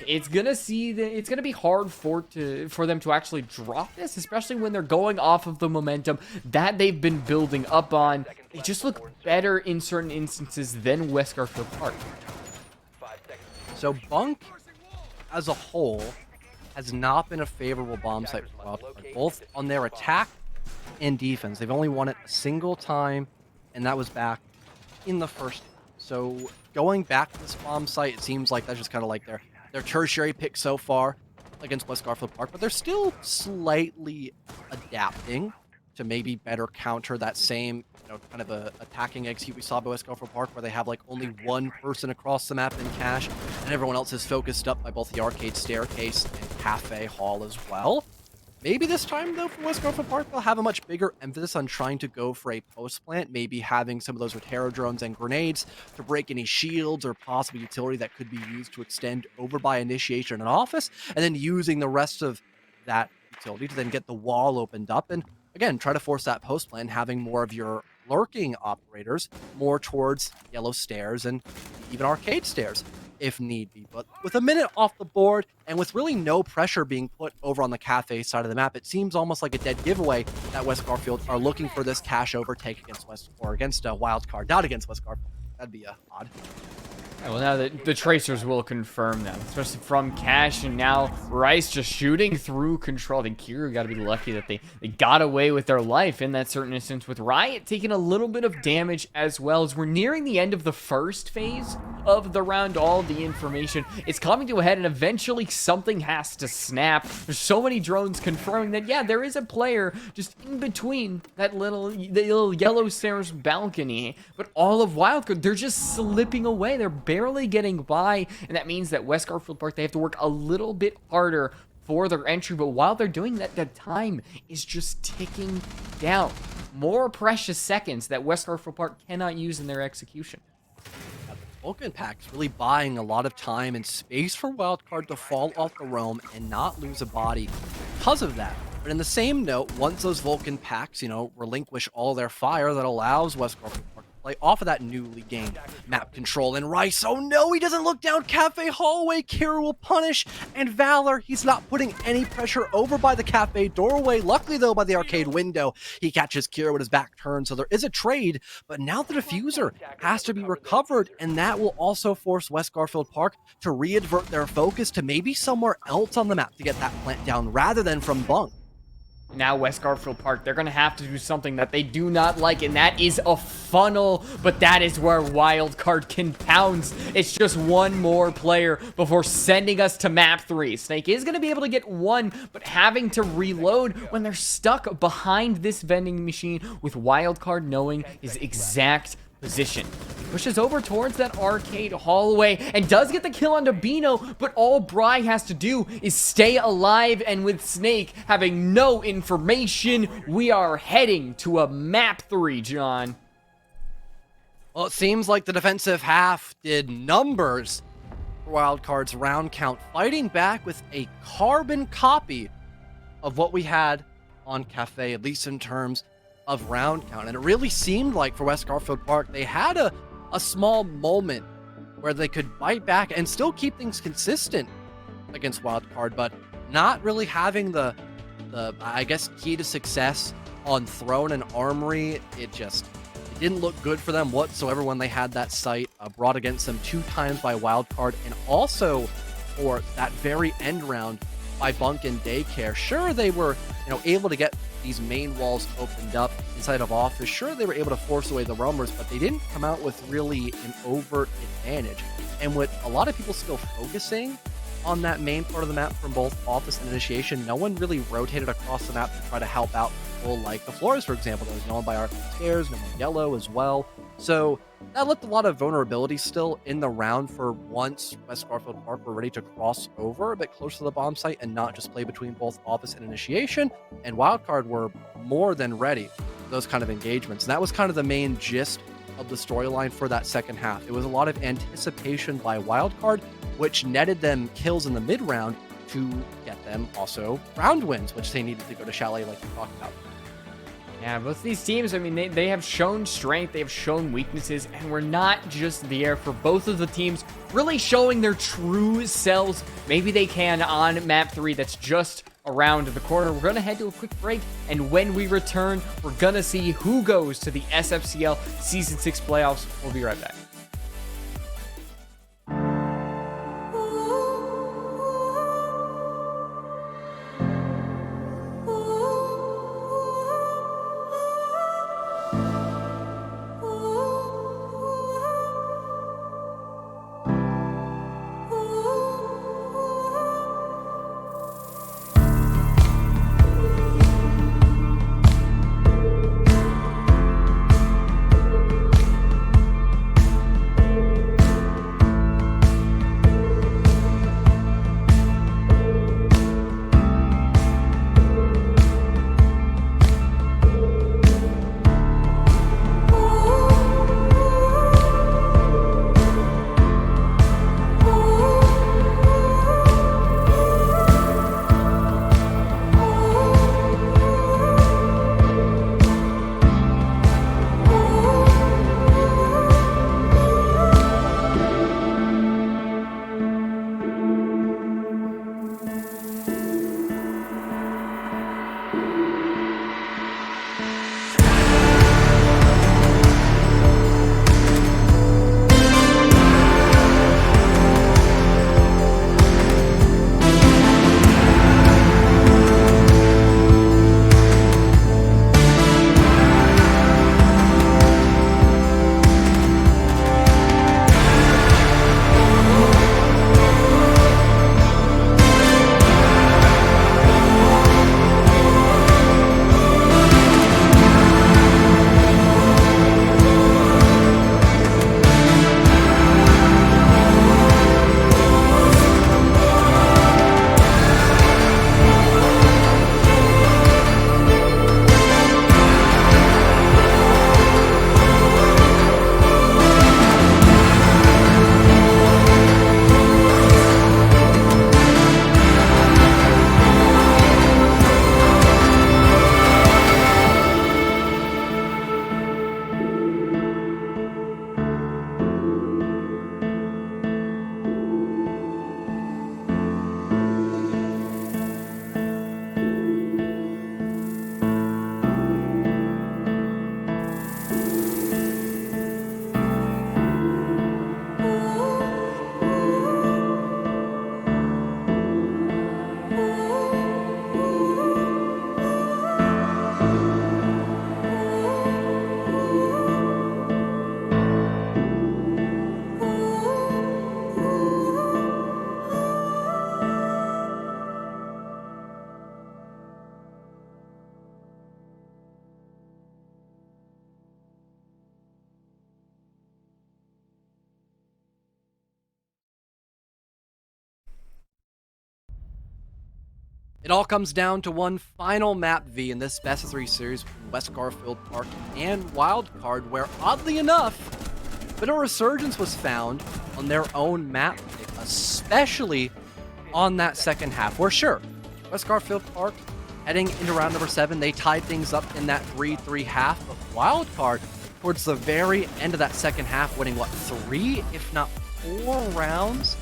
it's gonna be hard for them to actually drop this, especially when they're going off of the momentum that they've been building up on. They just look better in certain instances than West Garfield Park. So Bunk, as a whole, has not been a favorable bomb site for Wildcard, both on their attack and defense. They've only won it a single time, and that was back in the first. So going back to this bomb site, it seems like that's just kind of like their tertiary pick so far against West Garfield Park, but they're still slightly adapting to maybe better counter that same, kind of a attacking execute we saw by West Garfield Park, where they have like only one person across the map in cache, and everyone else is focused up by both the arcade staircase and cafe hall as well. Maybe this time, though, for West Garfield Park, they'll have a much bigger emphasis on trying to go for a post plant, maybe having some of those Rotero drones and grenades to break any shields or possible utility that could be used to extend over by initiation and office, and then using the rest of that utility to then get the wall opened up and, again, try to force that post plant, having more of your lurking operators more towards yellow stairs and even arcade stairs if need be. But with a minute off the board and with really no pressure being put over on the cafe side of the map, it seems almost like a dead giveaway that West Garfield are looking for this cash overtake against Wildcard, not against West Garfield. That'd be odd. Yeah, well, now the tracers will confirm that, especially from cash, and now Rice just shooting through control. I think Kira got to be lucky that they got away with their life in that certain instance, with Riot taking a little bit of damage as well. As we're nearing the end of the first phase of the round, all the information. It's coming to a head, and eventually something has to snap. There's so many drones confirming that, yeah, there is a player just in between the little yellow stairs balcony. But all of Wildcard, they're just slipping away. They're barely getting by, and that means that West Garfield Park, they have to work a little bit harder for their entry. But while they're doing that, the time is just ticking down. More precious seconds that West Garfield Park cannot use in their execution. Vulcan Pack's really buying a lot of time and space for Wildcard to fall off the roam and not lose a body because of that. But in the same note, once those Vulcan Packs, relinquish all their fire, that allows West Garfield Park to play off of that newly gained map control. And Rice, oh no, he doesn't look down Cafe Hallway. Kira will punish. And Valor, he's not putting any pressure over by the cafe doorway. Luckily, though, by the arcade window, he catches Kira with his back turned. So there is a trade, but now the diffuser has to be recovered, and that will also force West Garfield Park to readvert their focus to maybe somewhere else on the map to get that plant down rather than from Bunk. Now West Garfield Park, they're going to have to do something that they do not like, and that is a funnel. But that is where Wildcard can pounce. It's just one more player before sending us to map 3. Snake is going to be able to get one, but having to reload when they're stuck behind this vending machine with Wildcard knowing his exact position. He pushes over towards that arcade hallway and does get the kill onto Bino, but all Bry has to do is stay alive, and with Snake having no information, we are heading to a map 3, John. Well, it seems like the defensive half did numbers for Wildcard's round count, fighting back with a carbon copy of what we had on Cafe, at least in terms of round count. And it really seemed like for West Garfield Park, they had a small moment where they could bite back and still keep things consistent against Wildcard, but not really having the I guess, key to success on Throne and Armory. It didn't look good for them whatsoever when they had that site brought against them 2 times by Wildcard, and also for that very end round by Bunk and Daycare. Sure, they were able to get these main walls opened up inside of Office. Sure, they were able to force away the roamers, but they didn't come out with really an overt advantage. And with a lot of people still focusing on that main part of the map from both Office and Initiation, no one really rotated across the map to try to help out people like the Flores, for example. There was no one by Arcade Stairs, no one Yellow as well. So that left a lot of vulnerability still in the round for once West Garfield Park were ready to cross over a bit closer to the bomb site and not just play between both Office and Initiation. And Wildcard were more than ready for those kind of engagements. And that was kind of the main gist of the storyline for that second half. It was a lot of anticipation by Wildcard, which netted them kills in the mid round to get them also round wins, which they needed to go to Chalet like we talked about. Yeah, both these teams, I mean, they have shown strength, they have shown weaknesses, and we're not just there for both of the teams really showing their true selves. Maybe they can on map 3 that's just around the corner. We're going to head to a quick break, and when we return, we're going to see who goes to the SFCL Season 6 playoffs. We'll be right back. It all comes down to one final map V in this best of 3 series between West Garfield Park and Wildcard, where oddly enough, a bit of resurgence was found on their own map pick, especially on that second half, where sure, West Garfield Park heading into round number 7, they tied things up in that 3-3 half, but Wildcard towards the very end of that second half, winning what, 3 if not 4 rounds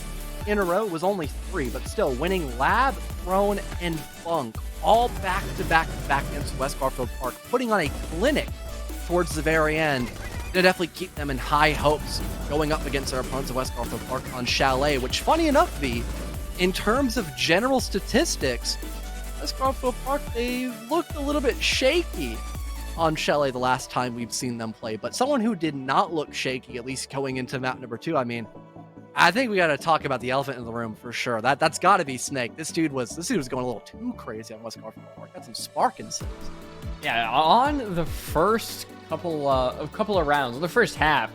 in a row. It was only 3, but still winning Lab, Throne, and Bunk all back to back against West Garfield Park, putting on a clinic towards the very end to definitely keep them in high hopes going up against their opponents of West Garfield Park on Chalet, which funny enough, V, in terms of general statistics, West Garfield Park, they looked a little bit shaky on Chalet the last time we've seen them play, but someone who did not look shaky, at least going into map number 2, I mean, I think we got to talk about the elephant in the room for sure. That's got to be Snake. This dude was going a little too crazy on West Garfield Park. Got some spark in things. Yeah, on the first couple of rounds, the first half,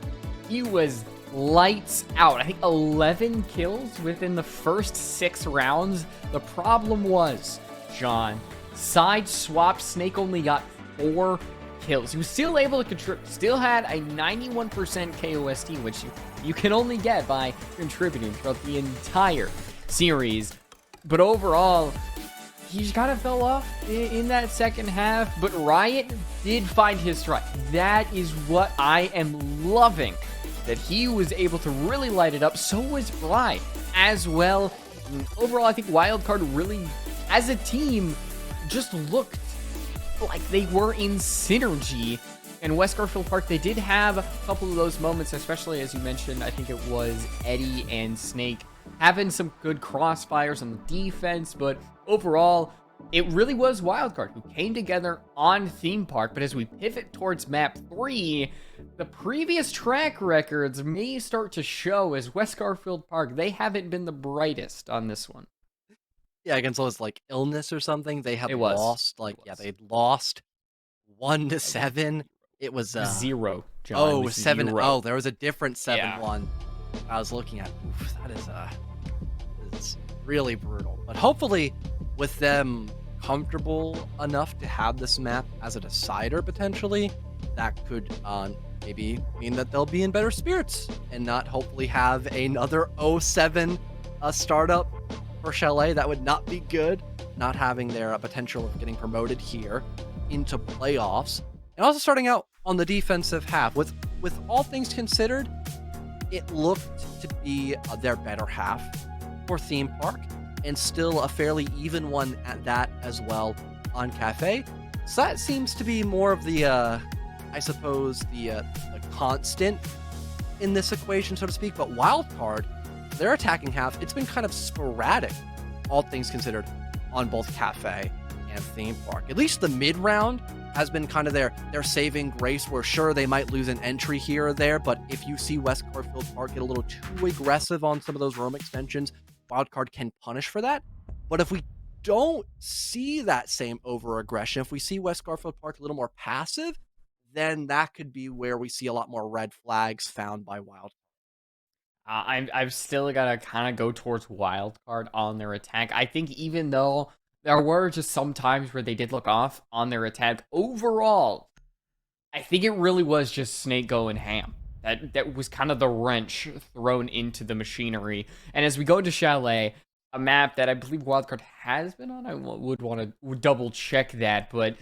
he was lights out. I think 11 kills within the first 6 rounds. The problem was, John, side swap, Snake only got 4 kills. He was still able to contribute, still had a 91% KOST, which you can only get by contributing throughout the entire series. But overall, he just kind of fell off in that second half. But Riot did find his stride. That is what I am loving, that he was able to really light it up. So was Bry as well. Overall, I think Wildcard really, as a team, just looked like they were in synergy. And West Garfield Park, they did have a couple of those moments, especially as you mentioned, I think it was Eddie and Snake having some good crossfires on the defense, but overall, it really was Wildcard who came together on Theme Park. But as we pivot towards map 3, the previous track records may start to show, as West Garfield Park, they haven't been the brightest on this one. Yeah, against those like illness or something, they have lost. They lost 1-7. It was 0. John, oh, was 7. 0. Oh, there was a different 7-1. Yeah. I was looking at. Oof, that is it's really brutal. But hopefully, with them comfortable enough to have this map as a decider potentially, that could maybe mean that they'll be in better spirits and not hopefully have another 0-7 startup for Chalet. That would not be good. Not having their potential of getting promoted here into playoffs. And also starting out on the defensive half. With all things considered, it looked to be their better half for Theme Park, and still a fairly even one at that as well on Cafe. So that seems to be more of the, I suppose, the constant in this equation, so to speak. But Wildcard, their attacking half, it's been kind of sporadic, all things considered, on both Cafe and Theme Park. At least the mid-round has been kind of their saving grace, where sure, they might lose an entry here or there, but if you see West Garfield Park get a little too aggressive on some of those roam extensions, Wildcard can punish for that. But if we don't see that same over-aggression, if we see West Garfield Park a little more passive, then that could be where we see a lot more red flags found by Wildcard. I've still got to kind of go towards Wildcard on their attack. I think even though there were just some times where they did look off on their attack, overall, I think it really was just Snake going ham. That was kind of the wrench thrown into the machinery. And as we go to Chalet, a map that I believe Wildcard has been on, I would want to double check that, but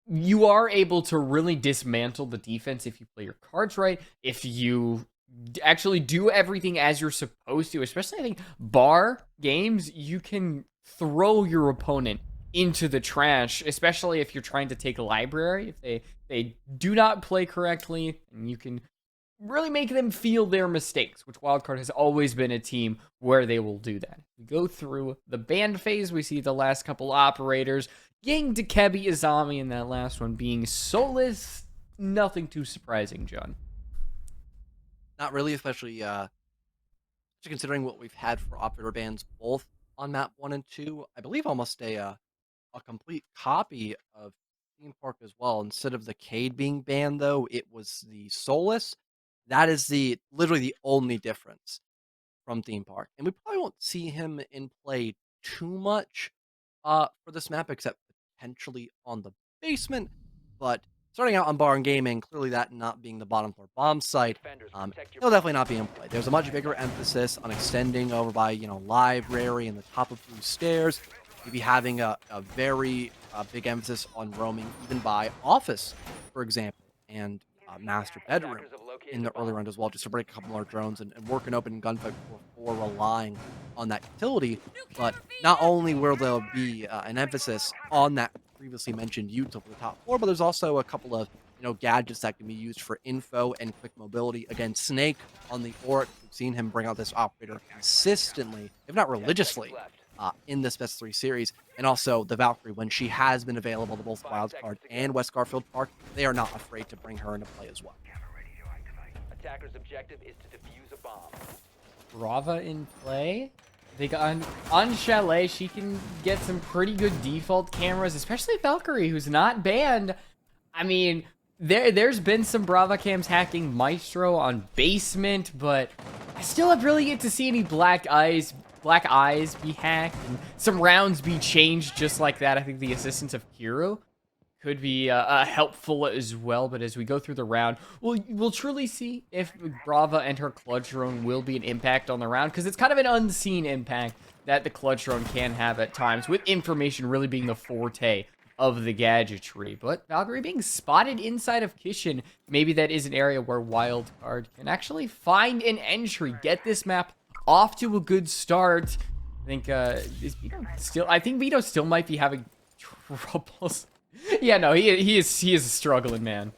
you are able to really dismantle the defense if you play your cards right, if you actually do everything as you're supposed to. Especially, I think, bar games, you can throw your opponent into the trash, especially if you're trying to take a library. If they do not play correctly, and you can really make them feel their mistakes, which Wildcard has always been a team where they will do that. We go through the band phase, we see the last couple operators, Yang, Dekebi, Izami, and that last one being Solus. Nothing too surprising, John. Not really, especially considering what we've had for operator bans both on map 1 and 2. I believe almost a complete copy of Theme Park as well. Instead of the Cade being banned, though, it was the Solus. That is literally the only difference from Theme Park. And we probably won't see him in play too much for this map, except potentially on the basement. But starting out on Bar and Gaming, clearly that not being the bottom floor bomb site, it'll definitely not be in play. There's a much bigger emphasis on extending over by, Library and the top of blue stairs, maybe having a very big emphasis on roaming even by Office, for example, and Master Bedroom in the early round as well, just to break a couple more drones and work an open gunfight before relying on that utility. But not only will there be an emphasis on that previously mentioned util for the top floor, but there's also a couple of gadgets that can be used for info and quick mobility. Again, Snake on the Oric, we've seen him bring out this operator consistently, if not religiously, in this best 3 series. And also the Valkyrie, when she has been available to both Wildcard and West Garfield Park, they are not afraid to bring her into play as well. Attacker's objective is to defuse a bomb. Brava in play. I think on Chalet, she can get some pretty good default cameras, especially Valkyrie, who's not banned. I mean, there's been some Brava cams hacking Maestro on Basement, but I still have really yet to see any black eyes be hacked and some rounds be changed just like that. I think the assistance of Kiro could be helpful as well. But as we go through the round, we'll truly see if Brava and her clutch drone will be an impact on the round, because it's kind of an unseen impact that the clutch drone can have at times, with information really being the forte of the gadgetry. But Valkyrie being spotted inside of Kitchen, maybe that is an area where Wildcard can actually find an entry, get this map off to a good start. I think Vito still might be having troubles. Yeah, no, he is struggling, man.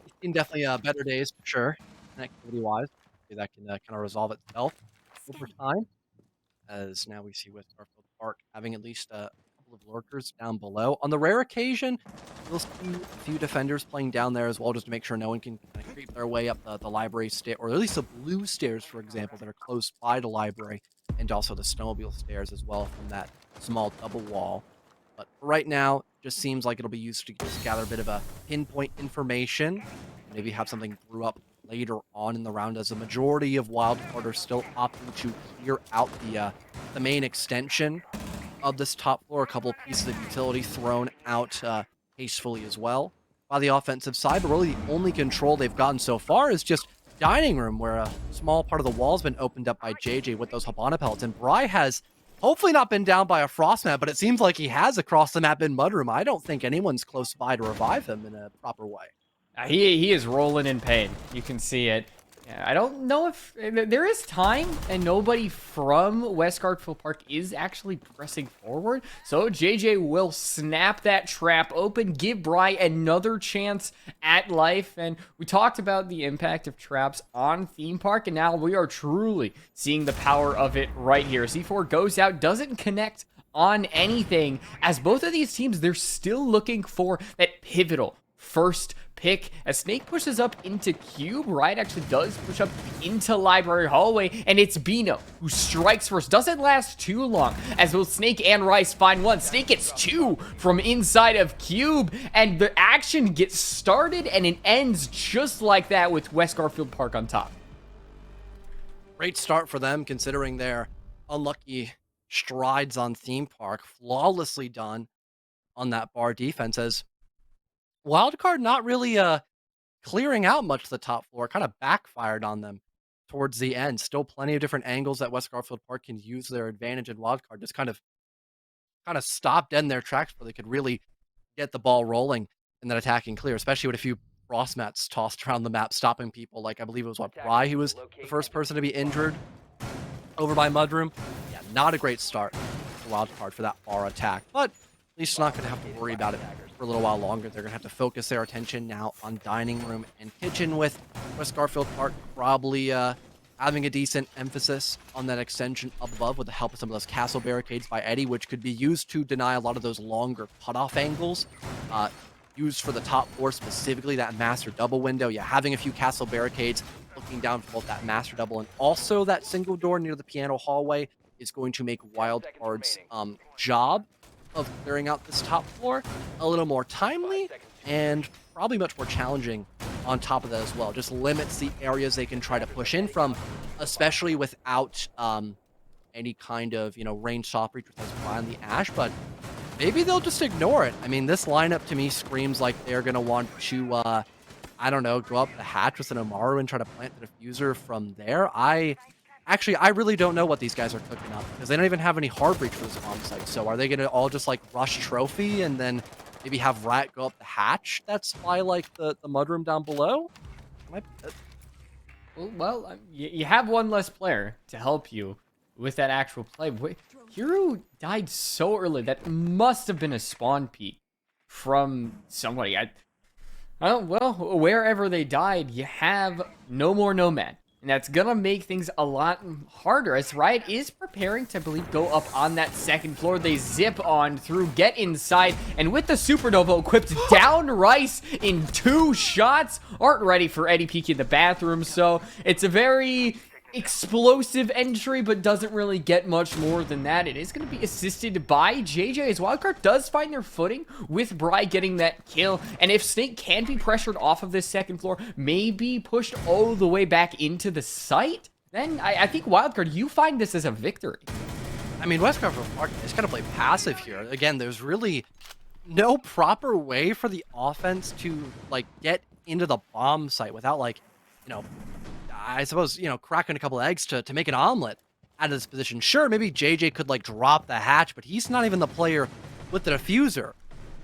He's seen definitely better days for sure, activity-wise. That can kind of resolve itself over time, as now we see with Garfield Park having at least a couple of lurkers down below. On the rare occasion, you'll see a few defenders playing down there as well, just to make sure no one can kind of creep their way up the library stair, or at least the blue stairs, for example, that are close by the library, and also the snowmobile stairs as well from that small double wall. But right now, it just seems like it'll be used to just gather a bit of a pinpoint information, maybe have something brew up later on in the round, as the majority of Wildcard are still opting to clear out the main extension of this top floor. A couple of pieces of utility thrown out hastefully as well by the offensive side, but really the only control they've gotten so far is just dining room, where a small part of the wall has been opened up by JJ with those Habana pellets, and Bry has hopefully not been down by a frost mat, but it seems like he has across the map in Mudroom. I don't think anyone's close by to revive him in a proper way. He is rolling in pain. You can see it. I don't know if there is time, and nobody from West Garfield Park is actually pressing forward. So JJ will snap that trap open, give Bry another chance at life. And we talked about the impact of traps on Theme Park, and now we are truly seeing the power of it right here. C4 goes out, doesn't connect on anything, as both of these teams, they're still looking for that pivotal first pick. As Snake pushes up into Cube, Riot actually does push up into Library Hallway, and it's Bino who strikes first. Doesn't last too long, as both Snake and Rice find one. Snake gets two from inside of Cube, and the action gets started, and it ends just like that with West Garfield Park on top. Great start for them, considering their unlucky strides on Theme Park. Flawlessly done on that bar defense, as Wildcard not really clearing out much of the top floor, kind of backfired on them towards the end. Still plenty of different angles that West Garfield Park can use their advantage, and Wildcard just kind of stopped dead in their tracks where they could really get the ball rolling and then attacking clear, especially with a few frost mats tossed around the map, stopping people. Like, I believe it was Bry who was the first person to be injured over by Mudroom. Yeah, not a great start for Wildcard for that bar attack, but at least not going to have to worry about it for a little while longer. They're going to have to focus their attention now on Dining Room and Kitchen, with West Garfield Park probably having a decent emphasis on that extension up above with the help of some of those castle barricades by Eddie, which could be used to deny a lot of those longer cutoff angles used for the top floor, specifically that master double window. Yeah, having a few castle barricades looking down for both that master double and also that single door near the piano hallway is going to make Wildcard's job of clearing out this top floor a little more timely and probably much more challenging on top of that as well. Just limits the areas they can try to push in from, especially without any kind of, range stop breach with this on the Ash, but maybe they'll just ignore it. I mean, this lineup to me screams like they're going to want to, I don't know, go up the hatch with an Amaru and try to plant the diffuser from there. I really don't know what these guys are cooking up because they don't even have any hard breach for this bomb site. So are they going to all just like rush trophy and then maybe have Riot go up the hatch that's by like the mudroom down below? Well, you have one less player to help you with that actual play. Wait, Hero died so early. That must have been a spawn peek from somebody. Well, wherever they died, you have no more Nomad. And that's going to make things a lot harder as Riot is preparing to, I believe, go up on that second floor. They zip on through, get inside, and with the Supernova equipped, down Rice in 2 shots. Aren't ready for Eddie Peaky in the bathroom, so it's a very explosive entry, but doesn't really get much more than that. It is going to be assisted by JJ as Wildcard does find their footing with Bry getting that kill. And if Snake can be pressured off of this second floor, maybe pushed all the way back into the site, then I think Wildcard, you find this as a victory. I mean, West Garfield Park is going to play passive here. Again, there's really no proper way for the offense to like get into the bomb site without like, I suppose, cracking a couple eggs to make an omelet out of this position. Sure, maybe JJ could like drop the hatch, but he's not even the player with the diffuser.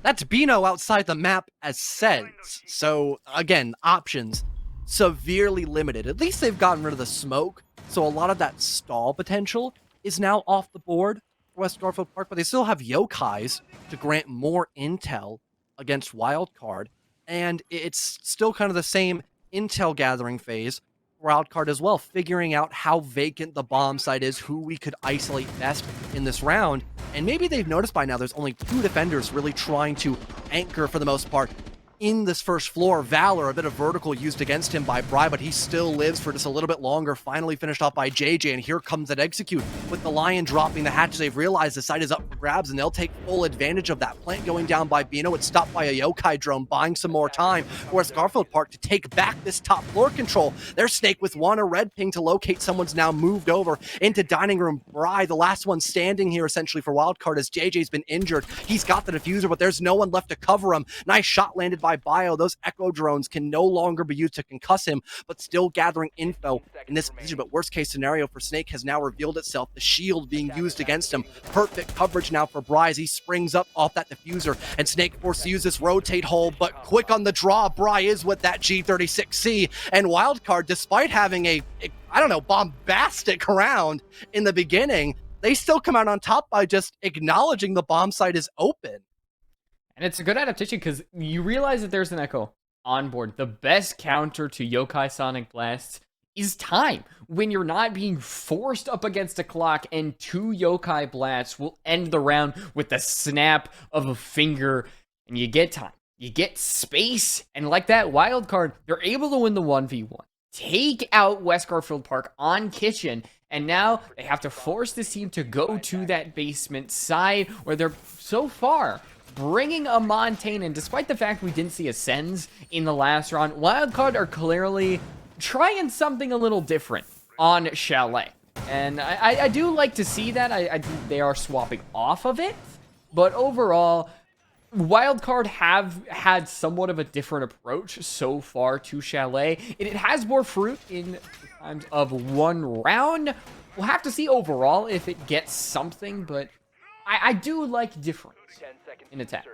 That's Bino outside the map as says. So again, options severely limited. At least they've gotten rid of the smoke. So a lot of that stall potential is now off the board for West Garfield Park, but they still have Yokais to grant more intel against Wildcard. And it's still kind of the same intel gathering phase. Wildcard as well, figuring out how vacant the bomb site is, who we could isolate best in this round. And maybe they've noticed by now there's only 2 defenders really trying to anchor for the most part in this first floor. Valor, a bit of vertical used against him by Bry, but he still lives for just a little bit longer. Finally finished off by JJ, and here comes that execute with the Lion dropping the hatch. They've realized the site is up for grabs, and they'll take full advantage of that. Plant going down by Bino. It's stopped by a Yokai drone, buying some more time for West Garfield Park to take back this top floor control. There's Snake with one, a red ping to locate someone's now moved over into dining room. Bry, the last one standing here essentially for Wildcard as JJ's been injured. He's got the diffuser, but there's no one left to cover him. Nice shot landed by Bio. Those Echo drones can no longer be used to concuss him, but still gathering info in this position. But worst case scenario for Snake has now revealed itself, the shield being used against him. Perfect coverage now for Bry as he springs up off that diffuser, and Snake forced to use this rotate hole, but quick on the draw. Bry is with that G36C, and Wildcard, despite having a bombastic round in the beginning, they still come out on top by just acknowledging the bomb site is open. And it's a good adaptation because you realize that there's an Echo on board. The best counter to Yokai Sonic Blasts is time. When you're not being forced up against a clock, and 2 Yokai Blasts will end the round with the snap of a finger, and you get time. You get space, and like that Wildcard, they're able to win the 1v1. Take out West Garfield Park on Kitchen, and now they have to force this team to go to that basement side where they're so far bringing a Montaigne, and despite the fact we didn't see a Sens in the last round, Wildcard are clearly trying something a little different on Chalet. And I do like to see that. I think they are swapping off of it. But overall, Wildcard have had somewhat of a different approach so far to Chalet. It has more fruit in times of 1 round. We'll have to see overall if it gets something, but I do like difference in attack.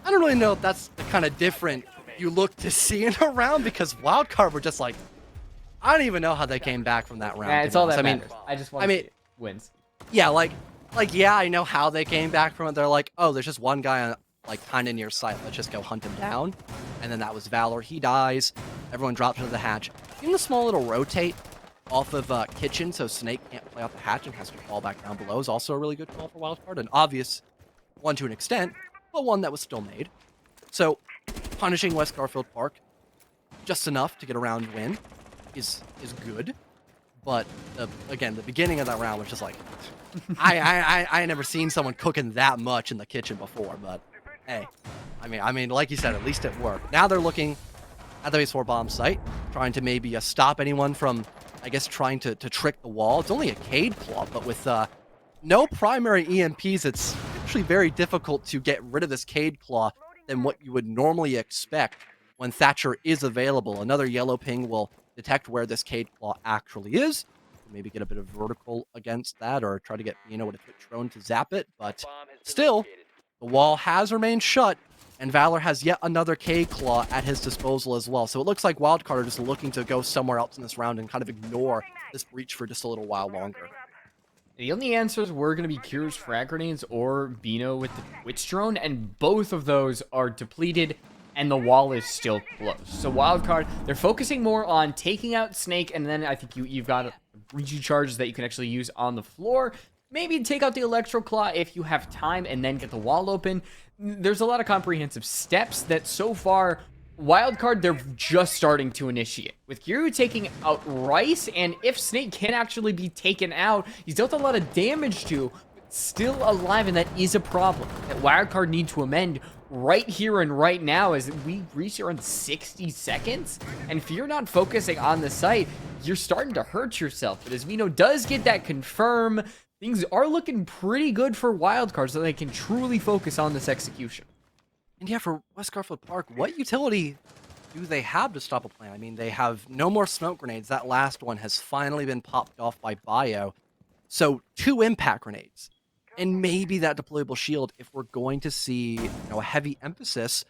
I don't really know if that's the kind of different you look to see in a round, because Wildcard were just like, I don't even know how they came back from that round. Yeah, it's all that matters. I just want to see wins. Yeah, yeah, I know how they came back from it. They're like, oh, there's just one guy like kind of near sight. Let's just go hunt him down. And then that was Valor. He dies. Everyone drops into the hatch. Even the small little rotate off of Kitchen, so Snake can't play off the hatch and has to fall back down below, is also a really good call for Wildcard. An obvious one to an extent, but one that was still made. So punishing West Garfield Park just enough to get a round win is good. But again, the beginning of that round was just like, I never seen someone cooking that much in the kitchen before. But hey, I mean, like you said, at least it worked. Now they're looking at the base 4 bomb site, trying to maybe stop anyone from I guess, trying to trick the wall. It's only a Cade Claw, but with no primary EMPs, it's actually very difficult to get rid of this Cade Claw than what you would normally expect when Thatcher is available. Another yellow ping will detect where this Cade Claw actually is. Maybe get a bit of vertical against that, or try to get with a Twitch drone to zap it. But still, the wall has remained shut, and Valor has yet another Cade Claw at his disposal as well. So it looks like Wildcard are just looking to go somewhere else in this round and kind of ignore this breach for just a little while longer. The only answers were going to be Curious Frag Grenades or Bino with the Twitch drone, and both of those are depleted, and the wall is still closed. So Wildcard, they're focusing more on taking out Snake, and then I think you've got breachy charges that you can actually use on the floor. Maybe take out the Electro Claw if you have time, and then get the wall open. There's a lot of comprehensive steps that so far Wildcard, they're just starting to initiate. With Giru taking out Rice, and if Snake can actually be taken out, he's dealt a lot of damage to, but still alive, and that is a problem that Wildcard need to amend right here and right now as we reach around 60 seconds. And if you're not focusing on the site, you're starting to hurt yourself. But as Vino does get that confirm, things are looking pretty good for Wildcard, so they can truly focus on this execution. And yeah, for West Garfield Park, what utility do they have to stop a plan? I mean, they have no more smoke grenades. That last one has finally been popped off by Bio. So 2 impact grenades. And maybe that deployable shield if we're going to see a heavy emphasis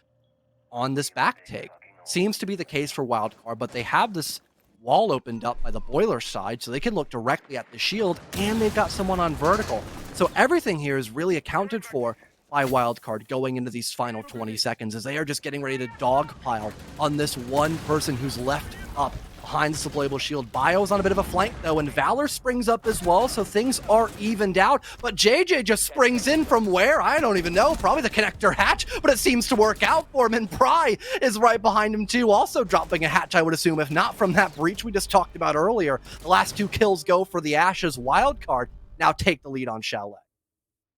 on this back take. Seems to be the case for Wildcard, but they have this wall opened up by the boiler side, so they can look directly at the shield, and they've got someone on vertical. So everything here is really accounted for by Wildcard going into these final 20 seconds, as they are just getting ready to dogpile on this one person who's left up behind this deployable shield. Bio's on a bit of a flank though, and Valor springs up as well, so things are evened out. But JJ just springs in from where? I don't even know. Probably the connector hatch, but it seems to work out for him, and Pry is right behind him too, also dropping a hatch, I would assume, if not from that breach we just talked about earlier. The last 2 kills go for the Ashes. Wildcard now take the lead on Chalet.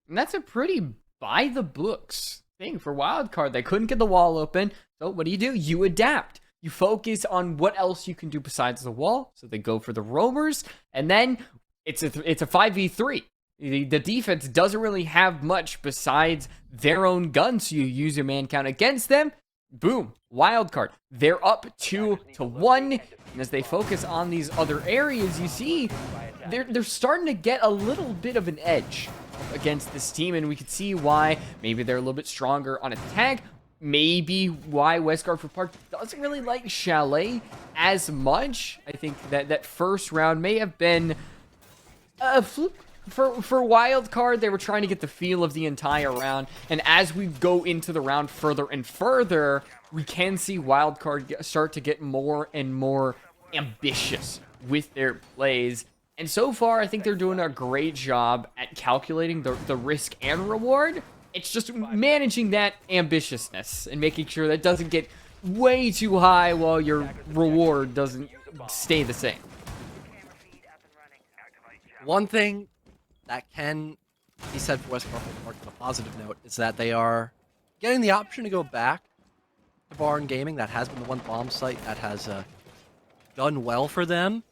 And that's a pretty by the books thing for Wildcard. They couldn't get the wall open, so what do? You adapt. You focus on what else you can do besides the wall. So they go for the roamers, and then it's a 5v3. The defense doesn't really have much besides their own guns, so you use your man count against them. Boom, Wildcard. They're up 2-1, and as they focus on these other areas, you see they're starting to get a little bit of an edge against this team, and we can see why maybe they're a little bit stronger on attack. Maybe why West Garfield Park doesn't really like Chalet as much. I think that first round may have been a fluke for Wildcard. They were trying to get the feel of the entire round, and as we go into the round further and further, we can see Wildcard start to get more and more ambitious with their plays. And so far, I think they're doing a great job at calculating the risk and reward. It's just managing that ambitiousness and making sure that doesn't get way too high while your reward doesn't stay the same. One thing that can be said for West Garfield Park on a positive note is that they are getting the option to go back to Barn Gaming. That has been the one bomb site that has done well for them.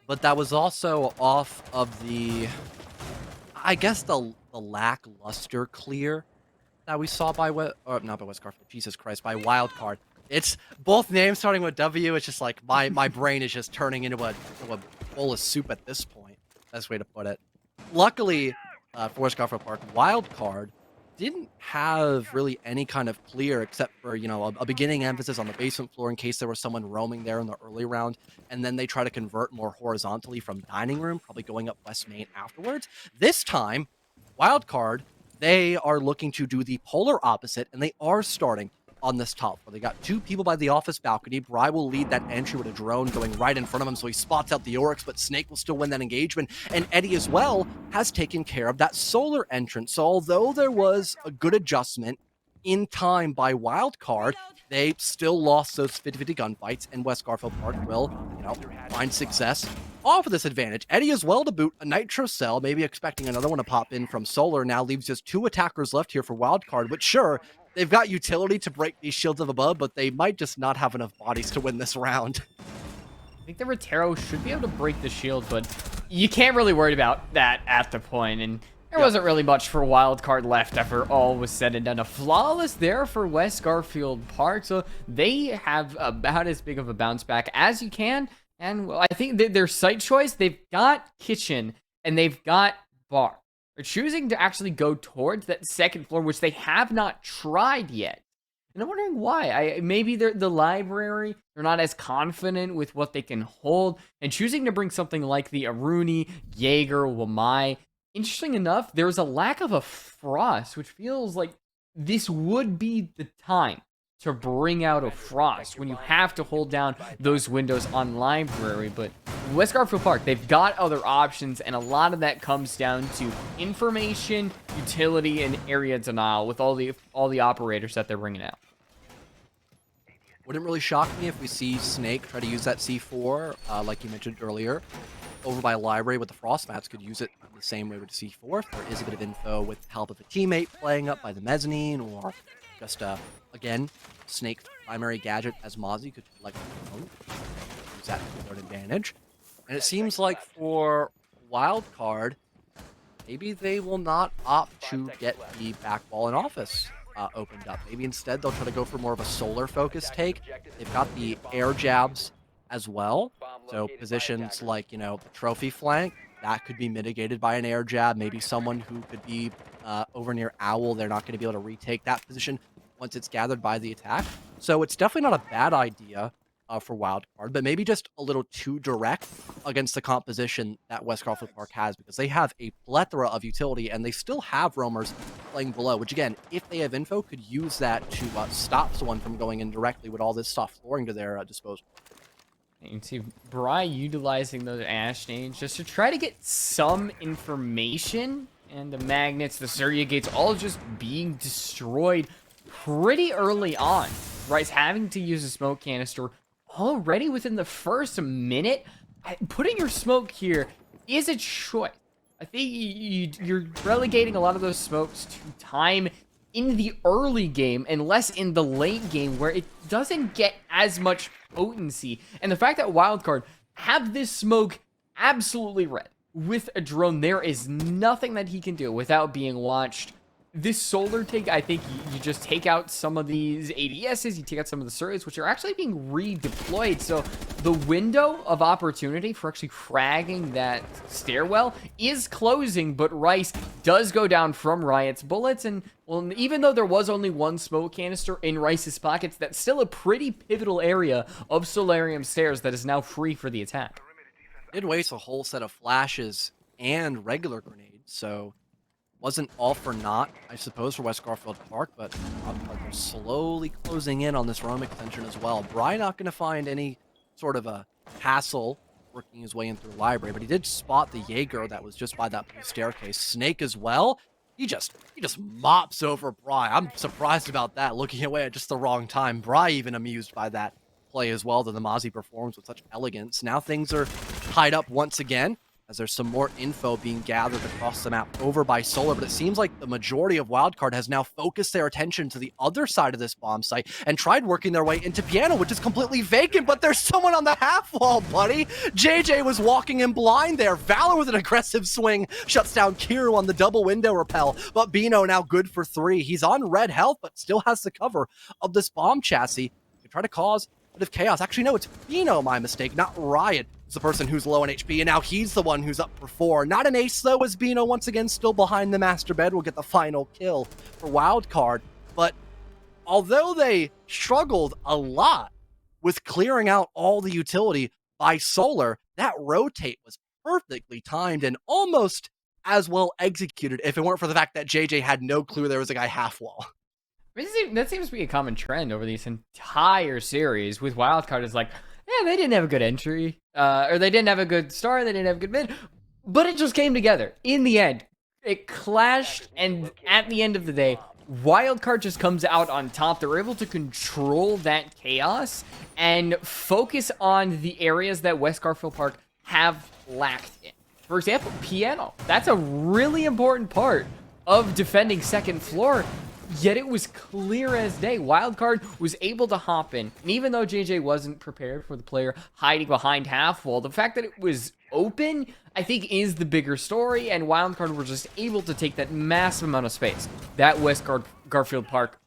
But that was also off of the, I guess, the lackluster clear that we saw by not by West Garfield, Jesus Christ, by Wildcard. It's both names starting with W. It's just like my brain is just turning into a bowl of soup at this point. Best way to put it. Luckily for West Garfield Park, Wildcard didn't have really any kind of clear except for, a beginning emphasis on the basement floor in case there was someone roaming there in the early round. And then they try to convert more horizontally from dining room, probably going up West Main afterwards. This time, Wildcard, they are looking to do the polar opposite, and they are starting on this top floor. They got 2 people by the office balcony. Bry will lead that entry with a drone going right in front of him, so he spots out the Oryx, but Snake will still win that engagement. And Eddie as well has taken care of that solar entrance. So although there was a good adjustment in time by Wildcard, they still lost those 50-50 gunfights, and West Garfield Park will, find success off of this advantage. Eddie as well to boot a Nitro Cell, maybe expecting another one to pop in from Solar. Now leaves just 2 attackers left here for Wildcard, which sure, they've got utility to break these shields of above, but they might just not have enough bodies to win this round. think the Rotero should be able to break the shield, but you can't really worry about that at the point, and there wasn't really much for Wildcard left after all was said and done. A flawless there for West Garfield Park, so they have about as big of a bounce back as you can, and well, I think their site choice, they've got Kitchen, and they've got Bar. They're choosing to actually go towards that second floor, which they have not tried yet. And I'm wondering why. Maybe the library, they're not as confident with what they can hold, and choosing to bring something like the Aruni, Jaeger, Wamai. Interesting enough, there's a lack of a Frost, which feels like this would be the time to bring out a Frost when you have to hold down those windows on library. But West Garfield Park, they've got other options, and a lot of that comes down to information, utility, and area denial with all the operators that they're bringing out. Wouldn't really shock me if we see Snake try to use that C4, like you mentioned earlier, over by library with the Frost mats. Could use it the same way with the C4. If there is a bit of info with the help of a teammate playing up by the mezzanine, or just, again, Snake's primary gadget as Mozzie could like use that to their advantage. And it seems like for Wildcard, maybe they will not opt to get the back wall in office opened up. Maybe instead they'll try to go for more of a solar focused take. They've got the air jabs as well. So positions like, you know, the trophy flank, that could be mitigated by an air jab. Maybe someone who could be over near Owl, they're not going to be able to retake that position once it's gathered by the attack. So it's definitely not a bad idea for Wildcard, but maybe just a little too direct against the composition that West Garfield Park has, because they have a plethora of utility and they still have roamers playing below, which again, if they have info, could use that to stop someone from going in directly with all this soft flooring to their disposal. You can see Bry utilizing those Ash Names just to try to get some information, and the magnets, the Surya gates, all just being destroyed pretty early on. Bry's having to use a smoke canister already within the first minute. Putting your smoke here is a choice. I think you're relegating a lot of those smokes to time in the early game and less in the late game, where it doesn't get as much potency. And the fact that Wildcard have this smoke absolutely red with a drone, there is nothing that he can do without being watched. This solar take, I think you just take out some of these ADSs, you take out some of the Surya's, which are actually being redeployed. So the window of opportunity for actually fragging that stairwell is closing, but Rice does go down from Riot's bullets. And well, even though there was only one smoke canister in Rice's pockets, that's still a pretty pivotal area of Solarium Stairs that is now free for the attack. Did waste a whole set of flashes and regular grenades, so wasn't all for naught, I suppose, for West Garfield Park, but they're slowly closing in on this roam extension as well. Bry not going to find any sort of a hassle working his way in through the library, but he did spot the Jaeger that was just by that blue staircase. Snake as well. He just mops over Bry. I'm surprised about that, looking away at just the wrong time. Bry even amused by that play as well, that the Mozzie performs with such elegance. Now things are tied up once again, as there's some more info being gathered across the map over by Solar, but it seems like the majority of Wildcard has now focused their attention to the other side of this bomb site and tried working their way into Piano, which is completely vacant, but there's someone on the half wall, buddy. JJ was walking in blind there. Valor with an aggressive swing shuts down Kiru on the double window repel, but Bino now good for 3. He's on red health, but still has the cover of this bomb chassis to try to cause a bit of chaos. Actually, no, it's Bino, my mistake, not Riot. It's the person who's low on HP, and now he's the one who's up for 4. Not an ace, though, as Bino once again still behind the master bed will get the final kill for Wildcard. But although they struggled a lot with clearing out all the utility by Solar, that rotate was perfectly timed and almost as well executed if it weren't for the fact that JJ had no clue there was a guy half wall. That seems to be a common trend over this entire series with Wildcard. Is like, yeah, they didn't have a good entry, or they didn't have a good start, they didn't have a good mid, but it just came together. In the end, it clashed, and at the end of the day, Wildcard just comes out on top. They're able to control that chaos and focus on the areas that West Garfield Park have lacked in. For example, Piano. That's a really important part of defending second floor. yet it was clear as day. Wildcard was able to hop in, and even though JJ wasn't prepared for the player hiding behind half wall, the fact that it was open, I think, is the bigger story, and Wildcard were just able to take that massive amount of space that Garfield Park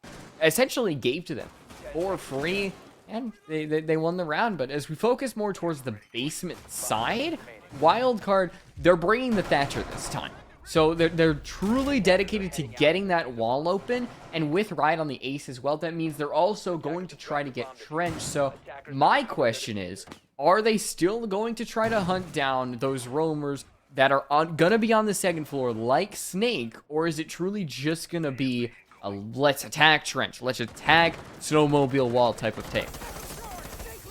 essentially gave to them for free, and they won the round. But as we focus more towards the basement side, Wildcard, they're bringing the Thatcher this time. So they're truly dedicated to getting that wall open, and with Riot on the ace as well, that means they're also going to try to get Trench. So my question is, are they still going to try to hunt down those roamers that are gonna be on the second floor like Snake, or is it truly just gonna be a let's attack Trench, let's attack snowmobile wall type of take?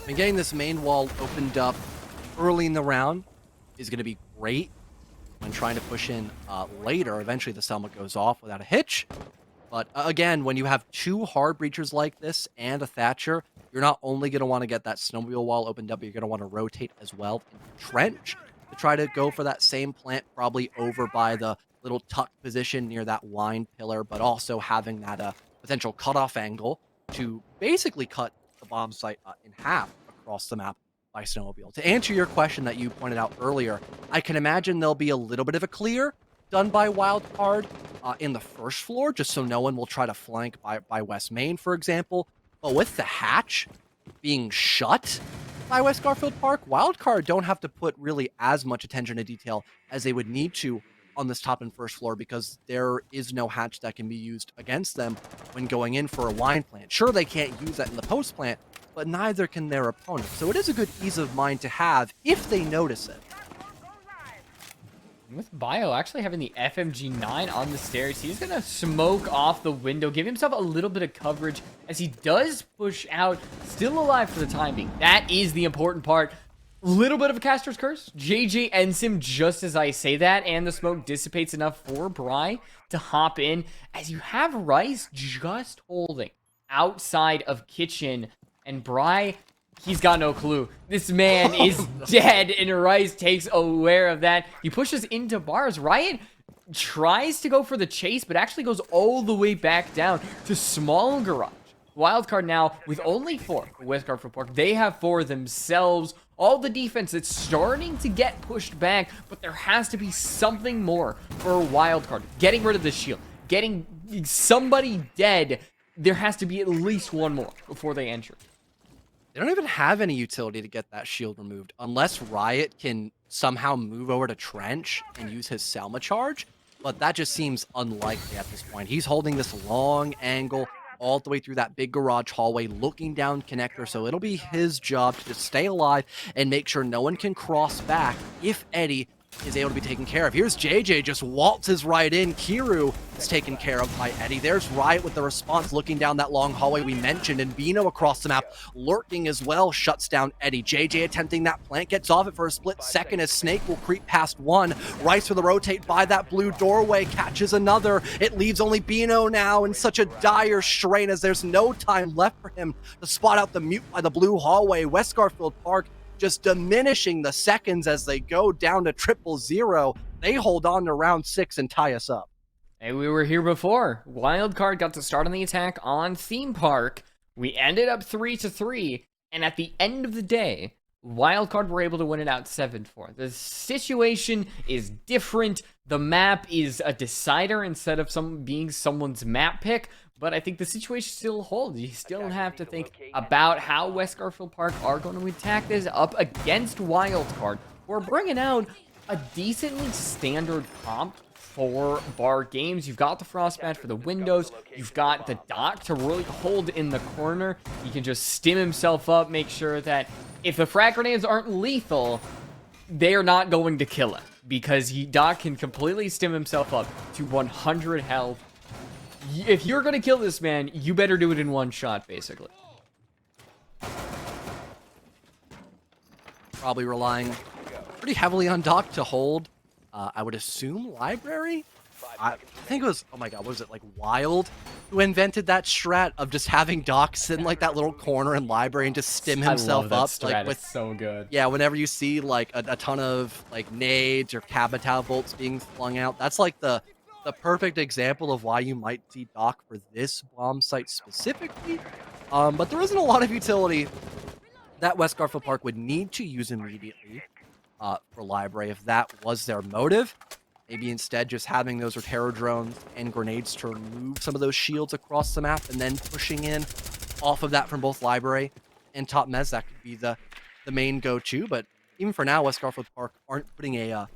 And getting this main wall opened up early in the round is going to be great when trying to push in later. Eventually the Selma goes off without a hitch. But again, when you have two hard breachers like this and a Thatcher, you're not only going to want to get that snowmobile wall opened up, but you're going to want to rotate as well into Trench to try to go for that same plant, probably over by the little tucked position near that line pillar, but also having that potential cutoff angle to basically cut the bomb site in half across the map by snowmobile. To answer your question that you pointed out earlier, I can imagine there'll be a little bit of a clear done by Wildcard in the first floor, just so no one will try to flank by West Main, for example. But with the hatch being shut by West Garfield Park, Wildcard don't have to put really as much attention to detail as they would need to on this top and first floor, because there is no hatch that can be used against them when going in for a wine plant. Sure, they can't use that in the post plant, but neither can their opponent. So it is a good ease of mind to have if they notice it. With Bio actually having the FMG9 on the stairs, he's going to smoke off the window, give himself a little bit of coverage as he does push out, still alive for the time being. That is the important part. Little bit of a caster's curse. JJ ends him just as I say that, and the smoke dissipates enough for Bry to hop in as you have Rice just holding outside of kitchen, and Bry, he's got no clue. This man is dead, and Rice takes aware of that. He pushes into bars. Riot tries to go for the chase, but actually goes all the way back down to small garage. Wildcard now with only 4 for West Garfield Park. They have 4 themselves. All the defense, it's starting to get pushed back, but there has to be something more for Wildcard. Getting rid of the shield, getting somebody dead. There has to be at least one more before they enter. They don't even have any utility to get that shield removed unless Riot can somehow move over to Trench and use his Selma charge, but that just seems unlikely at this point. He's holding this long angle all the way through that big garage hallway, looking down connector, so it'll be his job to just stay alive and make sure no one can cross back if Eddie is able to be taken care of. Here's JJ, just waltzes right in. Kiru is taken care of by Eddie. There's Riot with the response, looking down that long hallway we mentioned, and Bino across the map, lurking as well, shuts down Eddie. JJ attempting that plant, gets off it for a split second as Snake will creep past one. Rice with the rotate by that blue doorway, catches another. It leaves only Bino now in such a dire strain as there's no time left for him to spot out the mute by the blue hallway. West Garfield Park just diminishing the seconds as they go down to 0-0. They hold on to round 6 and tie us up. Hey, we were here before. Wildcard got to start on the attack on Theme Park. We ended up 3-3, and at the end of the day, Wildcard were able to win it out 7-4. The situation is different. The map is a decider instead of being someone's map pick. But I think the situation still holds. You still have to think about how West Garfield Park are going to attack this up against Wildcard. We're bringing out a decently standard comp for bar games. You've got the Frostbat for the windows. You've got the Doc to really hold in the corner. He can just stim himself up, make sure that if the frag grenades aren't lethal, they are not going to kill him, because Doc can completely stim himself up to 100 health. If you're going to kill this man, you better do it in one shot, basically. Probably relying pretty heavily on Doc to hold, I would assume, Library? I think it was, oh my god, what was it, like Wild, who invented that strat of just having Doc sit in like that little corner in Library and just stim himself I love up. that strat. Like with, it's so good. Yeah, whenever you see like a ton of like nades or Cabataw bolts being flung out, that's like the the perfect example of why you might see Doc for this bomb site specifically. But there isn't a lot of utility that West Garfield Park would need to use immediately for Library if that was their motive. Maybe instead just having those Rotero drones and grenades to remove some of those shields across the map and then pushing in off of that from both Library and Top Mez. That could be the main go-to. But even for now, West Garfield Park aren't putting a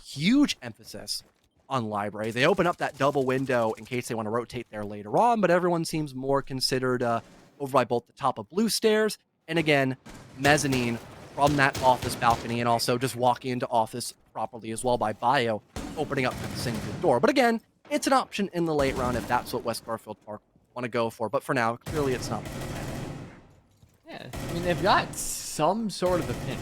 huge emphasis on Library. They open up that double window in case they want to rotate there later on, but everyone seems more considered over by both the top of Blue Stairs and again, mezzanine from that office balcony, and also just walking into office properly as well by Bio, opening up that single door. But again, it's an option in the late round if that's what West Garfield Park want to go for. But for now, clearly it's not. Yeah, I mean, they've got some sort of a pin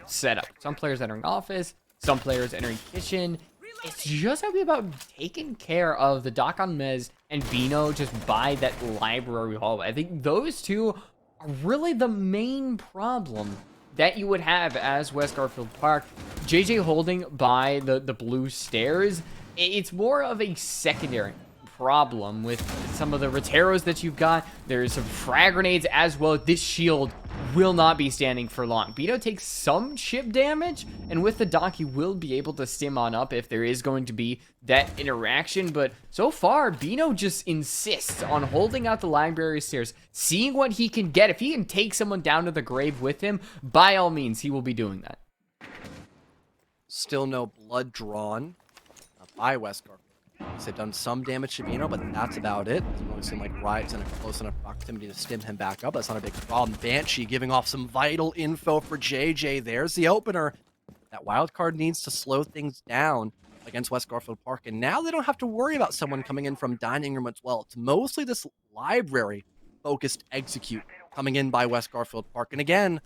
set up. Some players entering office, some players entering kitchen. It's just going to be about taking care of the Doc on Mez and Bino just by that library hallway. I think those two are really the main problem that you would have as West Garfield Park. JJ holding by the blue stairs, it's more of a secondary problem with some of the Roteros that you've got. There's some frag grenades as well. This shield will not be standing for long. Bino takes some chip damage, and with the Doc, he will be able to stim on up if there is going to be that interaction. But so far, Bino just insists on holding out the library stairs, seeing what he can get. If he can take someone down to the grave with him, by all means, he will be doing that. Still no blood drawn by West Garfield. They've done some damage to Bino, but that's about it. Doesn't really seem like Riot's in a close enough proximity to stim him back up. That's not a big problem. Banshee giving off some vital info for JJ. There's the opener. That Wildcard needs to slow things down against West Garfield Park. And now they don't have to worry about someone coming in from dining room as well. It's mostly this library-focused execute coming in by West Garfield Park. And again,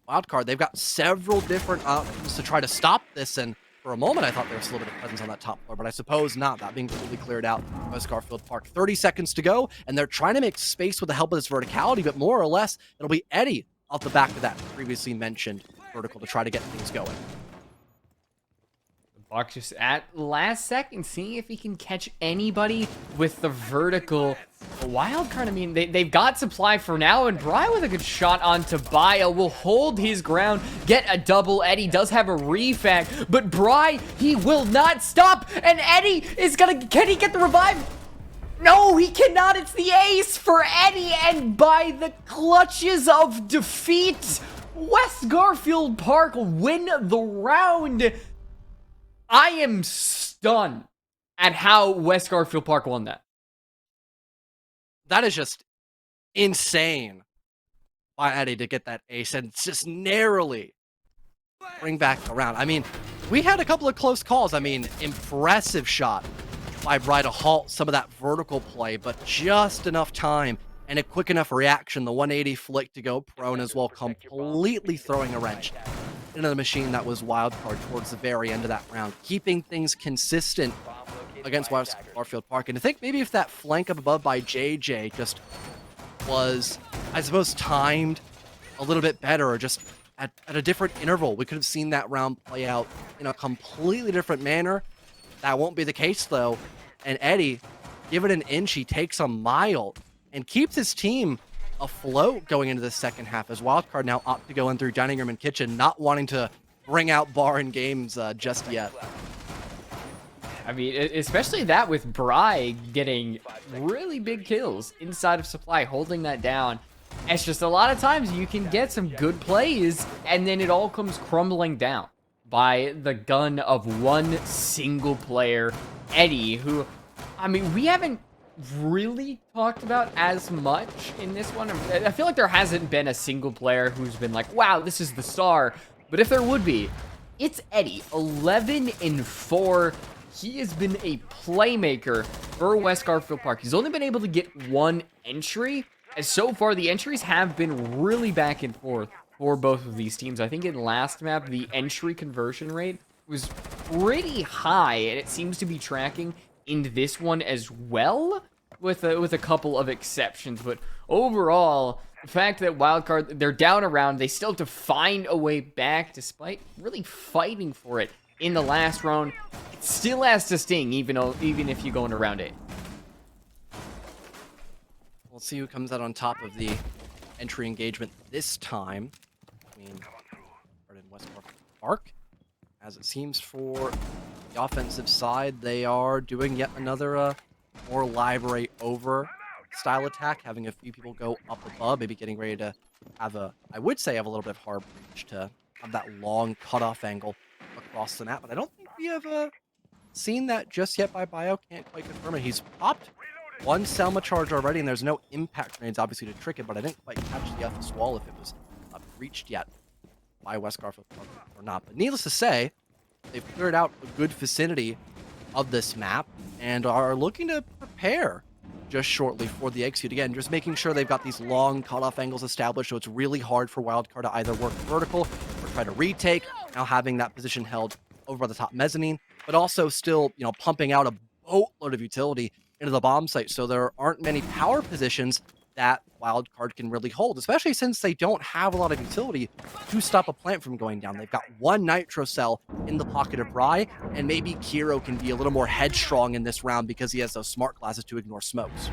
Wildcard, they've got several different options to try to stop this. And for a moment, I thought there was a little bit of presence on that top floor, but I suppose not. That being completely cleared out. West Garfield Park, 30 seconds to go, and they're trying to make space with the help of this verticality, but more or less, it'll be Eddie off the back of that previously mentioned vertical to try to get things going. Buck just at last second, seeing if he can catch anybody with the vertical. Wildcard, I mean, they've got supply for now, and Bry with a good shot onto Bio will hold his ground, get a double. Eddie does have a refag, but Bry, he will not stop, and Eddie is gonna, can he get the revive? No, he cannot. It's the ace for Eddie, and by the clutches of defeat, West Garfield Park win the round. I am stunned at how West Garfield Park won that. That is just insane by Eddie to get that ace and just narrowly bring back the round. I mean, we had a couple of close calls. I mean, impressive shot by Bry to halt some of that vertical play, but just enough time and a quick enough reaction. The 180 flick to go prone as well, completely throwing a wrench into the machine that was Wildcard towards the very end of that round, keeping things consistent against West Garfield Park. And I think maybe if that flank up above by JJ just was, I suppose, timed a little bit better, or just at a different interval, we could have seen that round play out in a completely different manner. That won't be the case, though. And Eddie, give it an inch, he takes a mile and keeps his team afloat going into the second half, as Wildcard now opt to go in through dining room and kitchen, not wanting to bring out bar and games just yet. I mean, especially that with Bry getting really big kills inside of supply, holding that down. It's just a lot of times you can get some good plays, and then it all comes crumbling down by the gun of one single player, Eddie, who, I mean, we haven't really talked about as much in this one. I feel like there hasn't been a single player who's been like, wow, this is the star. But if there would be, it's Eddie. 11-4. He has been a playmaker for West Garfield Park. He's only been able to get one entry, as so far the entries have been really back and forth for both of these teams. I think in last map, the entry conversion rate was pretty high, and it seems to be tracking into this one as well, with a couple of exceptions. But overall, the fact that Wildcard, they're down around, they still have to find a way back despite really fighting for it in the last round, it still has to sting, even if you go into round 8. We'll see who comes out on top of the entry engagement this time between West Garfield Park. As it seems for the offensive side, they are doing yet another more library over style attack, having a few people go up above, maybe getting ready to have I would say have a little bit of hard breach to have that long cutoff angle across the map, but I don't think we have seen that just yet by Bio. Can't quite confirm it. He's popped one Selma charge already, and there's no impact grenades obviously to trick it, but I didn't quite catch the FS wall if it was breached yet by West Garfield or not. But needless to say, they've cleared out a good vicinity of this map and are looking to prepare just shortly for the execute. Again, just making sure they've got these long cutoff angles established, so it's really hard for Wildcard to either work vertical or try to retake, now having that position held over by the top mezzanine, but also still, pumping out a boatload of utility into the bomb site, so there aren't many power positions that Wildcard can really hold, especially since they don't have a lot of utility to stop a plant from going down. They've got one Nitro Cell in the pocket of Rye, and maybe Kiro can be a little more headstrong in this round because he has those smart glasses to ignore smokes.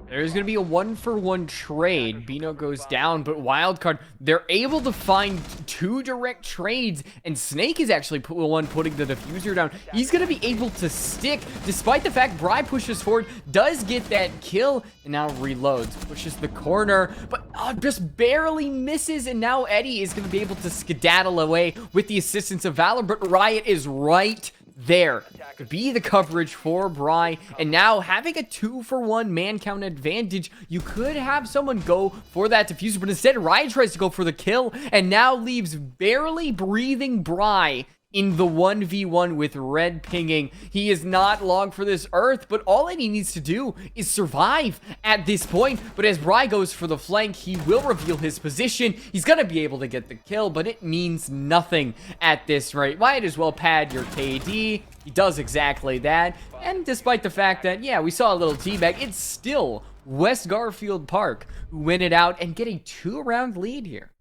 There's going to be a 1-for-1 trade. Bino goes down, but Wildcard, they're able to find 2 direct trades, and Snake is actually the one putting the diffuser down. He's going to be able to stick, despite the fact Bry pushes forward, does get that kill, and now reloads, pushes the corner, but just barely misses, and now Eddie is going to be able to skedaddle away with the assistance of Valor, but Riot is right there could be the coverage for Bry, and now having a 2-for-1 man count advantage, you could have someone go for that diffuser, but instead Riot tries to go for the kill and now leaves barely breathing Bry in the 1v1 with red pinging. He is not long for this earth, but all that he needs to do is survive at this point. But as Bry goes for the flank, he will reveal his position. He's gonna be able to get the kill, but it means nothing at this rate. Might as well pad your KD. He does exactly that. And despite the fact that, yeah, we saw a little teabag, it's still West Garfield Park who win it out and get a 2-round lead here.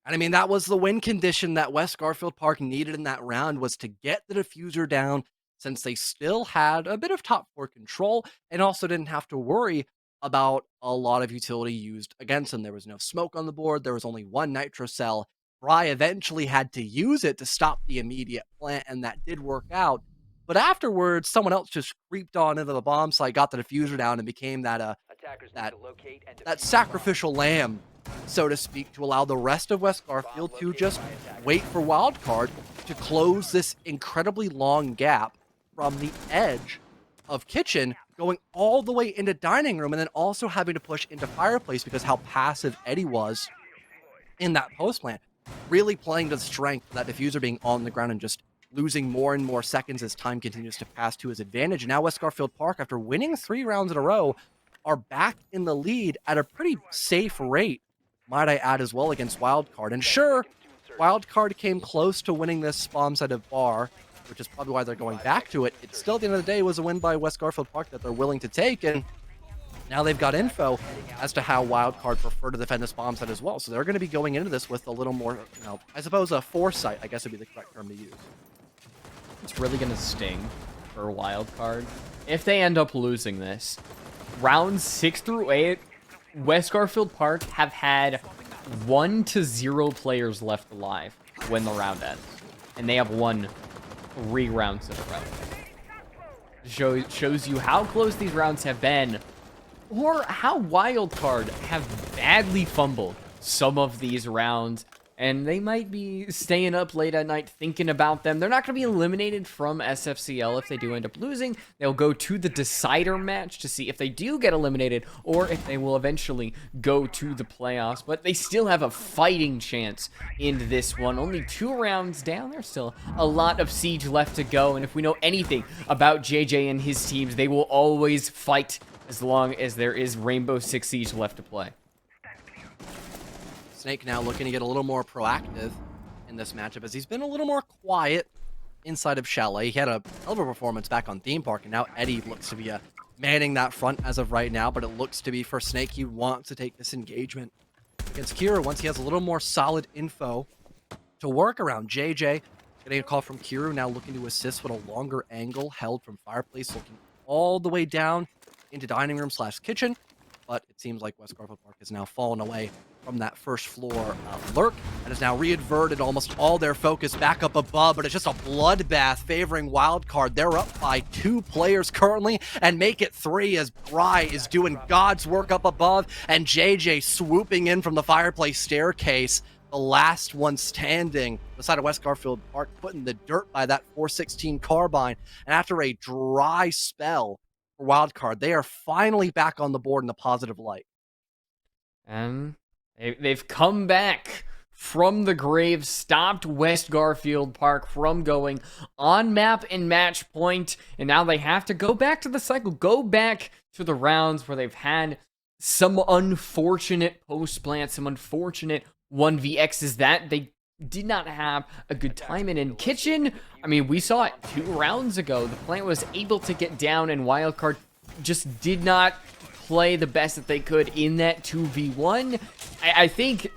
And I mean, that was the win condition that West Garfield Park needed in that round, was to get the diffuser down, since they still had a bit of top 4 control and also didn't have to worry about a lot of utility used against them. There was no smoke on the board. There was only one Nitro Cell. Bry eventually had to use it to stop the immediate plant, and that did work out. But afterwards, someone else just creeped on into the bomb site, got the diffuser down, and became that sacrificial lamb, so to speak, to allow the rest of West Garfield to just wait for Wildcard to close this incredibly long gap from the edge of kitchen going all the way into dining room, and then also having to push into fireplace because how passive Eddie was in that post plant, really playing to the strength of that diffuser being on the ground and just losing more and more seconds as time continues to pass to his advantage. And now West Garfield Park, after winning 3 rounds in a row, are back in the lead at a pretty safe rate, might I add, as well, against Wildcard. And sure, Wildcard came close to winning this bomb side of bar, which is probably why they're going back to it. It still, at the end of the day, was a win by West Garfield Park that they're willing to take, and now they've got info as to how Wildcard prefer to defend this bomb site as well. So they're going to be going into this with a little more, I suppose a foresight, I guess would be the correct term to use. It's really going to sting for Wildcard if they end up losing this. Rounds 6 through 8, West Garfield Park have had 1 to 0 players left alive when the round ends, and they have won 3 rounds in a row. Shows you how close these rounds have been, or how Wildcard have badly fumbled some of these rounds, and they might be staying up late at night thinking about them. They're not going to be eliminated from SFCL if they do end up losing. They'll go to the decider match to see if they do get eliminated or if they will eventually go to the playoffs. But they still have a fighting chance in this one. Only 2 rounds down. There's still a lot of siege left to go. And if we know anything about JJ and his teams, they will always fight as long as there is Rainbow Six Siege left to play. Snake now looking to get a little more proactive in this matchup, as he's been a little more quiet inside of Chalet. He had a hell of a performance back on Theme Park, and now Eddie looks to be manning that front as of right now, but it looks to be for Snake. He wants to take this engagement against Kira once he has a little more solid info to work around. JJ Getting a call from Kiru, now looking to assist with a longer angle held from Fireplace, looking all the way down into dining room / kitchen. But it seems like West Garfield Park has now fallen away from that first floor lurk and has now readverted almost all their focus back up above, but it's just a bloodbath favoring Wildcard. They're up by 2 players currently and make it 3 as Bry is doing God's work up above and JJ swooping in from the Fireplace staircase. The last one standing beside of West Garfield Park, putting the dirt by that 416 carbine. And after a dry spell for Wildcard, they are finally back on the board in a positive light. And they've come back from the grave, stopped West Garfield Park from going on map and match point, and now they have to go back to the cycle, go back to the rounds where they've had some unfortunate post plants, some unfortunate 1vx's that they did not have a good time in. Kitchen, I mean, we saw it 2 rounds ago. The plant was able to get down, and Wildcard just did not play the best that they could in that 2v1. I think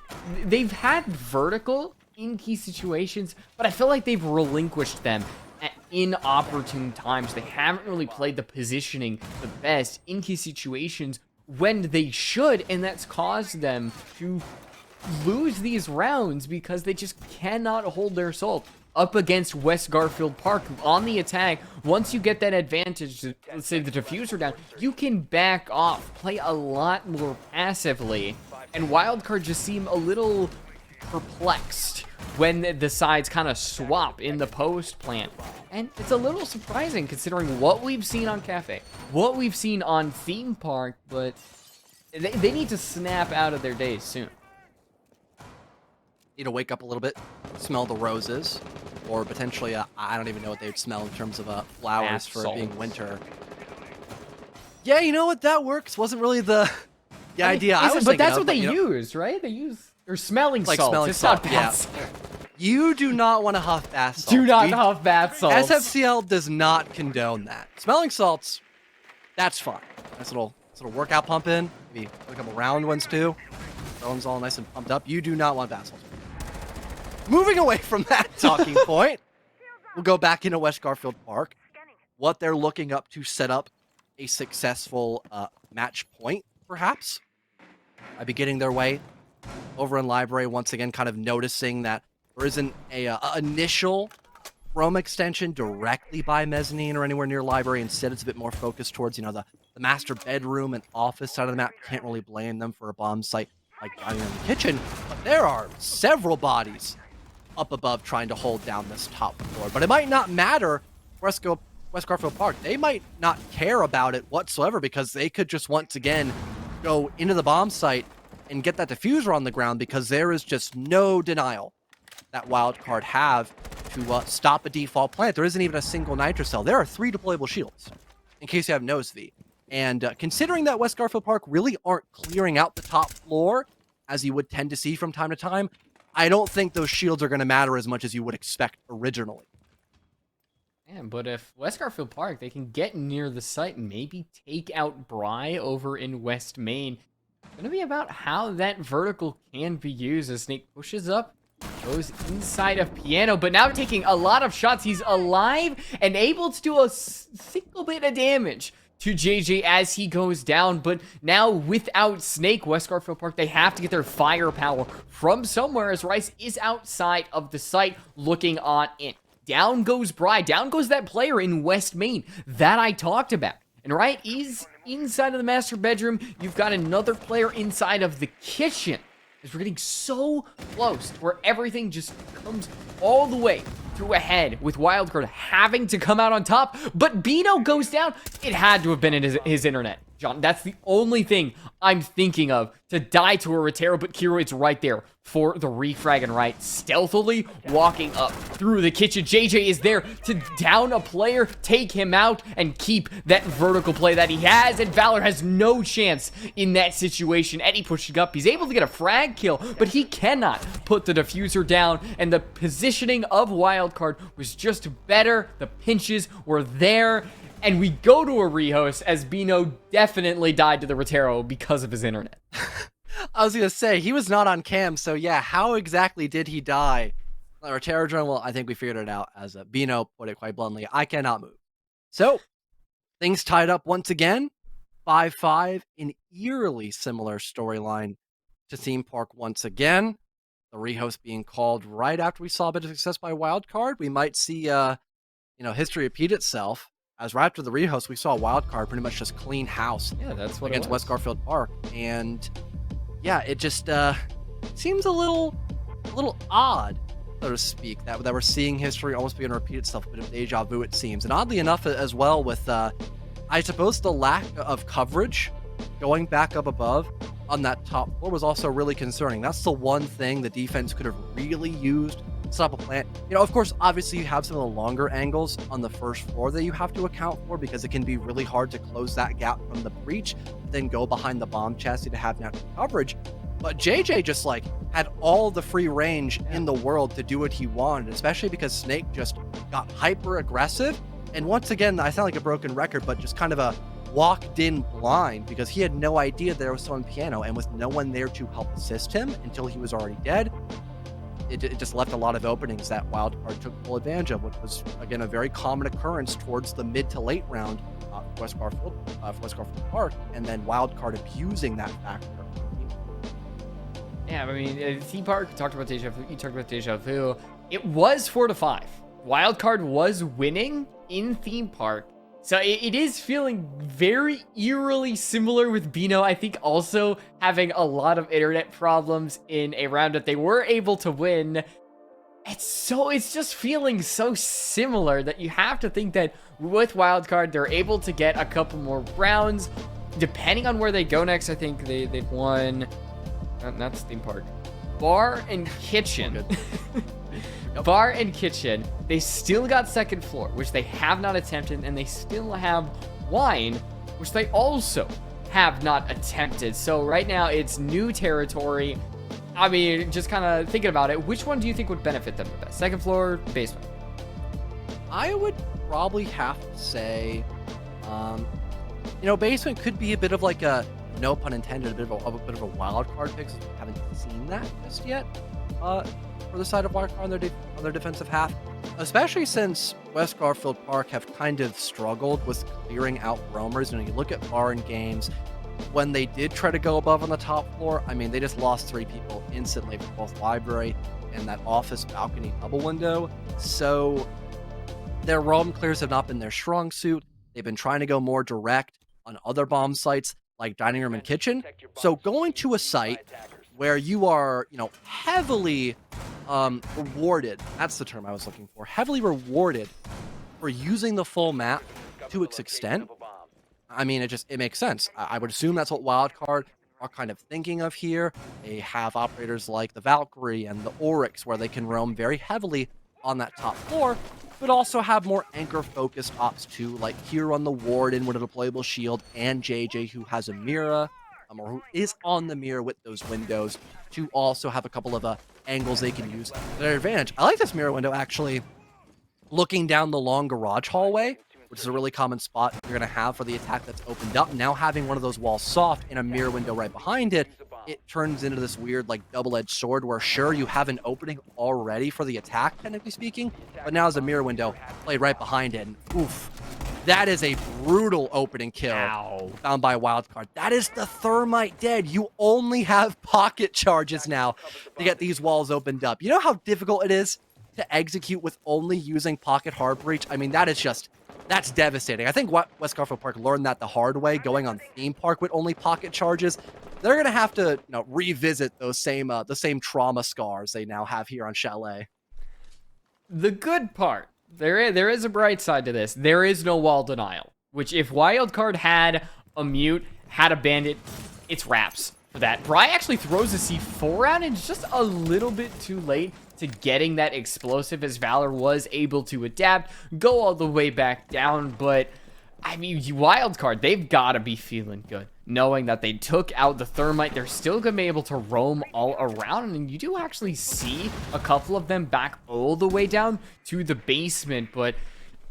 they've had vertical in key situations, but I feel like they've relinquished them at inopportune times. They haven't really played the positioning the best in key situations when they should, and that's caused them to lose these rounds because they just cannot hold their salt up against West Garfield Park on the attack. Once you get that advantage, let's say the diffuser down, you can back off, play a lot more passively, and Wildcard just seem a little perplexed when the sides kind of swap in the post plant. And it's a little surprising considering what we've seen on Cafe, what we've seen on Theme Park, but they need to snap out of their days soon. Need to wake up a little bit, smell the roses, or potentially, I don't even know what they'd smell in terms of flowers for it being winter. Yeah, you know what? That works. Wasn't really the idea I was thinking But that's of, what they use, right? They use or smelling like salts. smelling It's salt, not yeah. bath salt. You do not want to huff bath salts. Do not huff bath salts. SFCL does not condone that. Smelling salts, that's fine. Nice little workout pump in. Maybe a couple round ones too. Bones all nice and pumped up. You do not want bath salts. Moving away from that talking point, we'll go back into West Garfield Park. What they're looking up to set up a successful match point, perhaps. I'd be getting their way over in Library once again, kind of noticing that there isn't a initial Rome extension directly by Mezzanine or anywhere near Library. Instead, it's a bit more focused towards, the master bedroom and office side of the map. Can't really blame them for a bomb site like down in the kitchen, but there are several bodies up above trying to hold down this top floor. But it might not matter West Garfield Park. They might not care about it whatsoever because they could just once again go into the bomb site and get that diffuser on the ground because there is just no denial that Wildcard have to stop a default plant. There isn't even a single nitro cell. There are 3 deployable shields, in case you have no SV. And considering that West Garfield Park really aren't clearing out the top floor, as you would tend to see from time to time, I don't think those shields are going to matter as much as you would expect originally. Yeah, but if West Garfield Park, they can get near the site and maybe take out Bry over in West Main, it's going to be about how that vertical can be used as Snake pushes up, goes inside of Piano, but now taking a lot of shots. He's alive and able to do a single bit of damage to JJ as he goes down, but now without Snake, West Garfield Park, they have to get their firepower from somewhere as Rice is outside of the site looking on in. Down goes Bry, down goes that player in West Main that I talked about. And right, he's inside of the master bedroom. You've got another player inside of the kitchen. As we're getting so close to where everything just comes all the way through ahead with Wildcard having to come out on top, but Bino goes down. It had to have been in his internet. John, that's the only thing I'm thinking of to die to a Rotero, but Kiro, it's right there for the refrag and right, stealthily walking up through the kitchen. JJ is there to down a player, take him out, and keep that vertical play that he has, and Valor has no chance in that situation. Eddie pushing up, he's able to get a frag kill, but he cannot put the diffuser down, and the positioning of Wildcard was just better. The pinches were there, and we go to a rehost as Bino definitely died to the Rotero because of his internet. I was going to say, he was not on cam, so yeah, how exactly did he die Or Terror Drone, well, I think we figured it out as Bino put it quite bluntly. I cannot move. So, things tied up once again. 5-5, an eerily similar storyline to Theme Park once again. The rehost being called right after we saw a bit of success by Wildcard. We might see, history repeat itself. As right after the rehost, we saw Wildcard pretty much just clean house. Yeah, that's what against West Garfield Park. And yeah, it just seems a little odd, so to speak, that we're seeing history almost begin to repeat itself, a bit of deja vu it seems. And oddly enough as well with, I suppose the lack of coverage going back up above on that top floor was also really concerning. That's the one thing the defense could have really used to stop a plant. Of course, obviously you have some of the longer angles on the first floor that you have to account for because it can be really hard to close that gap from the breach, then go behind the bomb chassis to have natural coverage. But JJ just had all the free range in the world to do what he wanted, especially because Snake just got hyper aggressive. And once again, I sound like a broken record, but just kind of a walked in blind because he had no idea there was someone piano, and with no one there to help assist him until he was already dead, it just left a lot of openings that Wildcard took full advantage of, which was, again, a very common occurrence towards the mid to late round for West Garfield Park, and then Wildcard abusing that factor. Yeah, I mean, Theme Park, you talked about deja vu. It was 4-5. Wildcard was winning in Theme Park. So it is feeling very eerily similar with Bino. I think also having a lot of internet problems in a round that they were able to win. It's just feeling so similar that you have to think that with Wildcard, they're able to get a couple more rounds. Depending on where they go next, I think they've won... That's Theme Park. Bar and Kitchen. Bar and Kitchen. They still got second floor, which they have not attempted, and they still have Wine, which they also have not attempted. So right now it's new territory. I mean, just kind of thinking about it, which one do you think would benefit them the best? Second floor, basement? I would probably have to say, basement could be a bit of a, no pun intended, a bit of a wild card pick, since we haven't seen that just yet. For the side of Wildcard on their defensive half, especially since West Garfield Park have kind of struggled with clearing out roamers. You look at Barn games, when they did try to go above on the top floor, I mean, they just lost 3 people instantly for both library and that office balcony double window. So their roam clears have not been their strong suit. They've been trying to go more direct on other bomb sites like dining room and kitchen. So going to a site where you are, heavily rewarded, that's the term I was looking for, heavily rewarded for using the full map to its extent. I mean, it makes sense. I would assume that's what Wildcard are kind of thinking of here. They have operators like the Valkyrie and the Oryx where they can roam very heavily on that top floor, but also have more anchor-focused ops too, like here on the Warden with a deployable shield, and JJ who has a Mira, or who is on the Mirror with those windows, to also have a couple of angles they can use to their advantage. I like this Mirror window, actually, looking down the long garage hallway, which is a really common spot you're going to have for the attack that's opened up. Now having one of those walls soft and a mirror window right behind it, it turns into this weird double-edged sword where sure, you have an opening already for the attack, technically speaking, but now there's a mirror window played right behind it, and oof. That is a brutal opening kill. Ow. Found by Wildcard. That is the thermite dead. You only have pocket charges now to get these walls opened up. You know how difficult it is to execute with only using pocket hard breach? I mean, that's devastating. I think West Garfield Park learned that the hard way, going on Theme Park with only pocket charges. They're gonna have to revisit those same the same trauma scars they now have here on Chalet. The good part, there is a bright side to this. There is no wall denial, which if Wildcard had a mute, had a bandit, it's wraps for that. Bry actually throws a C4 out and it's just a little bit too late to getting that explosive, as Valor was able to adapt, go all the way back down. But I mean, Wildcard, they've got to be feeling good, knowing that they took out the thermite. They're still gonna be able to roam all around, and you do actually see a couple of them back all the way down to the basement. But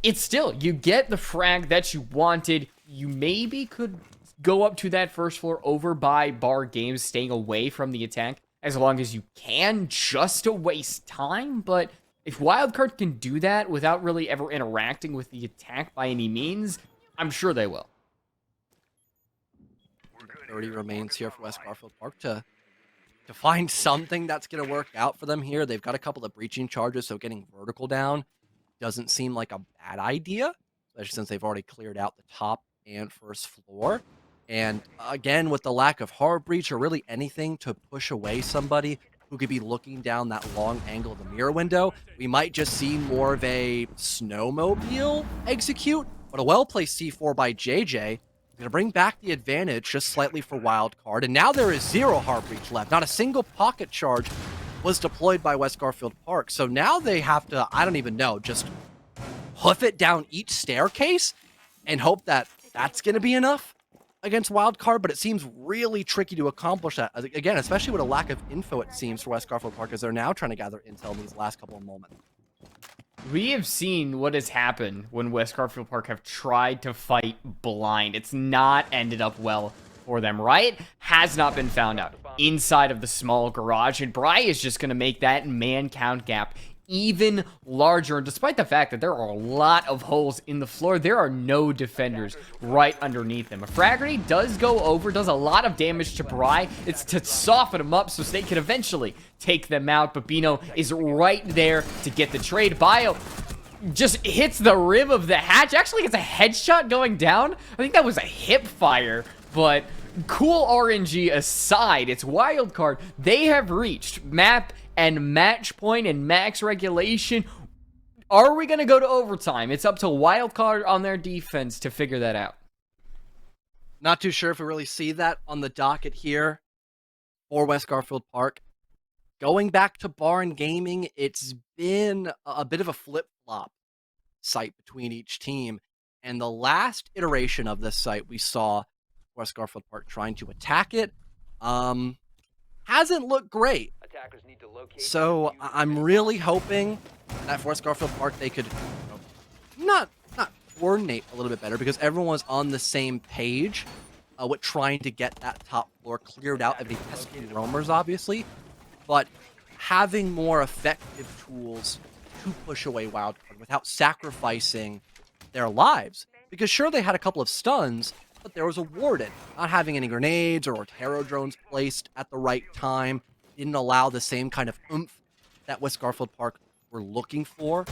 it's still, you get the frag that you wanted. You maybe could go up to that first floor over by Bar Games, staying away from the attack as long as you can, just to waste time. But if Wildcard can do that without really ever interacting with the attack by any means, I'm sure they will. 30 remains here for West Garfield Park to find something that's going to work out for them here. They've got a couple of breaching charges, so getting vertical down doesn't seem like a bad idea, especially since they've already cleared out the top and first floor. And again, with the lack of hard breach or really anything to push away somebody who could be looking down that long angle of the mirror window, we might just see more of a snowmobile execute, but a well-placed C4 by JJ going to bring back the advantage just slightly for Wildcard. And now there is 0 hard breach left. Not a single pocket charge was deployed by West Garfield Park. So now they have to, I don't even know, just hoof it down each staircase and hope that that's going to be enough against Wildcard. But it seems really tricky to accomplish that. Again, especially with a lack of info, it seems, for West Garfield Park, as they're now trying to gather intel in these last couple of moments. We have seen what has happened when West Garfield Park have tried to fight blind. It's not ended up well for them, right? Has not been found out inside of the small garage, and Bry is just going to make that man count gap even larger. And despite the fact that there are a lot of holes in the floor, there are no defenders right underneath them. A frag grenade does go over, does a lot of damage to Bry. It's to soften him up so Snake can eventually take them out, but Bino is right there to get the trade. Bio just hits the rim of the hatch. Actually gets a headshot going down. I think that was a hip fire, but cool RNG aside, it's Wildcard. They have reached map and match point and max regulation. Are we going to go to overtime? It's up to Wildcard on their defense to figure that out. Not too sure if we really see that on the docket here for West Garfield Park. Going back to Barn Gaming, it's been a bit of a flip-flop site between each team. And the last iteration of this site, we saw West Garfield Park trying to attack it. Hasn't looked great. So I'm really hoping that for West Garfield Park they could not coordinate a little bit better, because everyone was on the same page with trying to get that top floor cleared out of any pesky roamers, obviously, but having more effective tools to push away Wildcard without sacrificing their lives. Because sure, they had a couple of stuns, but there was a warden. Not having any grenades or Terror drones placed at the right time didn't allow the same kind of oomph that West Garfield Park were looking for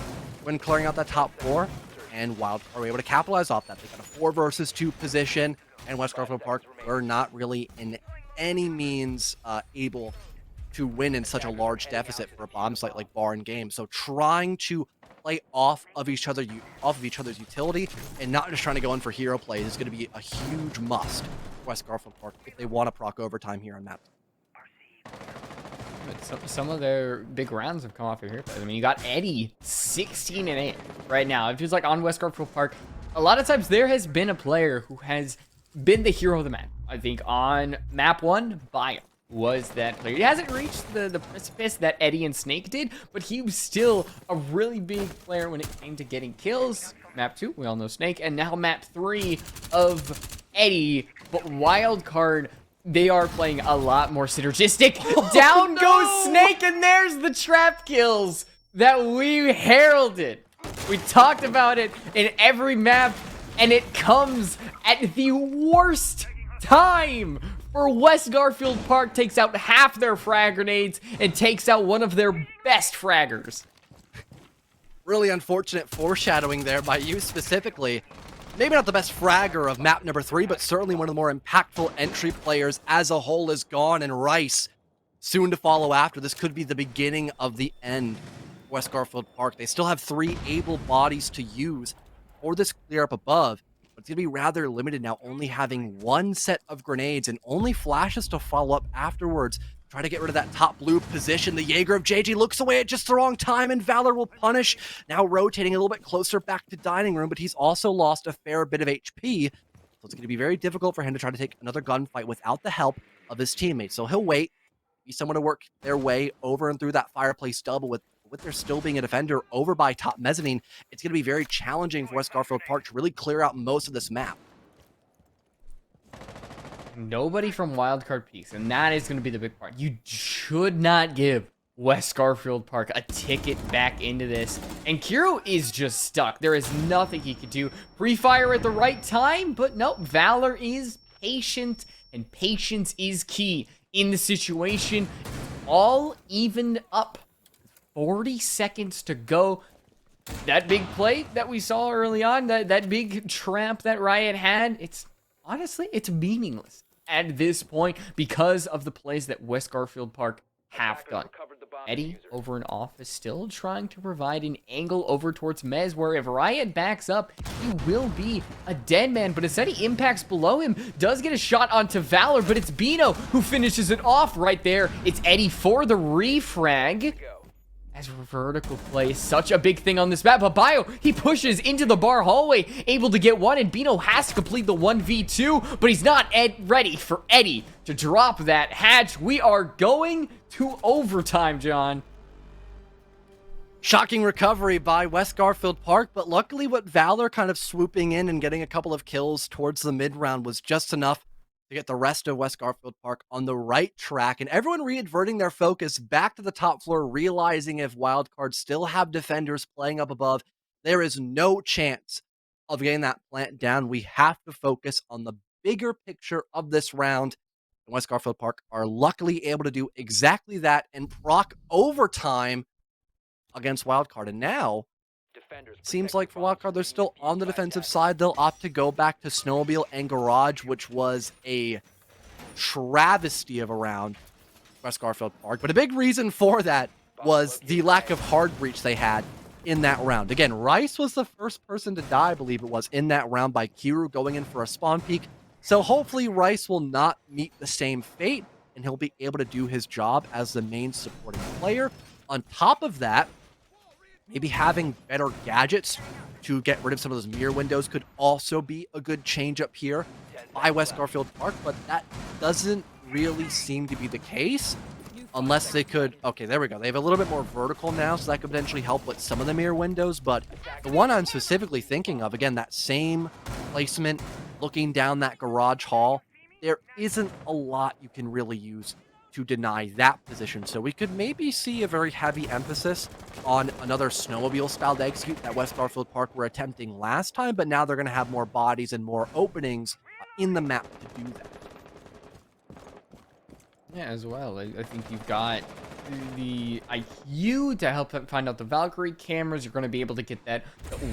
when clearing out that top floor. And Wildcard were able to capitalize off that. They got a 4 versus 2 position, and West Garfield Park were not really in any means able to win in such a large deficit for a bomb site like Barn Game. So trying to play off of each other's utility and not just trying to go in for hero plays is going to be a huge must for West Garfield Park if they want to proc overtime here on map. Some of their big rounds have come off of here. I mean, you got Eddie 16-8 right now. It feels like on West Garfield Park, a lot of times there has been a player who has been the hero of the map. I think on map 1, Bio was that player. He hasn't reached the precipice that Eddie and Snake did, but he was still a really big player when it came to getting kills. Map 2, we all know Snake, and now map 3 of Eddie, but Wildcard, they are playing a lot more synergistic. Down goes Snake, and there's the trap kills that we heralded. We talked about it in every map, and it comes at the worst time. For West Garfield Park takes out half their frag grenades and takes out one of their best fraggers. Really unfortunate foreshadowing there by you specifically. Maybe not the best fragger of map number 3, but certainly one of the more impactful entry players as a whole is gone, and Rice soon to follow after. This could be the beginning of the end for West Garfield Park. They still have 3 able bodies to use for this clear up above, but it's going to be rather limited now, only having 1 set of grenades and only flashes to follow up afterwards. Try to get rid of that top blue position. The Jaeger of JJ looks away at just the wrong time, and Valor will punish. Now rotating a little bit closer back to Dining Room, but he's also lost a fair bit of HP. So it's going to be very difficult for him to try to take another gunfight without the help of his teammates. So he'll wait, be someone to work their way over and through that fireplace double with there still being a defender over by top mezzanine. It's going to be very challenging for West Garfield Park to really clear out most of this map. Nobody from Wildcard peaks, and that is going to be the big part. You should not give West Garfield Park a ticket back into this. And Kiro is just stuck. There is nothing he could do. Pre-fire at the right time, but nope. Valor is patient, and patience is key in the situation. All evened up. 40 seconds to go. That big play that we saw early on, that big trap that Riot had, it's honestly, it's meaningless at this point because of the plays that West Garfield Park have done. Eddie over in office still trying to provide an angle over towards Mez, where if Riot backs up, he will be a dead man. But instead he impacts below him, does get a shot onto Valor, but it's Bino who finishes it off right there. It's Eddie for the refrag. As vertical play is such a big thing on this map, but Bio, he pushes into the bar hallway, able to get one, and Bino has to complete the 1v2, but he's not ready for Eddie to drop that hatch. We are going to overtime, John. Shocking recovery by West Garfield Park, but luckily what Valor kind of swooping in and getting a couple of kills towards the mid round was just enough to get the rest of West Garfield Park on the right track, and everyone readverting their focus back to the top floor, realizing if Wildcard still have defenders playing up above, there is no chance of getting that plant down. We have to focus on the bigger picture of this round. And West Garfield Park are luckily able to do exactly that and proc overtime against Wildcard. And now, seems like for Wildcard, they're still on the defensive side. They'll opt to go back to Snowmobile and Garage, which was a travesty of a round, West Garfield Park. But a big reason for that was the lack of hard breach they had in that round. Again, Rice was the first person to die, I believe it was, in that round by Kiru going in for a spawn peak. So hopefully Rice will not meet the same fate, and he'll be able to do his job as the main supporting player. On top of that, maybe having better gadgets to get rid of some of those mirror windows could also be a good change up here by West Garfield Park, but that doesn't really seem to be the case unless they could... Okay, there we go. They have a little bit more vertical now, so that could potentially help with some of the mirror windows, but the one I'm specifically thinking of, again, that same placement, looking down that garage hall, there isn't a lot you can really use to deny that position. So we could maybe see a very heavy emphasis on another snowmobile style to execute that West Garfield Park were attempting last time, but now they're going to have more bodies and more openings in the map to do that. Yeah, as well. I think you've got the IQ to help find out the Valkyrie cameras. You're going to be able to get that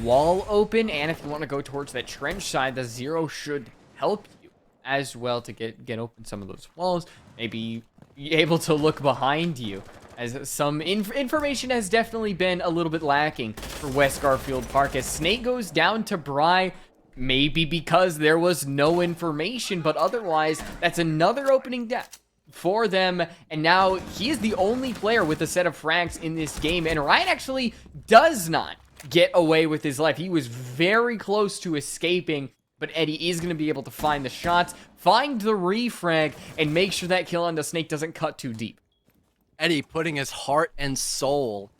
wall open, and if you want to go towards that trench side, the Zero should help you as well to get open some of those walls. Maybe be able to look behind you, as some information has definitely been a little bit lacking for West Garfield Park, as Snake goes down to Bry, maybe because there was no information, but otherwise that's another opening death for them. And now he is the only player with a set of frags in this game, and Ryan actually does not get away with his life. He was very close to escaping, but Eddie is going to be able to find the shots, find the refrag, and make sure that kill on the Snake doesn't cut too deep. Eddie putting his heart and soul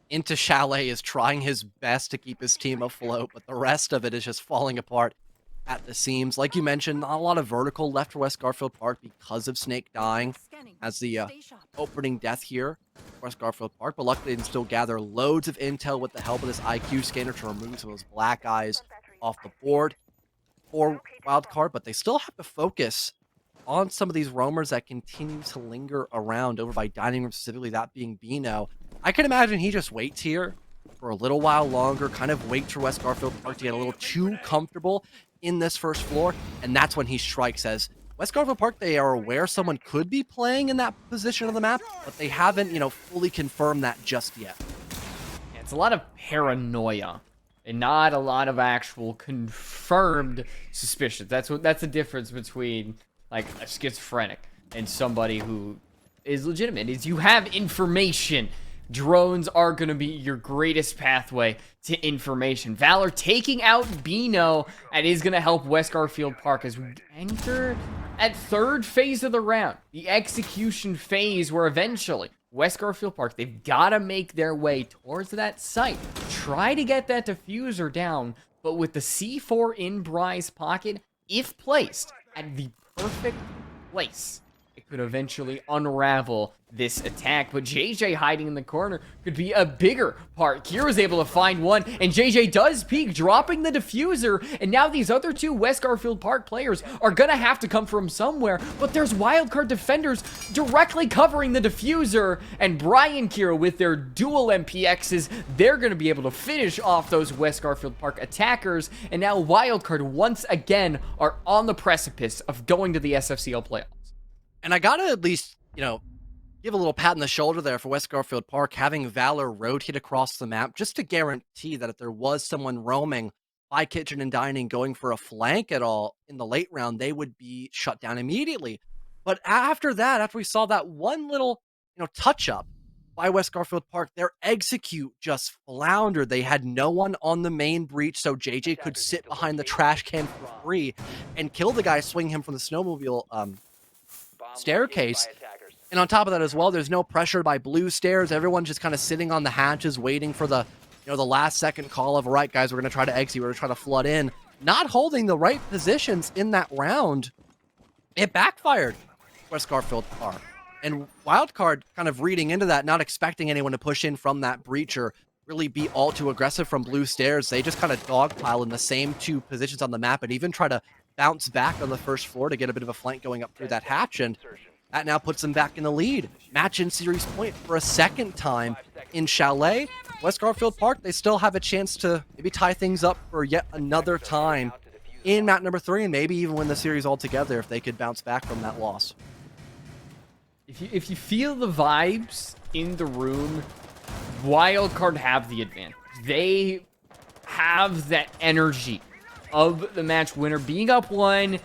into Chalet is trying his best to keep his team afloat, but the rest of it is just falling apart at the seams. Like you mentioned, not a lot of vertical left for West Garfield Park because of Snake dying as the opening death here for West Garfield Park, but luckily they can still gather loads of intel with the help of this IQ scanner to remove some of those black eyes off the board for Wildcard, but they still have to focus on some of these roamers that continue to linger around over by Dining Room, specifically that being Bino. I can imagine he just waits here for a little while longer, kind of waits for West Garfield Park to get a little too comfortable in this first floor, and that's when he strikes. As West Garfield Park, they are aware someone could be playing in that position of the map, but they haven't, fully confirmed that just yet. Yeah, it's a lot of paranoia and not a lot of actual confirmed suspicions. That's the difference between like a schizophrenic and somebody who is legitimate, is you have information. Drones are going to be your greatest pathway to information. Valor taking out Bino, and is going to help West Garfield Park as we enter at third phase of the round, the execution phase, where eventually West Garfield Park, they've got to make their way towards that site, try to get that diffuser down, but with the C4 in Bry's pocket, if placed at the perfect place. It could eventually unravel this attack, but JJ hiding in the corner could be a bigger part. Kira's able to find one, and JJ does peek, dropping the diffuser, and now these other two West Garfield Park players are gonna have to come from somewhere, but there's Wildcard defenders directly covering the diffuser, and Brian Kira with their dual MPXs, they're gonna be able to finish off those West Garfield Park attackers, and now Wildcard once again are on the precipice of going to the SFCL playoffs. And I gotta at least, give a little pat on the shoulder there for West Garfield Park, having Valor rotate across the map, just to guarantee that if there was someone roaming by Kitchen and Dining going for a flank at all in the late round, they would be shut down immediately. But after that, after we saw that one little, touch-up by West Garfield Park, their execute just floundered. They had no one on the main breach, so JJ could sit behind the trash can for free and kill the guy, swing him from the snowmobile staircase. And on top of that as well, there's no pressure by blue stairs. Everyone's just kind of sitting on the hatches waiting for the the last second call of, all right, guys, we're going to try to exit, we're going to try to flood in. Not holding the right positions in that round. It backfired West Garfield Park. And Wildcard kind of reading into that, not expecting anyone to push in from that breach or really be all too aggressive from blue stairs. They just kind of dogpile in the same two positions on the map and even try to bounce back on the first floor to get a bit of a flank going up through that hatch, and that now puts them back in the lead. Match in series point for a second time in Chalet. West Garfield Park, they still have a chance to maybe tie things up for yet another time in map number 3, and maybe even win the series altogether if they could bounce back from that loss. If you feel the vibes in the room, Wildcard have the advantage. They have that energy of the match winner being up one,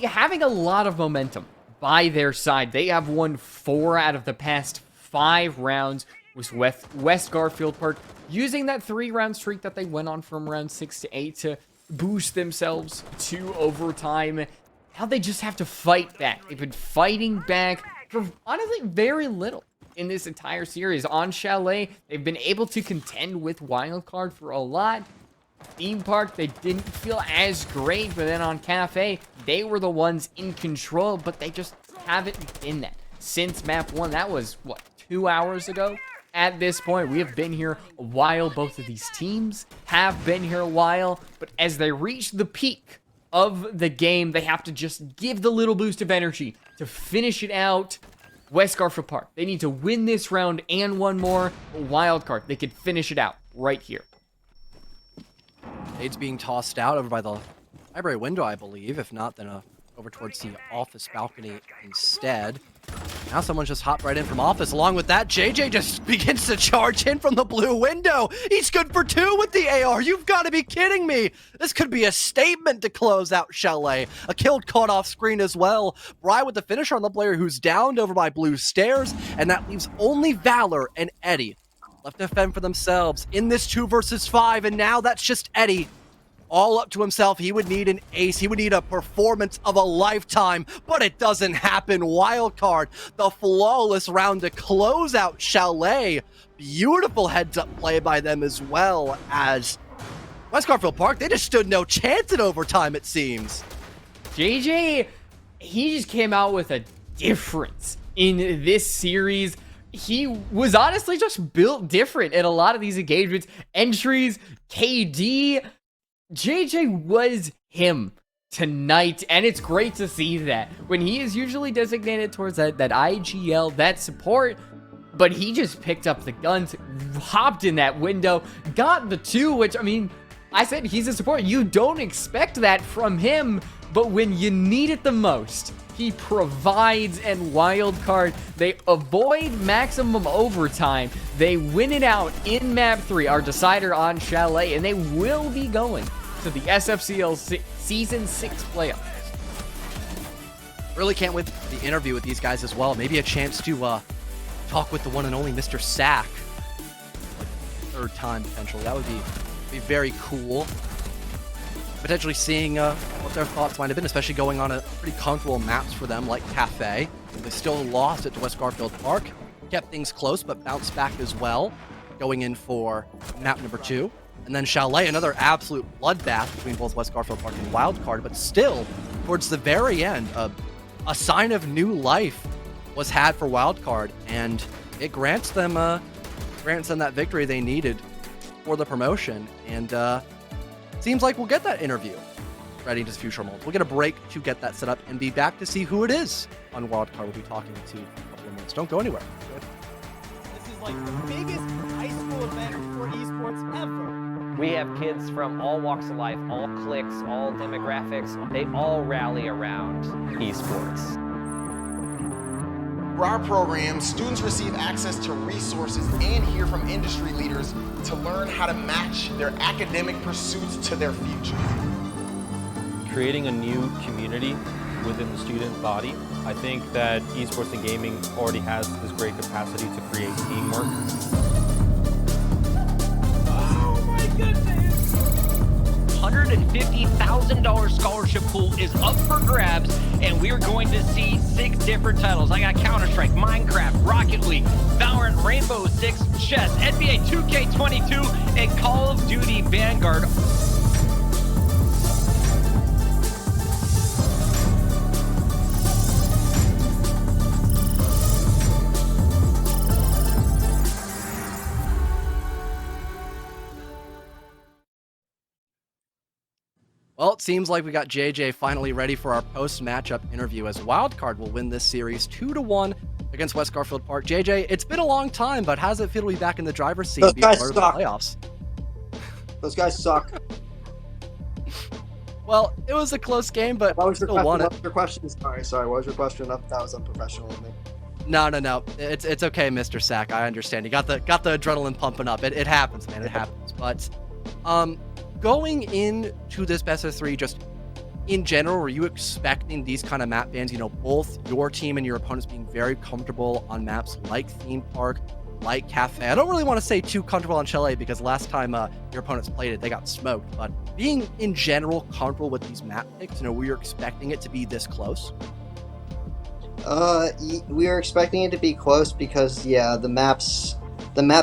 having a lot of momentum by their side. They have won 4 out of the past 5 rounds with West Garfield Park, using that 3-round streak that they went on from round 6 to 8 to boost themselves to overtime. Now they just have to fight back. They've been fighting back for honestly very little in this entire series. On Chalet, they've been able to contend with Wildcard for a lot. Theme Park, they didn't feel as great, but then on Cafe, they were the ones in control, but they just haven't been that since map 1. That was, what, 2 hours ago? At this point, we have been here a while. Both of these teams have been here a while, but as they reach the peak of the game, they have to just give the little boost of energy to finish it out. West Garfield Park, they need to win this round and one more. Wildcard, they could finish it out right here. Nades being tossed out over by the library window, I believe. If not, then over towards the office balcony instead. Now someone's just hopped right in from office. Along with that, JJ just begins to charge in from the blue window. He's good for 2 with the AR. You've got to be kidding me. This could be a statement to close out Chalet. A kill caught off screen as well. Bry with the finisher on the player who's downed over by blue stairs. And that leaves only Valor and Eddie left to fend for themselves in this 2 versus 5. And now that's just Eddie all up to himself. He would need an ace. He would need a performance of a lifetime, but it doesn't happen. Wildcard, the flawless round to close out Chalet. Beautiful heads-up play by them as well as West Garfield Park. They just stood no chance at overtime, it seems. JJ, he just came out with a difference in this series. He was honestly just built different in a lot of these engagements. Entries, KD, JJ was him tonight, and it's great to see that when he is usually designated towards that IGL, that support, but he just picked up the guns, hopped in that window, got the 2, which, I mean, I said he's a support. You don't expect that from him, but when you need it the most, he provides. And Wildcard, they avoid maximum overtime. They win it out in map 3, our decider on Chalet, and they will be going to the SFCL Season 6 playoffs. Really can't wait for the interview with these guys as well. Maybe a chance to talk with the one and only Mr. Sack. Third time, potentially. That would be very cool. Potentially seeing what their thoughts might have been, especially going on a pretty comfortable maps for them like Cafe. They still lost it to West Garfield Park. Kept things close, but bounced back as well. Going in for map number 2. And then Chalet, another absolute bloodbath between both West Garfield Park and Wildcard, but still towards the very end, a sign of new life was had for Wildcard, and it grants them that victory they needed for the promotion. And seems like we'll get that interview ready to future molds. We'll get a break to get that set up and be back to see who it is on Wildcard we'll be talking to in a couple of minutes. Don't go anywhere. This is like the biggest high school event for esports ever. We have kids from all walks of life, all cliques, all demographics. They all rally around esports. For our program, students receive access to resources and hear from industry leaders to learn how to match their academic pursuits to their future. Creating a new community within the student body. I think that esports and gaming already has this great capacity to create teamwork. Oh my goodness! $150,000 scholarship pool is up for grabs, and we're going to see 6 different titles. I got Counter-Strike, Minecraft, Rocket League, Valorant, Rainbow Six, Chess, NBA 2K22, and Call of Duty Vanguard. Well, it seems like we got JJ finally ready for our post-matchup interview, as Wildcard will win this series 2-1 against West Garfield Park. JJ, it's been a long time, but how does it feel to be back in the driver's seat? Those Being guys part suck. of the playoffs? Those guys suck. Well, it was a close game, but What was your still won question? it. What was your question? Sorry. What was your question? That was unprofessional of me. No. It's okay, Mr. Sack. I understand. You got the adrenaline pumping up. It happens, man. It happens. But going into this best of 3, just in general, were you expecting these kind of map bans? Both your team and your opponents being very comfortable on maps like Theme Park, like Cafe. I don't really want to say too comfortable on Chalet, because last time your opponents played it, they got smoked. But being in general comfortable with these map picks, were you expecting it to be this close? We were expecting it to be close because, the map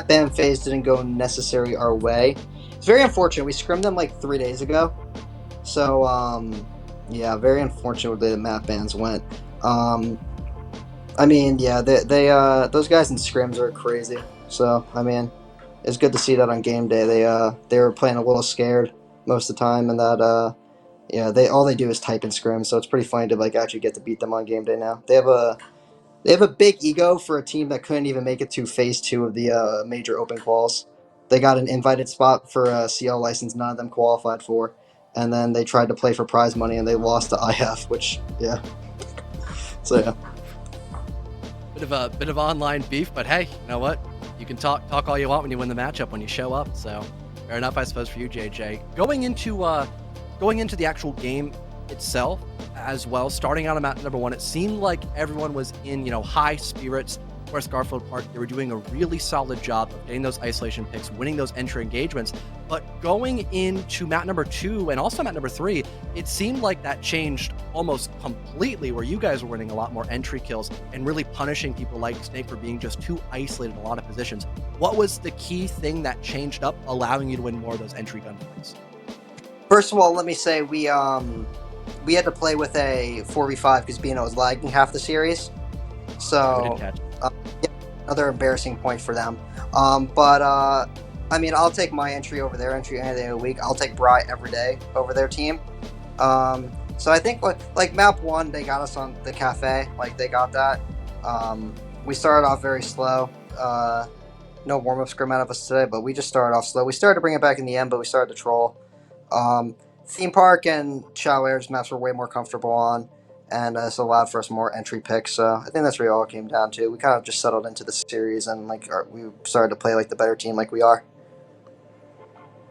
ban phase didn't go necessarily our way. It's very unfortunate. We scrimmed them like 3 days ago. So, very unfortunate the way the map bans went. Those guys in scrims are crazy. So, it's good to see that on game day. They were playing a little scared most of the time, and that all they do is type in scrims. So it's pretty funny to actually get to beat them on game day now. They have a big ego for a team that couldn't even make it to phase 2 of the major open quals. They got an invited spot for a CL license none of them qualified for, and then they tried to play for prize money and they lost to IF, which so yeah. Bit of online beef, but hey, you know what? You can talk all you want when you win the matchup when you show up. So fair enough, I suppose, for you, JJ. Going into the actual game itself as well, starting out on map number 1, it seemed like everyone was in high spirits. West Garfield Park, they were doing a really solid job of getting those isolation picks, winning those entry engagements. But going into map number 2 and also map number 3, it seemed like that changed almost completely, where you guys were winning a lot more entry kills and really punishing people like Snake for being just too isolated in a lot of positions. What was the key thing that changed up, allowing you to win more of those entry gunfights? First of all, let me say we had to play with a 4v5 because Bino was lagging half the series. So another embarrassing point for them. I'll take my entry over their entry any day of the week. I'll take Bry every day over their team. So I think like map 1, they got us on the cafe. They got that. We started off very slow. No warm-up scrim out of us today, but we just started off slow. We started to bring it back in the end, but we started to troll. Theme Park and Chowairs maps were way more comfortable on, and it's allowed for us more entry picks. So I think that's really all it came down to. We kind of just settled into the series, and we started to play like the better team, like we are.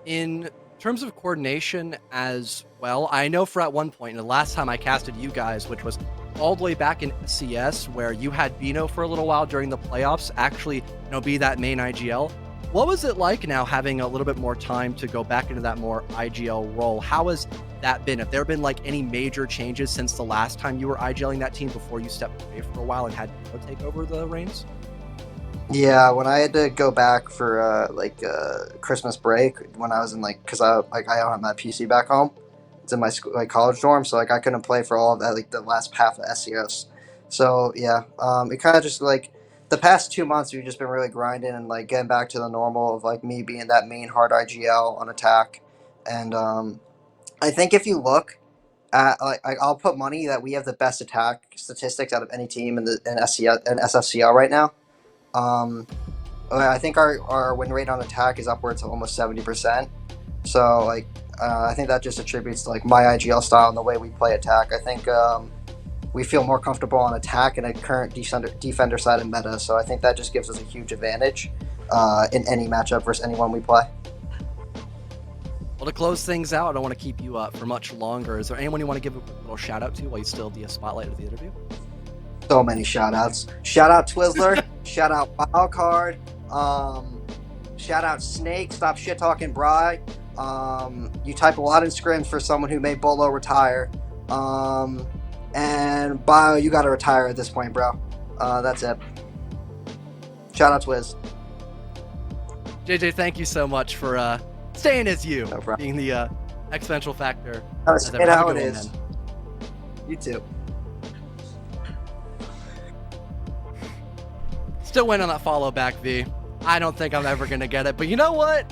In terms of coordination as well, I know for at one point, the last time I casted you guys, which was all the way back in SCS, where you had Bino for a little while during the playoffs, actually, be that main IGL. What was it like now having a little bit more time to go back into that more IGL role? How has that been? Have there been any major changes since the last time you were IGLing that team before you stepped away for a while and had to take over the reins? Yeah, when I had to go back for Christmas break, when I was in because I don't have my PC back home, It's in my school, like college dorm, so like I couldn't play for all of that, like the last half of SCS. So yeah, it kind of just like the past 2 months we've just been really grinding and like getting back to the normal of like me being that main hard IGL on attack, and I think if you look at I'll put money that we have the best attack statistics out of any team in SFCL right now. I think our win rate on attack is upwards of almost 70%. So like I think that just attributes to like my IGL style and the way we play attack. I think we feel more comfortable on attack in a current defender side of meta. So I think that just gives us a huge advantage in any matchup versus anyone we play. Well, to close things out, I don't want to keep you up for much longer. Is there anyone you want to give a little shout out to while you still have the spotlight of the interview? So many shout outs. Shout out Twizzler. Shout out Wildcard. Shout out Snake. Stop shit talking Bry. You type a lot in scrims for someone who made Bolo retire. And Bio, you gotta retire at this point, bro. That's it. Shout out Twiz. JJ, thank you so much for staying as you, No being the exponential factor. That's how it is. You too. Still waiting on that follow back, V. I don't think I'm ever gonna get it, but you know what?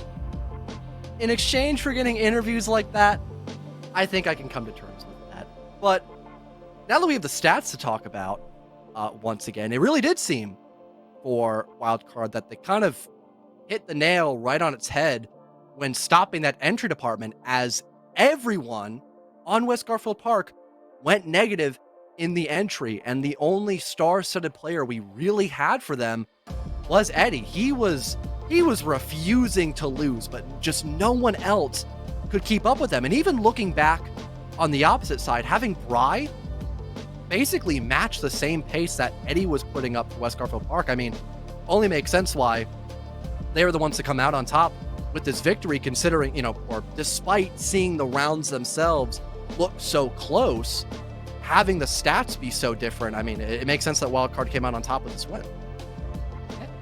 In exchange for getting interviews like that, I think I can come to terms with that. But now that we have the stats to talk about, once again, it really did seem for Wildcard that they kind of hit the nail right on its head when stopping that entry department, as everyone on West Garfield Park went negative in the entry, and the only star-studded player we really had for them was Eddie. He was refusing to lose, but just no one else could keep up with them. And even looking back on the opposite side, having Bry basically match the same pace that Eddie was putting up for West Garfield Park, I mean, only makes sense why they were the ones to come out on top with this victory, considering, or despite seeing the rounds themselves look so close, having the stats be so different. I mean, it makes sense that Wildcard came out on top with this win.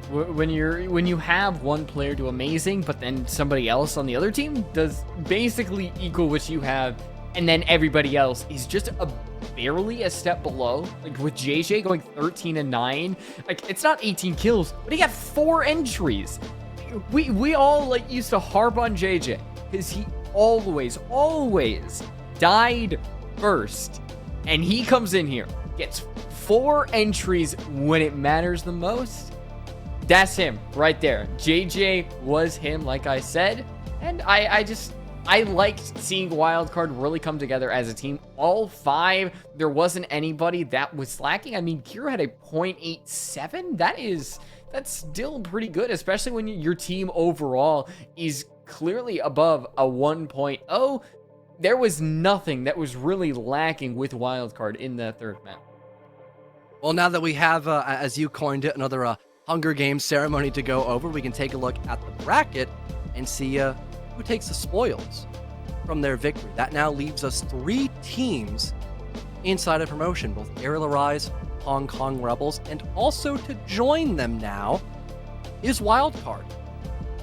When you have one player do amazing, but then somebody else on the other team does basically equal what you have, and then everybody else is just barely a step below. Like with JJ going 13-9, like it's not 18 kills, but he got 4 entries. We all like used to harp on JJ because he always died first, and he comes in here, gets 4 entries when it matters the most. That's him right there. JJ was him, like I said, and I liked seeing Wildcard really come together as a team. All 5, there wasn't anybody that was slacking. I mean, Kiro had a 0.87. That's still pretty good, especially when your team overall is clearly above a 1.0. There was nothing that was really lacking with Wildcard in the third map. Well, now that we have, as you coined it, another Hunger Games ceremony to go over, we can take a look at the bracket and see who takes the spoils from their victory. That now leaves us 3 teams inside of promotion, both Aerial Arise, Hong Kong Rebels, and also to join them now is Wildcard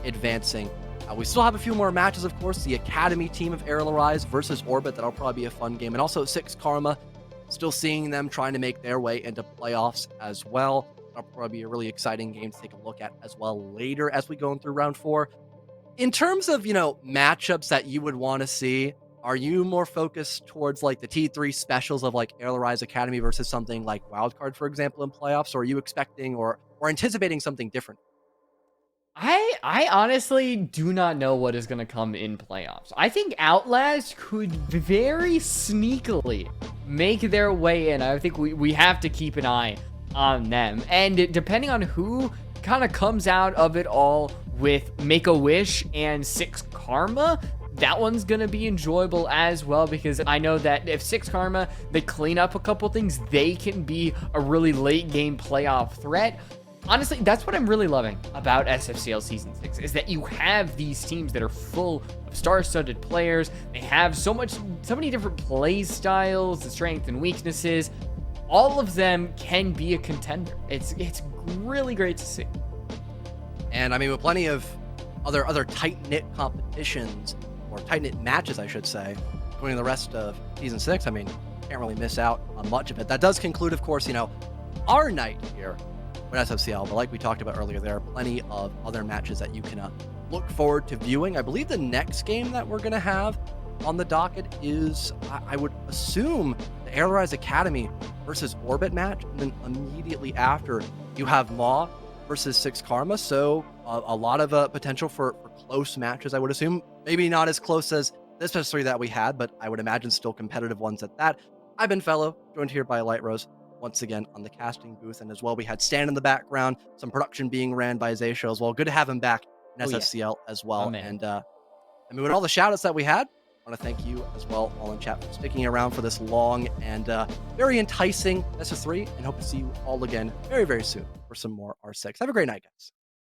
advancing. We still have a few more matches, of course. The Academy team of Aerial Arise versus Orbit. That'll probably be a fun game. And also 6 Karma, still seeing them trying to make their way into playoffs as well. That'll probably be a really exciting game to take a look at as well later as we go through round 4. In terms of, matchups that you would want to see, are you more focused towards like the T3 specials of like Aerial Rise Academy versus something like Wildcard, for example, in playoffs? Or are you expecting or anticipating something different? I honestly do not know what is going to come in playoffs. I think Outlast could very sneakily make their way in. I think we have to keep an eye on them. And depending on who kind of comes out of it all with Make-A-Wish and 6 Karma, that one's going to be enjoyable as well, because I know that if 6 Karma, they clean up a couple things, they can be a really late game playoff threat. Honestly, that's what I'm really loving about SFCL Season 6, is that you have these teams that are full of star-studded players. They have so many different play styles, the strengths and weaknesses. All of them can be a contender. It's really great to see. And I mean, with plenty of other tight-knit competitions, or tight-knit matches, I should say, going the rest of Season 6, I mean, can't really miss out on much of it. That does conclude, of course, our night here with SFCL. But like we talked about earlier, there are plenty of other matches that you can look forward to viewing. I believe the next game that we're going to have on the docket is, I would assume, the Airrise Academy versus Orbit match. And then immediately after, you have Maw versus Six Karma. So a lot of potential for close matches, I would assume. Maybe not as close as this best three that we had, but I would imagine still competitive ones at that. I've been Fellow, joined here by Light Rose once again on the casting booth. And as well, we had Stan in the background, some production being ran by Zaysho as well. Good to have him back in SFCL as well. And with all the shout outs that we had, I want to thank you as well, all in chat, for sticking around for this long and very enticing SS3, and hope to see you all again very, very soon for some more R6. Have a great night, guys.